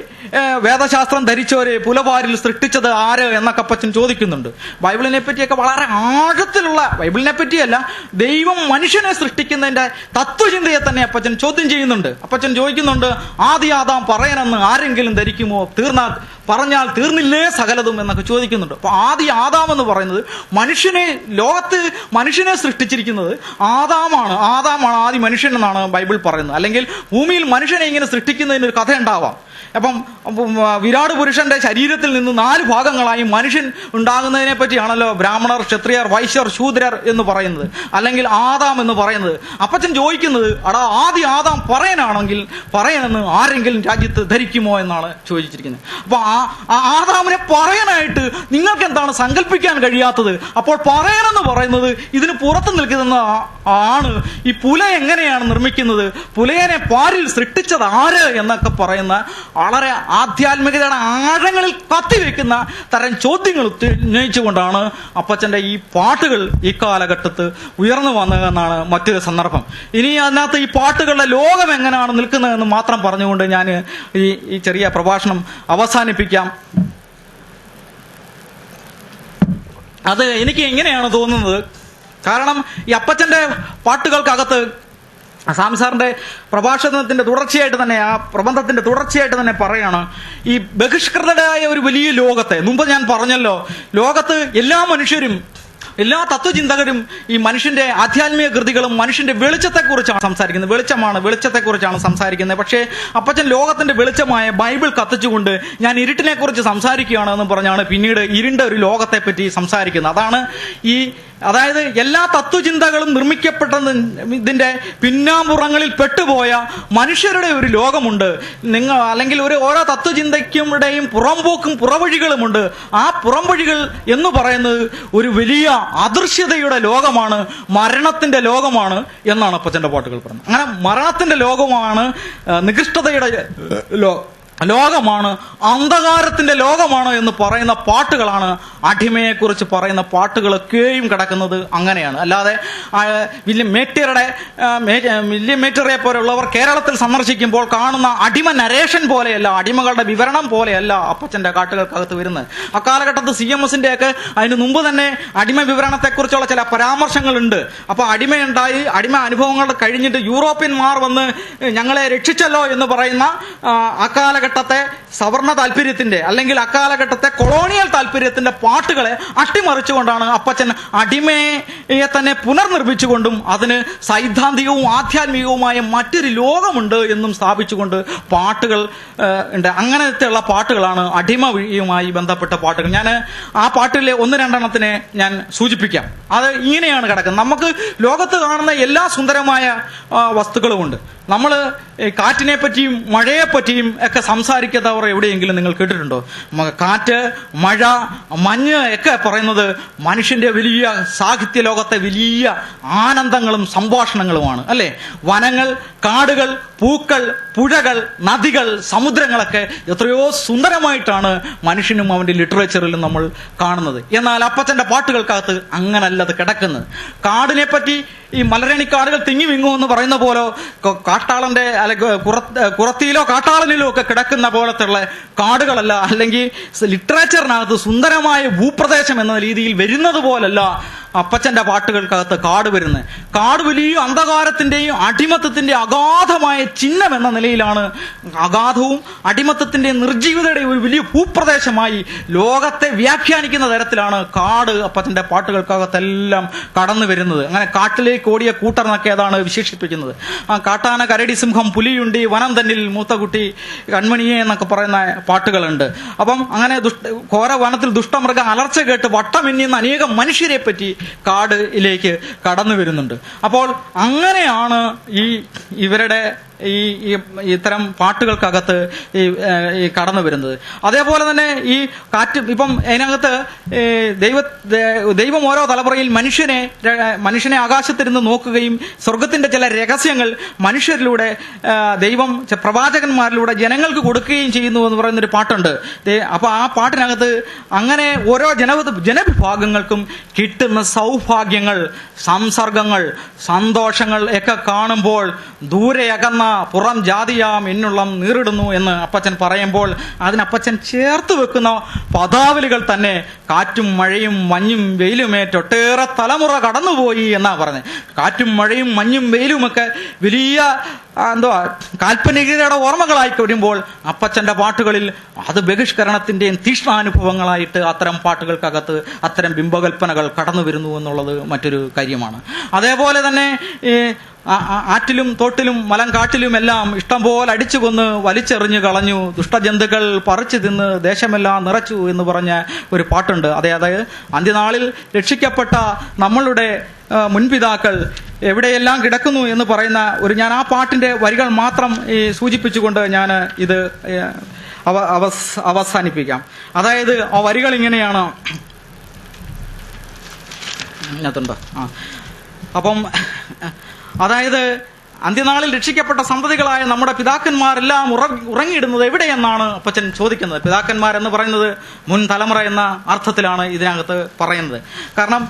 വേദശാസ്ത്രം ധരിച്ചവരെ പുലപാരിൽ സൃഷ്ടിച്ചത് ആര് എന്നൊക്കെ അപ്പച്ചൻ ചോദിക്കുന്നുണ്ട്. ബൈബിളിനെ പറ്റിയൊക്കെ വളരെ ആഴത്തിലുള്ള, ബൈബിളിനെ പറ്റിയല്ല ദൈവം മനുഷ്യനെ സൃഷ്ടിക്കുന്നതിന്റെ തത്വചിന്തയെ തന്നെ അപ്പച്ചൻ ചോദ്യം ചെയ്യുന്നുണ്ട്. അപ്പച്ചൻ ചോദിക്കുന്നുണ്ട്, ആദി ആദാം പറയനെന്ന് ആരെങ്കിലും ധരിക്കുമോ, പറഞ്ഞാൽ തീർന്നില്ലേ സകലതും എന്നൊക്കെ ചോദിക്കുന്നുണ്ട്. അപ്പൊ ആദി ആദാം എന്ന് പറയുന്നത് ലോകത്ത് മനുഷ്യനെ സൃഷ്ടിച്ചിരിക്കുന്നത് ആദാമാണ് ആദി മനുഷ്യൻ എന്നാണ് ബൈബിൾ പറയുന്നത്. അല്ലെങ്കിൽ ഭൂമിയിൽ മനുഷ്യനെ ഇങ്ങനെ സൃഷ്ടിക്കുന്നതിന് ഒരു കഥ ഉണ്ടാവാം. അപ്പം വിരാട് പുരുഷന്റെ ശരീരത്തിൽ നിന്ന് 4 ഭാഗങ്ങളായി മനുഷ്യൻ ഉണ്ടാകുന്നതിനെ പറ്റിയാണല്ലോ ബ്രാഹ്മണർ, ക്ഷത്രിയർ, വൈശ്യർ, ശൂദ്രർ എന്ന് പറയുന്നത്, അല്ലെങ്കിൽ ആദാം എന്ന് പറയുന്നത്. അപ്പച്ചൻ ചോദിക്കുന്നത്, ആദി ആദാം പറയനാണെങ്കിൽ പറയനെന്ന് ആരെങ്കിലും രാജ്യത്ത് ധരിക്കുമോ എന്നാണ് ചോദിച്ചിരിക്കുന്നത്. അപ്പൊ ആദാമിനെ പറയനായിട്ട് നിങ്ങൾക്ക് എന്താണ് സങ്കല്പിക്കാൻ കഴിയാത്തത്? അപ്പോൾ പറയനെന്ന് പറയുന്നത് ഇതിന് പുറത്ത് നിൽക്കുന്ന ആണ്. ഈ പുല എങ്ങനെയാണ് നിർമ്മിക്കുന്നത്, പുലയനെ പാരിൽ സൃഷ്ടിച്ചത് ആര് എന്നൊക്കെ പറയുന്ന വളരെ ആധ്യാത്മികതയുടെ ആഴങ്ങളിൽ കത്തിവെക്കുന്ന തരം ചോദ്യങ്ങൾ ഉന്നയിച്ചുകൊണ്ടാണ് അപ്പച്ചന്റെ ഈ പാട്ടുകൾ ഈ കാലഘട്ടത്ത് ഉയർന്നു വന്നതെന്നാണ് മറ്റൊരു സന്ദർഭം. ഇനി അതിനകത്ത് ഈ പാട്ടുകളുടെ ലോകം എങ്ങനെയാണ് നിൽക്കുന്നതെന്ന് മാത്രം പറഞ്ഞുകൊണ്ട് ഞാൻ ഈ ചെറിയ പ്രഭാഷണം അവസാനിപ്പിക്കാം. അത് എനിക്ക് എങ്ങനെയാണ് തോന്നുന്നത്, കാരണം ഈ അപ്പച്ചന്റെ പാട്ടുകൾക്കകത്ത് സ്വാമി സാറിന്റെ പ്രഭാഷണത്തിന്റെ തുടർച്ചയായിട്ട് തന്നെ, ആ പ്രബന്ധത്തിന്റെ തുടർച്ചയായിട്ട് തന്നെ പറയാണ്, ഈ ബഹിഷ്കൃതരായ ഒരു വലിയ ലോകത്തെ, മുമ്പ് ഞാൻ പറഞ്ഞല്ലോ, ലോകത്ത് എല്ലാ മനുഷ്യരും, എല്ലാ തത്വചിന്തകരും ഈ മനുഷ്യന്റെ ആധ്യാത്മിക കൃതികളും മനുഷ്യന്റെ വെളിച്ചത്തെക്കുറിച്ചാണ് സംസാരിക്കുന്നത്. വെളിച്ചത്തെക്കുറിച്ചാണ് സംസാരിക്കുന്നത്. പക്ഷേ അപ്പച്ചൻ ലോകത്തിന്റെ വെളിച്ചമായ ബൈബിൾ കത്തിച്ചുകൊണ്ട് ഞാൻ ഇരുട്ടിനെ കുറിച്ച് സംസാരിക്കുകയാണ് എന്ന് പറഞ്ഞാണ് പിന്നീട് ഇരുണ്ട ഒരു ലോകത്തെ പറ്റി സംസാരിക്കുന്നത്. അതായത് എല്ലാ തത്വചിന്തകളും നിർമ്മിക്കപ്പെട്ടതിന്റെ പിന്നാമ്പുറങ്ങളിൽ പെട്ടുപോയ മനുഷ്യരുടെ ഒരു ലോകമുണ്ട്. അല്ലെങ്കിൽ ഓരോ തത്വചിന്തയ്ക്കുടെയും പുറംപോക്കും പുറവഴികളുമുണ്ട്. ആ പുറംവഴികൾ എന്ന് പറയുന്നത് ഒരു വലിയ അദൃശ്യതയുടെ ലോകമാണ്, മരണത്തിന്റെ ലോകമാണ് എന്നാണ് അപ്പച്ചന്റെ പാട്ടുകൾ പറയുന്നത്. അങ്ങനെ മരണത്തിന്റെ ലോകമാണ്, നികൃഷ്ടതയുടെ ലോകമാണ്, അന്ധകാരത്തിന്റെ ലോകമാണ് എന്ന് പറയുന്ന പാട്ടുകളാണ് അടിമയെക്കുറിച്ച് പറയുന്ന പാട്ടുകളൊക്കെയും കിടക്കുന്നത് അങ്ങനെയാണ്. അല്ലാതെ വില്യം മേറ്ററെ പോലുള്ളവർ കേരളത്തിൽ സന്ദർശിക്കുമ്പോൾ കാണുന്ന അടിമ നരേഷൻ പോലെയല്ല, അടിമകളുടെ വിവരണം പോലെയല്ല അപ്പച്ചന്റെ കാട്ടുകൾക്കകത്ത് വരുന്നത്. അക്കാലഘട്ടത്ത് CMSന്റെ ഒക്കെ അതിന് മുമ്പ് തന്നെ അടിമ വിവരണത്തെക്കുറിച്ചുള്ള ചില പരാമർശങ്ങളുണ്ട്. അപ്പൊ അടിമയുണ്ടായി, അടിമ അനുഭവങ്ങൾ കഴിഞ്ഞിട്ട് യൂറോപ്യന്മാർ വന്ന് ഞങ്ങളെ രക്ഷിച്ചല്ലോ എന്ന് പറയുന്ന അക്കാലഘട്ടത്തെ സവർണ താല്പര്യത്തിന്റെ അല്ലെങ്കിൽ അക്കാലഘട്ടത്തെ കൊളോണിയൽ താല്പര്യത്തിന്റെ പാട്ടുകളെ അട്ടിമറിച്ചുകൊണ്ടാണ് അപ്പച്ചൻ അടിമയെ തന്നെ പുനർനിർമ്മിച്ചുകൊണ്ടും അതിന് സൈദ്ധാന്തികവും ആധ്യാത്മികവുമായ മറ്റൊരു ലോകമുണ്ട് എന്നും സ്ഥാപിച്ചുകൊണ്ട് പാട്ടുകൾ ഉണ്ട്. അങ്ങനത്തെയുള്ള പാട്ടുകളാണ് അടിമയുമായി ബന്ധപ്പെട്ട പാട്ടുകൾ. ഞാൻ ആ പാട്ടിലെ 1-2 ഞാൻ സൂചിപ്പിക്കാം. അത് ഇങ്ങനെയാണ് കിടക്കുന്നത്. നമുക്ക് ലോകത്ത് കാണുന്ന എല്ലാ സുന്ദരമായ വസ്തുക്കളുമുണ്ട്. നമ്മൾ കാറ്റിനെ പറ്റിയും മഴയെ പറ്റിയും ഒക്കെ സംസാരിക്കാത്തവർ എവിടെയെങ്കിലും നിങ്ങൾ കേട്ടിട്ടുണ്ടോ? കാറ്റ്, മഴ, മഞ്ഞ് ഒക്കെ പറയുന്നത് മനുഷ്യന്റെ വലിയ സാഹിത്യ ലോകത്തെ വലിയ ആനന്ദങ്ങളും സംഭാഷണങ്ങളുമാണ്, അല്ലെ? വനങ്ങൾ, കാടുകൾ, പൂക്കൾ, പുഴകൾ, നദികൾ, സമുദ്രങ്ങളൊക്കെ എത്രയോ സുന്ദരമായിട്ടാണ് മനുഷ്യനും അവന്റെ ലിറ്ററേച്ചറിലും നമ്മൾ കാണുന്നത്. എന്നാൽ അപ്പച്ചന്റെ പാട്ടുകൾക്കകത്ത് അങ്ങനല്ലത് കിടക്കുന്നത്. കാടിനെ പറ്റി ഈ മലരണിക്കാടുകൾ തിങ്ങി വിങ്ങും എന്ന് പറയുന്ന പോലെ കാട്ടാളന്റെ കുറത്തിയിലോ കാട്ടാളനിലോ ഒക്കെ കിടക്കുന്ന പോലത്തുള്ള കാടുകളല്ല, അല്ലെങ്കിൽ ലിറ്ററേച്ചറിനകത്ത് സുന്ദരമായ ഭൂപ്രദേശം എന്ന രീതിയിൽ വരുന്നത് പോലല്ല അപ്പച്ചന്റെ പാട്ടുകൾക്കകത്ത് കാട് വരുന്നത്. കാട് വലിയ അന്ധകാരത്തിന്റെയും അടിമത്തത്തിന്റെയും അഗാധമായ ചിഹ്നം എന്ന നിലയിലാണ്, അഗാധവും അടിമത്തത്തിന്റെയും നിർജീവതയുടെയും ഒരു വലിയ ഭൂപ്രദേശമായി ലോകത്തെ വ്യാഖ്യാനിക്കുന്ന തരത്തിലാണ് കാട് അപ്പച്ചന്റെ പാട്ടുകൾക്കകത്തെല്ലാം കടന്നു വരുന്നത്. അങ്ങനെ കാട്ടിലേക്ക് ഓടിയ കൂട്ടർന്നൊക്കെ അതാണ് വിശേഷിപ്പിക്കുന്നത്. കാട്ടാന, കരടി, സിംഹം, പുലിയുണ്ടി, വനം തന്നിൽ മൂത്തകുട്ടി, കൺമണിയെ എന്നൊക്കെ പറയുന്ന പാട്ടുകളുണ്ട്. അപ്പം അങ്ങനെ ഘോര വനത്തിൽ ദുഷ്ടമൃഗ അലർച്ച കേട്ട് വട്ടമിന്നിയുന്ന അനേകം മനുഷ്യരെ പറ്റി കാടിലേക്ക് കടന്നു വരുന്നുണ്ട്. അപ്പോൾ അങ്ങനെയാണ് ഇവരുടെ ഇത്തരം പാട്ടുകൾക്കകത്ത് ഈ കടന്നു വരുന്നത്. അതേപോലെ തന്നെ ഈ കാറ്റ്, ഇപ്പം അതിനകത്ത് ദൈവം ഓരോ തലമുറയിൽ മനുഷ്യനെ ആകാശത്തിരുന്ന് നോക്കുകയും സ്വർഗത്തിന്റെ ചില രഹസ്യങ്ങൾ മനുഷ്യരിലൂടെ ദൈവം പ്രവാചകന്മാരിലൂടെ ജനങ്ങൾക്ക് കൊടുക്കുകയും ചെയ്യുന്നു എന്ന് പറയുന്നൊരു പാട്ടുണ്ട്. അപ്പൊ ആ പാട്ടിനകത്ത് അങ്ങനെ ഓരോ ജനവിഭാഗങ്ങൾക്കും കിട്ടുന്ന സൗഭാഗ്യങ്ങൾ, സംസർഗങ്ങൾ, സന്തോഷങ്ങൾ ഒക്കെ കാണുമ്പോൾ ദൂരെയകന്ന പുറം ജാതിയാം എന്നുള്ളം നീറിടുന്നു എന്ന് അപ്പച്ചൻ പറയുമ്പോൾ അതിനപ്പച്ചൻ ചേർത്ത് വെക്കുന്ന പദാവലികൾ തന്നെ കാറ്റും മഴയും മഞ്ഞും വെയിലുമേറ്റൊട്ടേറെ തലമുറ കടന്നുപോയി എന്നാ പറഞ്ഞത്. കാറ്റും മഴയും മഞ്ഞും വെയിലുമൊക്കെ വലിയ കാൽപ്പനികതയുടെ ഓർമ്മകളായി വരുമ്പോൾ അപ്പച്ചന്റെ പാട്ടുകളിൽ അത് ബഹിഷ്കരണത്തിന്റെയും തീക്ഷ്ണാനുഭവങ്ങളായിട്ട് അത്തരം പാട്ടുകൾക്കകത്ത് അത്തരം ബിംബകൽപ്പനകൾ കടന്നു വരുന്നു എന്നുള്ളത് മറ്റൊരു കാര്യമാണ്. അതേപോലെ തന്നെ ആറ്റിലും തോട്ടിലും മലങ്കാട്ടിലും എല്ലാം ഇഷ്ടം പോലെ അടിച്ചു കൊന്ന് വലിച്ചെറിഞ്ഞു കളഞ്ഞു, ദുഷ്ടജന്തുക്കൾ പറിച്ചു തിന്ന് ദേശമെല്ലാം നിറച്ചു എന്ന് പറഞ്ഞ ഒരു പാട്ടുണ്ട്. അതായത് അന്ത്യനാളിൽ രക്ഷിക്കപ്പെട്ട നമ്മളുടെ മുൻപിതാക്കൾ എവിടെയെല്ലാം കിടക്കുന്നു എന്ന് പറയുന്ന ഞാൻ ആ പാട്ടിന്റെ വരികൾ മാത്രം സൂചിപ്പിച്ചുകൊണ്ട് ഞാൻ ഇത് അവസാനിപ്പിക്കാം. അതായത് ആ വരികൾ ഇങ്ങനെയാണ്. അപ്പം അതായത് അന്ത്യനാളിൽ രക്ഷിക്കപ്പെട്ട സന്തതികളായ നമ്മുടെ പിതാക്കന്മാരെല്ലാം ഉറങ്ങിയിടുന്നത് എവിടെയെന്നാണ് അപ്പച്ചൻ ചോദിക്കുന്നത്. പിതാക്കന്മാരെന്ന് പറയുന്നത് മുൻ തലമുറ എന്ന അർത്ഥത്തിലാണ് ഇതിനകത്ത് പറയുന്നത്. കാരണം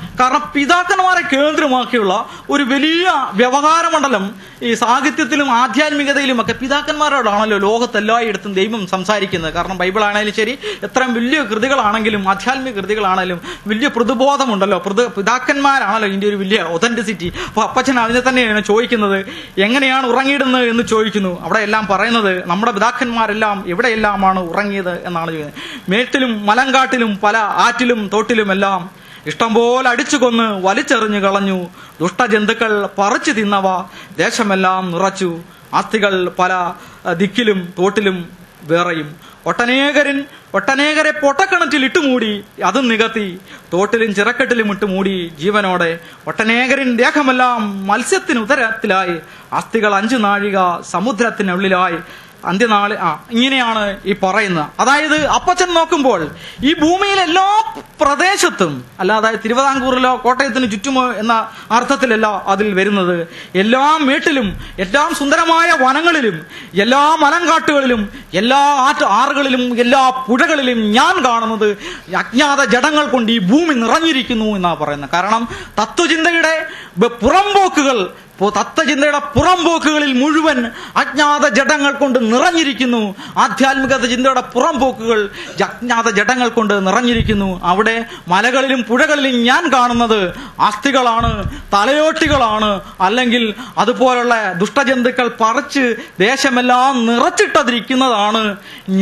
പിതാക്കന്മാരെ കേന്ദ്രമാക്കിയുള്ള ഒരു വലിയ വ്യവഹാരമണ്ഡലം ഈ സാഹിത്യത്തിലും ആധ്യാത്മികതയിലും ഒക്കെ പിതാക്കന്മാരോടാണല്ലോ ലോകത്തെല്ലായിടത്തും ദൈവം സംസാരിക്കുന്നത്. കാരണം ബൈബിളാണേലും ശരി, എത്രയും വലിയ കൃതികളാണെങ്കിലും ആധ്യാത്മിക കൃതികളാണെങ്കിലും വലിയ പ്രതിബോധമുണ്ടല്ലോ. പിതാക്കന്മാരാണല്ലോ ഇതിന്റെ ഒരു വലിയ ഒതന്റിസിറ്റി. അപ്പൊ അപ്പച്ചൻ അതിനെ തന്നെയാണ് ചോദിക്കുന്നത്, എങ്ങനെയാണ് ഉറങ്ങിയിടുന്നത് എന്ന് ചോദിക്കുന്നു. അവിടെ എല്ലാം പറയുന്നത് നമ്മുടെ പിതാക്കന്മാരെല്ലാം എവിടെയെല്ലാമാണ് ഉറങ്ങിയത് എന്നാണ് ചോദിക്കുന്നത്. മേട്ടിലും മലങ്കാട്ടിലും പല ആറ്റിലും തോട്ടിലുമെല്ലാം ഇഷ്ടംപോലെ അടിച്ചു കൊന്ന് വലിച്ചെറിഞ്ഞു കളഞ്ഞു, ദുഷ്ടജന്തുക്കൾ പറിച്ചു തിന്നവ ദേശമെല്ലാം നിറച്ചു, ആസ്തികൾ പല ദിക്കിലും തോട്ടിലും വേറെയും, ഒട്ടനേകരെ പൊട്ടക്കിണറ്റിൽ ഇട്ടുമൂടി അതും നികത്തി, തോട്ടിലും ചിറക്കെട്ടിലും ഇട്ടുമൂടി ജീവനോടെ, ഒട്ടനേകരിൻ ദേഹമെല്ലാം മത്സ്യത്തിനുദരത്തിലായി, അസ്ഥികൾ 5 നാഴിക സമുദ്രത്തിനുള്ളിലായി, അന്ത്യനാള് ഇങ്ങനെയാണ് ഈ പറയുന്നത്. അതായത് അപ്പച്ചൻ നോക്കുമ്പോൾ ഈ ഭൂമിയിലെ എല്ലാ പ്രദേശത്തും, അല്ലാതെ തിരുവിതാംകൂറിലോ കോട്ടയത്തിന് ചുറ്റുമോ എന്ന അർത്ഥത്തിലല്ല അതിൽ വരുന്നത്, എല്ലാ മേട്ടിലും എല്ലാ സുന്ദരമായ വനങ്ങളിലും എല്ലാ മലങ്കാട്ടുകളിലും എല്ലാ ആറുകളിലും എല്ലാ പുഴകളിലും ഞാൻ കാണുന്നത് അജ്ഞാത ജഡങ്ങൾ കൊണ്ട് ഈ ഭൂമി നിറഞ്ഞിരിക്കുന്നു എന്നാ പറയുന്നത്. കാരണം തത്വചിന്തയുടെ പുറംപോക്കുകളിൽ മുഴുവൻ അജ്ഞാത ജഡങ്ങൾ കൊണ്ട് നിറഞ്ഞിരിക്കുന്നു. ആധ്യാത്മികത ചിന്തയുടെ പുറംപോക്കുകൾ അജ്ഞാത ജഡങ്ങൾ കൊണ്ട് നിറഞ്ഞിരിക്കുന്നു. അവിടെ മലകളിലും പുഴകളിലും ഞാൻ കാണുന്നത് അസ്ഥികളാണ്, തലയോട്ടികളാണ്, അല്ലെങ്കിൽ അതുപോലുള്ള ദുഷ്ടജന്തുക്കൾ പറിച്ച് ദേശമെല്ലാം നിറച്ചിട്ടതിരിക്കുന്നതാണ്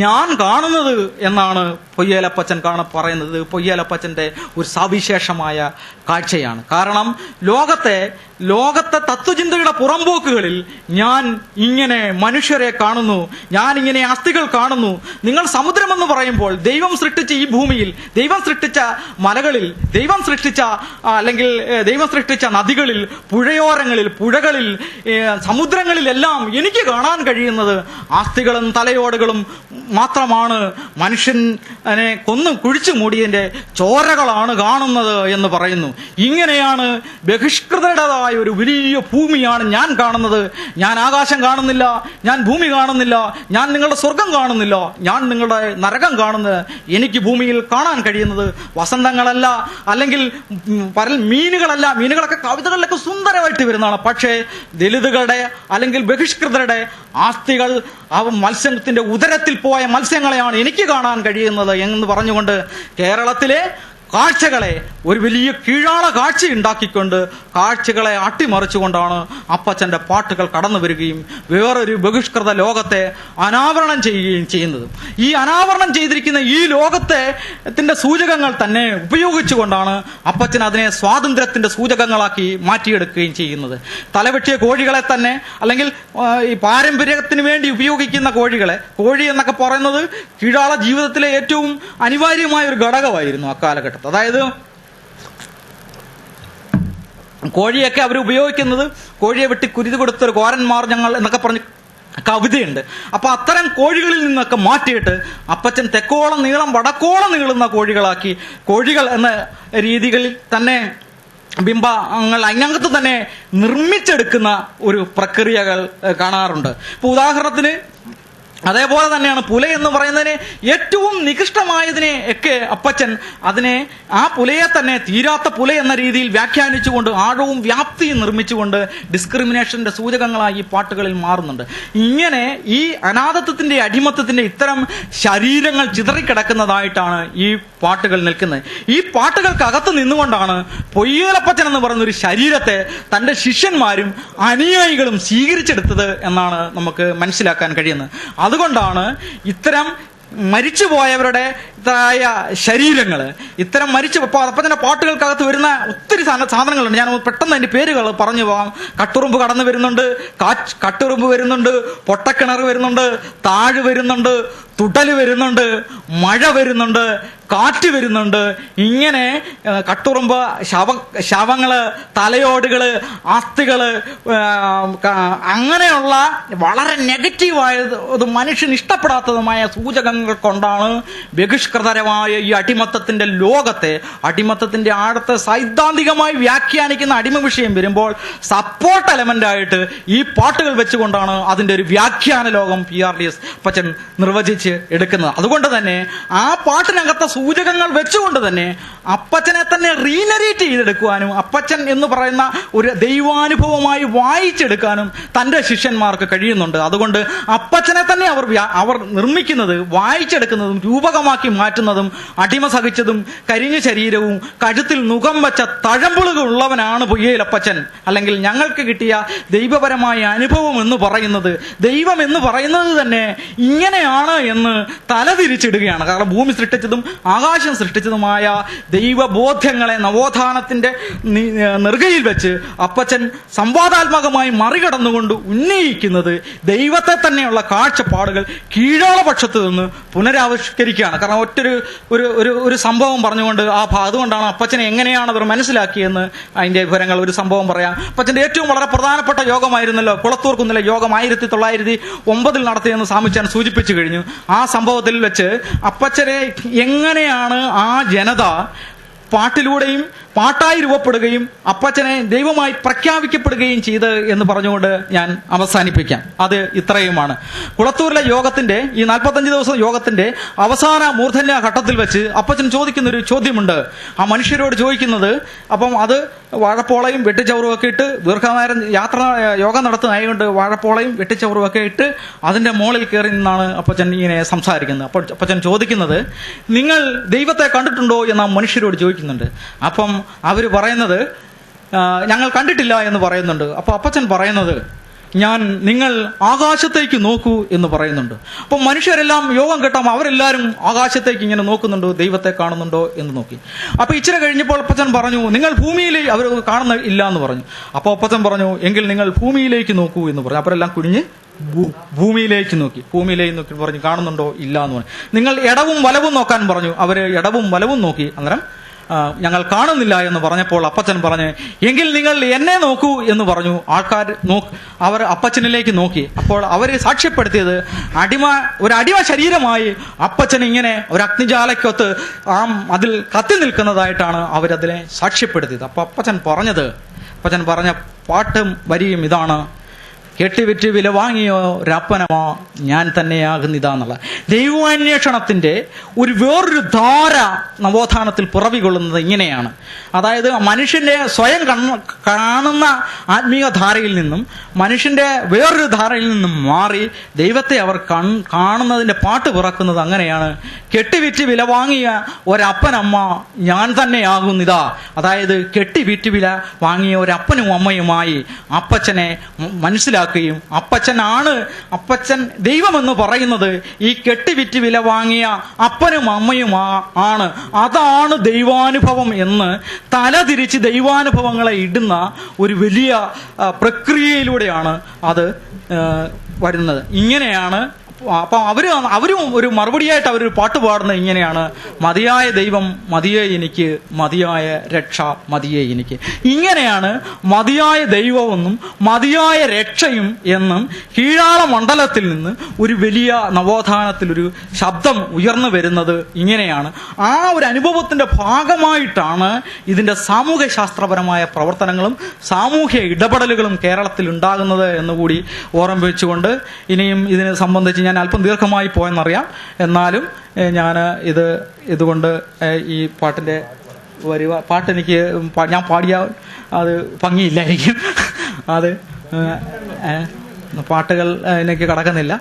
ഞാൻ കാണുന്നത് എന്നാണ് പൊയ്യേലപ്പച്ചൻ പറയുന്നത്. പൊയ്യേലപ്പച്ചന്റെ ഒരു സവിശേഷമായ കാഴ്ചയാണ്. കാരണം ലോകത്തെ ലോകത്തെ തത്വചിന്തയുടെ പുറംപോക്കുകളിൽ ഞാൻ ഇങ്ങനെ മനുഷ്യരെ കാണുന്നു, ഞാൻ ഇങ്ങനെ അസ്ഥികൾ കാണുന്നു. നിങ്ങൾ സമുദ്രമെന്ന് പറയുമ്പോൾ ദൈവം സൃഷ്ടിച്ച ഈ ഭൂമിയിൽ, ദൈവം സൃഷ്ടിച്ച മലകളിൽ, ദൈവം സൃഷ്ടിച്ച അല്ലെങ്കിൽ ദൈവം സൃഷ്ടിച്ച നദികളിൽ, പുഴയോരങ്ങളിൽ, പുഴകളിൽ, സമുദ്രങ്ങളിലെല്ലാം എനിക്ക് കാണാൻ കഴിയുന്നത് അസ്ഥികളും തലയോടുകളും മാത്രമാണ്. മനുഷ്യനെ കൊന്നു കുഴിച്ചു മൂടിയതിന്റെ ചോരകളാണ് കാണുന്നത് എന്ന് പറയുന്നു. ഇങ്ങനെയാണ് ബഹിഷ്കൃതരുടേതായ ഒരു വലിയ ഭൂമിയാണ് ഞാൻ കാണുന്നത്. ഞാൻ ആകാശം കാണുന്നില്ല, ഞാൻ ഭൂമി കാണുന്നില്ല, ഞാൻ നിങ്ങളുടെ സ്വർഗം കാണുന്നില്ല, ഞാൻ നിങ്ങളുടെ നരകം കാണുന്നത്. എനിക്ക് ഭൂമിയിൽ കാണാൻ കഴിയുന്നത് വസന്തങ്ങളല്ല, അല്ലെങ്കിൽ മീനുകളല്ല. മീനുകളൊക്കെ കവിതകളിലൊക്കെ സുന്ദരമായിട്ട് വരുന്നതാണ്. പക്ഷേ ദലിതുകളുടെ അല്ലെങ്കിൽ ബഹിഷ്കൃതരുടെ ആസ്തികൾ, മത്സ്യത്തിന്റെ ഉദരത്തിൽ പോയ മത്സ്യങ്ങളെയാണ് എനിക്ക് കാണാൻ കഴിയുന്നത് എന്ന് പറഞ്ഞുകൊണ്ട് കേരളത്തിലെ കാഴ്ചകളെ ഒരു വലിയ കീഴാള കാഴ്ച ഉണ്ടാക്കിക്കൊണ്ട് കാഴ്ചകളെ അട്ടിമറിച്ചുകൊണ്ടാണ് അപ്പച്ചന്റെ പാട്ടുകൾ കടന്നു വരികയും വേറൊരു ബഹിഷ്കൃത ലോകത്തെ അനാവരണം ചെയ്യുകയും ചെയ്യുന്നത്. ഈ അനാവരണം ചെയ്തിരിക്കുന്ന ഈ ലോകത്തിന്റെ സൂചകങ്ങൾ തന്നെ ഉപയോഗിച്ചുകൊണ്ടാണ് അപ്പച്ചൻ അതിനെ സ്വാതന്ത്ര്യത്തിന്റെ സൂചകങ്ങളാക്കി മാറ്റിയെടുക്കുകയും ചെയ്യുന്നത്. തലവെട്ടിയ കോഴികളെ തന്നെ, അല്ലെങ്കിൽ ഈ പാരമ്പര്യത്തിന് വേണ്ടി ഉപയോഗിക്കുന്ന കോഴി എന്നൊക്കെ പറയുന്നത് കീഴാള ജീവിതത്തിലെ ഏറ്റവും അനിവാര്യമായ ഒരു ഘടകമായിരുന്നു അക്കാലഘട്ടത്തിൽ. അതായത് കോഴിയൊക്കെ അവർ ഉപയോഗിക്കുന്നത്, കോഴിയെ വെട്ടി കുരുതി കൊടുത്തൊരു കോരന്മാർ ഞങ്ങൾ എന്നൊക്കെ പറഞ്ഞ് കവിതയുണ്ട്. അപ്പൊ അത്തരം കോഴികളിൽ നിന്നൊക്കെ മാറ്റിയിട്ട് അപ്പച്ചൻ തെക്കോളം നീളം വടക്കോളം നീളുന്ന കോഴികളാക്കി, കോഴികൾ എന്ന രീതികളിൽ തന്നെ ബിംബങ്ങൾ അതിനകത്ത് തന്നെ നിർമ്മിച്ചെടുക്കുന്ന ഒരു പ്രക്രിയകൾ കാണാറുണ്ട്. ഇപ്പൊ ഉദാഹരണത്തിന് അതേപോലെ തന്നെയാണ് പുല എന്ന് പറയുന്നതിന് ഏറ്റവും നികൃഷ്ടമായതിനെ ഒക്കെ അപ്പച്ചൻ അതിനെ, ആ പുലയെ തന്നെ തീരാത്ത പുല എന്ന രീതിയിൽ വ്യാഖ്യാനിച്ചുകൊണ്ട് ആഴവും വ്യാപ്തിയും നിർമ്മിച്ചുകൊണ്ട് ഡിസ്ക്രിമിനേഷന്റെ സൂചകങ്ങളായി ഈ പാട്ടുകളിൽ മാറുന്നുണ്ട്. ഇങ്ങനെ ഈ അനാഥത്വത്തിന്റെ അടിമത്തത്തിന്റെ ഇത്തരം ശരീരങ്ങൾ ചിതറിക്കിടക്കുന്നതായിട്ടാണ് ഈ പാട്ടുകൾ നിൽക്കുന്നത്. ഈ പാട്ടുകൾക്കകത്ത് നിന്നുകൊണ്ടാണ് പൊയ്യേലപ്പച്ചൻ എന്ന് പറയുന്ന ഒരു ശരീരത്തെ തന്റെ ശിഷ്യന്മാരും അനുയായികളും സ്വീകരിച്ചെടുത്തത് എന്നാണ് നമുക്ക് മനസ്സിലാക്കാൻ കഴിയുന്നത്. അതുകൊണ്ടാണ് ഇത്തരം മരിച്ചുപോയവരുടെ ശരീരങ്ങൾ, ഇത്തരം അപ്പച്ചന്റെ പാട്ടുകൾക്കകത്ത് വരുന്ന ഒത്തിരി സാധനങ്ങളുണ്ട്. ഞാൻ പെട്ടെന്ന് അതിന്റെ പേരുകൾ പറഞ്ഞു പോകാം. കട്ടുറുമ്പ് കടന്നു വരുന്നുണ്ട്, കട്ടുറുമ്പ് വരുന്നുണ്ട്, പൊട്ടക്കിണർ വരുന്നുണ്ട്, താഴ് വരുന്നുണ്ട്, തുടല് വരുന്നുണ്ട്, മഴ വരുന്നുണ്ട്, കാറ്റ് വരുന്നുണ്ട്. ഇങ്ങനെ കട്ടുറുമ്പ്, ശവങ്ങള്, തലയോടുകള്, അസ്ഥികള്, അങ്ങനെയുള്ള വളരെ നെഗറ്റീവായത് മനുഷ്യന് ഇഷ്ടപ്പെടാത്തതുമായ സൂചകങ്ങൾ കൊണ്ടാണ് ബഹിഷ്കൃതരമായ ഈ അടിമത്തത്തിന്റെ ലോകത്തെ, അടിമത്തത്തിന്റെ ആഴത്തെ സൈദ്ധാന്തികമായി വ്യാഖ്യാനിക്കുന്ന അടിമ വിഷയം വരുമ്പോൾ സപ്പോർട്ട് എലമെന്റ് ആയിട്ട് ഈ പാട്ടുകൾ വെച്ചുകൊണ്ടാണ് അതിന്റെ ഒരു വ്യാഖ്യാന ലോകം PRDS അപ്പച്ചൻ നിർവചിച്ച് എടുക്കുന്നത്. അതുകൊണ്ട് തന്നെ ആ പാട്ടിനകത്തെ സൂചകങ്ങൾ വെച്ചുകൊണ്ട് തന്നെ അപ്പച്ചനെ തന്നെ റീനറേറ്റ് ചെയ്തെടുക്കുവാനും അപ്പച്ചൻ എന്ന് പറയുന്ന ഒരു ദൈവാനുഭവമായി വായിച്ചെടുക്കാനും തന്റെ ശിഷ്യന്മാർക്ക് കഴിയുന്നുണ്ട്. അതുകൊണ്ട് അപ്പച്ചനെ തന്നെ അവർ നിർമ്മിക്കുന്നത്, വായിച്ചെടുക്കുന്നതും രൂപകമാക്കി മാറ്റുന്നതും അടിമ സഹിച്ചതും കരിഞ്ഞ ശരീരവും കഴുത്തിൽ മുഖം വെച്ച തഴമ്പുളുകൾ ഉള്ളവനാണ് പൊയ്യേലപ്പച്ചൻ. അല്ലെങ്കിൽ ഞങ്ങൾക്ക് കിട്ടിയ ദൈവപരമായ അനുഭവം എന്ന് പറയുന്നത്, ദൈവം എന്ന് പറയുന്നത് തന്നെ ഇങ്ങനെയാണ് എന്ന് തലതിരിച്ചിടുകയാണ്. കാരണം ഭൂമി സൃഷ്ടിച്ചതും ആകാശം സൃഷ്ടിച്ചതുമായ ദൈവബോധ്യങ്ങളെ നവോത്ഥാനത്തിന്റെ നെറുകയിൽ വെച്ച് അപ്പച്ചൻ സംവാദാത്മകമായി മറികടന്നുകൊണ്ട് ഉന്നയിക്കുന്നത് ദൈവത്തെ തന്നെയുള്ള കാഴ്ചപ്പാടുകൾ കീഴാളപക്ഷത്ത് നിന്ന് പുനരാവിഷ്കരിക്കുകയാണ്. കാരണം ഒരു സംഭവം പറഞ്ഞുകൊണ്ട് അതുകൊണ്ടാണ് അപ്പച്ചനെ എങ്ങനെയാണ് അവർ മനസ്സിലാക്കിയെന്ന് അതിന്റെ വിവരങ്ങൾ ഒരു സംഭവം പറയാം. അപ്പച്ചന്റെ ഏറ്റവും വളരെ പ്രധാനപ്പെട്ട യോഗമായിരുന്നല്ലോ കുളത്തൂർ കുന്നിലെ യോഗം 1909 നടത്തിയെന്ന് സാമിച്ചാൻ സൂചിപ്പിച്ചു കഴിഞ്ഞു. ആ സംഭവത്തിൽ വെച്ച് അപ്പച്ചനെ എങ്ങനെയാണ് ആ ജനത പാട്ടിലൂടെയും പാട്ടായി രൂപപ്പെടുകയും അപ്പച്ചനെ ദൈവമായി പ്രഖ്യാപിക്കപ്പെടുകയും ചെയ്ത് എന്ന് പറഞ്ഞുകൊണ്ട് ഞാൻ അവസാനിപ്പിക്കാം. അത് ഇത്രയുമാണ്. കുളത്തൂരിലെ യോഗത്തിന്റെ ഈ 45 ദിവസം യോഗത്തിന്റെ അവസാന മൂർധന്യ ഘട്ടത്തിൽ വെച്ച് അപ്പച്ചൻ ചോദിക്കുന്ന ഒരു ചോദ്യമുണ്ട്. ആ മനുഷ്യരോട് ചോദിക്കുന്നത്, അപ്പം അത് വാഴപ്പോളയും വെട്ടിച്ചവറും ഒക്കെ ഇട്ട് ദീർഘനേരം യോഗം നടത്തുന്നതായതുകൊണ്ട് വാഴപ്പോളയും വെട്ടിച്ചവറും ഒക്കെ ഇട്ട് അതിന്റെ മുകളിൽ കയറി നിന്നാണ് അപ്പച്ചൻ ഇങ്ങനെ സംസാരിക്കുന്നത്. അപ്പോൾ അപ്പച്ചൻ ചോദിക്കുന്നത്, നിങ്ങൾ ദൈവത്തെ കണ്ടിട്ടുണ്ടോ എന്ന് ആ മനുഷ്യരോട് ചോദിക്കുന്നുണ്ട്. അപ്പം അവര് പറയുന്നത് ഞങ്ങൾ കണ്ടിട്ടില്ല എന്ന് പറയുന്നുണ്ട്. അപ്പൊ അപ്പച്ചൻ പറയുന്നത്, നിങ്ങൾ ആകാശത്തേക്ക് നോക്കൂ എന്ന് പറയുന്നുണ്ട്. അപ്പോൾ മനുഷ്യരെല്ലാം യോഗം കേട്ടാൽ അവരെല്ലാവരും ആകാശത്തേക്ക് ഇങ്ങനെ നോക്കുന്നുണ്ടോ, ദൈവത്തെ കാണുന്നുണ്ടോ എന്ന് നോക്കി. അപ്പൊ ഇച്ചിരി കഴിഞ്ഞപ്പോൾ അപ്പച്ചൻ പറഞ്ഞു, നിങ്ങൾ ഭൂമിയിൽ അവർ കാണുന്ന ഇല്ല എന്ന് പറഞ്ഞു. അപ്പോൾ അപ്പച്ചൻ പറഞ്ഞു, എങ്കിൽ നിങ്ങൾ ഭൂമിയിലേക്ക് നോക്കൂ എന്ന് പറഞ്ഞു. അവരെല്ലാം കുനിഞ്ഞ് ഭൂമിയിലേക്ക് നോക്കി. ഭൂമിയിലേക്ക് നോക്കി പറഞ്ഞു, കാണുന്നുണ്ടോ, ഇല്ല എന്ന് പറഞ്ഞു. നിങ്ങൾ ഇടവും വലവും നോക്കാൻ പറഞ്ഞു. അവര് ഇടവും വലവും നോക്കി. അന്നേരം ഞങ്ങൾ കാണുന്നില്ല എന്ന് പറഞ്ഞപ്പോൾ അപ്പച്ചൻ പറഞ്ഞു, എങ്കിൽ നിങ്ങൾ എന്നെ നോക്കൂ എന്ന് പറഞ്ഞു. ആൾക്കാർ അവർ അപ്പച്ചനിലേക്ക് നോക്കി. അപ്പോൾ അവര് സാക്ഷ്യപ്പെടുത്തിയത് ഒരു അടിമ ശരീരമായി അപ്പച്ചൻ ഇങ്ങനെ ഒരു അഗ്നിജാലയ്ക്കൊത്ത് അതിൽ കത്തി നിൽക്കുന്നതായിട്ടാണ് അവരതിനെ സാക്ഷ്യപ്പെടുത്തിയത്. അപ്പൊ അപ്പച്ചൻ പറഞ്ഞ പാട്ടും വരിയും ഇതാണ്: കെട്ടിവിറ്റ് വില വാങ്ങിയോ രപ്പനമോ ഞാൻ തന്നെയാകുന്നിതാന്നുള്ള ദൈവാന്വേഷണത്തിന്റെ വേറൊരു ധാര നവോത്ഥാനത്തിൽ പിറവികൊള്ളുന്നത് ഇങ്ങനെയാണ്. അതായത് മനുഷ്യന്റെ സ്വയം കാണുന്ന ആത്മീയ ധാരയിൽ നിന്നും മനുഷ്യന്റെ വേറൊരു ധാരയിൽ നിന്നും മാറി ദൈവത്തെ അവർ കാണുന്നതിന്റെ പാട്ട് പിറക്കുന്നത് അങ്ങനെയാണ്: കെട്ടിവിറ്റ് വില വാങ്ങിയ ഒരപ്പനമ്മ ഞാൻ തന്നെയാകുന്നിതാ. അതായത് കെട്ടിവിറ്റ് വില വാങ്ങിയ ഒരപ്പനും അമ്മയുമായി അപ്പച്ചനെ മനസ്സിലാക്കുകയും അപ്പച്ചൻ ദൈവമെന്ന് പറയുന്നത് ഈ കെട്ടിവിറ്റ് വില വാങ്ങിയ അപ്പനും അമ്മയും ആണ്. അതാണ് ദൈവാനുഭവം എന്ന് തലതിരിച്ച് ദൈവാനുഭവങ്ങളെ ഇടുന്ന ഒരു വലിയ പ്രക്രിയയിലൂടെയാണ് അത് വരുന്നത്. ഇങ്ങനെയാണ്. അപ്പൊ അവരും ഒരു മറുപടിയായിട്ട് അവരൊരു പാട്ട് പാടുന്നത് ഇങ്ങനെയാണ്: മതിയായ ദൈവം മതിയേ എനിക്ക്, മതിയായ രക്ഷ മതിയേ എനിക്ക്. ഇങ്ങനെയാണ് മതിയായ ദൈവമെന്നും മതിയായ രക്ഷയും എന്നും കീഴാള മണ്ഡലത്തിൽ നിന്ന് ഒരു വലിയ നവോത്ഥാനത്തിൽ ഒരു ശബ്ദം ഉയർന്നു വരുന്നത് ഇങ്ങനെയാണ്. ആ ഒരു അനുഭവത്തിന്റെ ഭാഗമായിട്ടാണ് ഇതിന്റെ സാമൂഹ്യ ശാസ്ത്രപരമായ പ്രവർത്തനങ്ങളും സാമൂഹ്യ ഇടപെടലുകളും കേരളത്തിൽ ഉണ്ടാകുന്നത് എന്നുകൂടി ഓർമ്മിപ്പിച്ചുകൊണ്ട്, ഇനിയും ഇതിനെ സംബന്ധിച്ച് ഞാൻ അല്പം ദീർഘമായി പോയെന്നറിയാം, എന്നാലും ഞാൻ ഇതുകൊണ്ട് ഈ പാട്ടിന്റെ പാട്ടെനിക്ക് ഞാൻ പാടിയ അത് ഭംഗിയില്ലായിരിക്കും. അത് പാട്ടുകൾ എനിക്ക് കടക്കുന്നില്ല.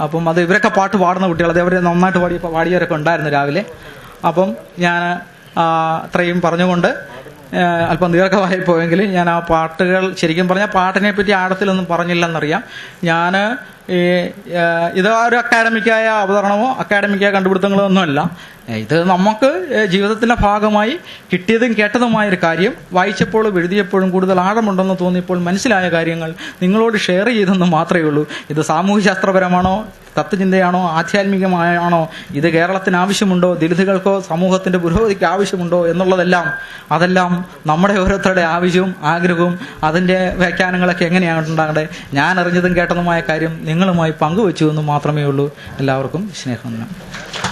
അപ്പം അത് ഇവരൊക്കെ പാട്ട് പാടുന്ന കുട്ടികൾ, അത് അവർ നന്നായിട്ട് പാടിയവരൊക്കെ ഉണ്ടായിരുന്നു രാവിലെ. അപ്പം ഞാൻ അത്രയും പറഞ്ഞുകൊണ്ട് അല്പം ദീർഘമായി പോയെങ്കിൽ ഞാൻ ആ പാട്ടുകൾ ശരിക്കും പറഞ്ഞാൽ പാട്ടിനെ പറ്റി ആഴത്തിലൊന്നും പറഞ്ഞില്ലെന്നറിയാം. ഞാൻ ഇത് ഒരു അക്കാഡമിക്കായ അവതരണമോ അക്കാഡമിക്കായ കണ്ടുപിടുത്തങ്ങളോ ഒന്നുമല്ല. ഇത് നമുക്ക് ജീവിതത്തിന്റെ ഭാഗമായി കിട്ടിയതും കേട്ടതുമായ ഒരു കാര്യം, വായിച്ചപ്പോഴും എഴുതിയപ്പോഴും കൂടുതൽ ആഴമുണ്ടെന്ന് തോന്നിയപ്പോൾ മനസ്സിലായ കാര്യങ്ങൾ നിങ്ങളോട് ഷെയർ ചെയ്തെന്ന് മാത്രമേ ഉള്ളൂ. ഇത് സാമൂഹ്യ ശാസ്ത്രപരമാണോ, തത്വചിന്തയാണോ, ആധ്യാത്മികമായാണോ, ഇത് കേരളത്തിന് ആവശ്യമുണ്ടോ, ദലിതുകൾക്കോ സമൂഹത്തിന്റെ പുരോഗതിക്ക് ആവശ്യമുണ്ടോ അതെല്ലാം നമ്മുടെ ഓരോരുത്തരുടെ ആവശ്യവും ആഗ്രഹവും അതിന്റെ വ്യാഖ്യാനങ്ങളൊക്കെ എങ്ങനെയാണ് ഉണ്ടാകേണ്ടത്. ഞാൻ അറിഞ്ഞതും കേട്ടതുമായ കാര്യം നിങ്ങളുമായി പങ്കുവെച്ചു എന്ന് മാത്രമേ ഉള്ളൂ. എല്ലാവർക്കും സ്നേഹം.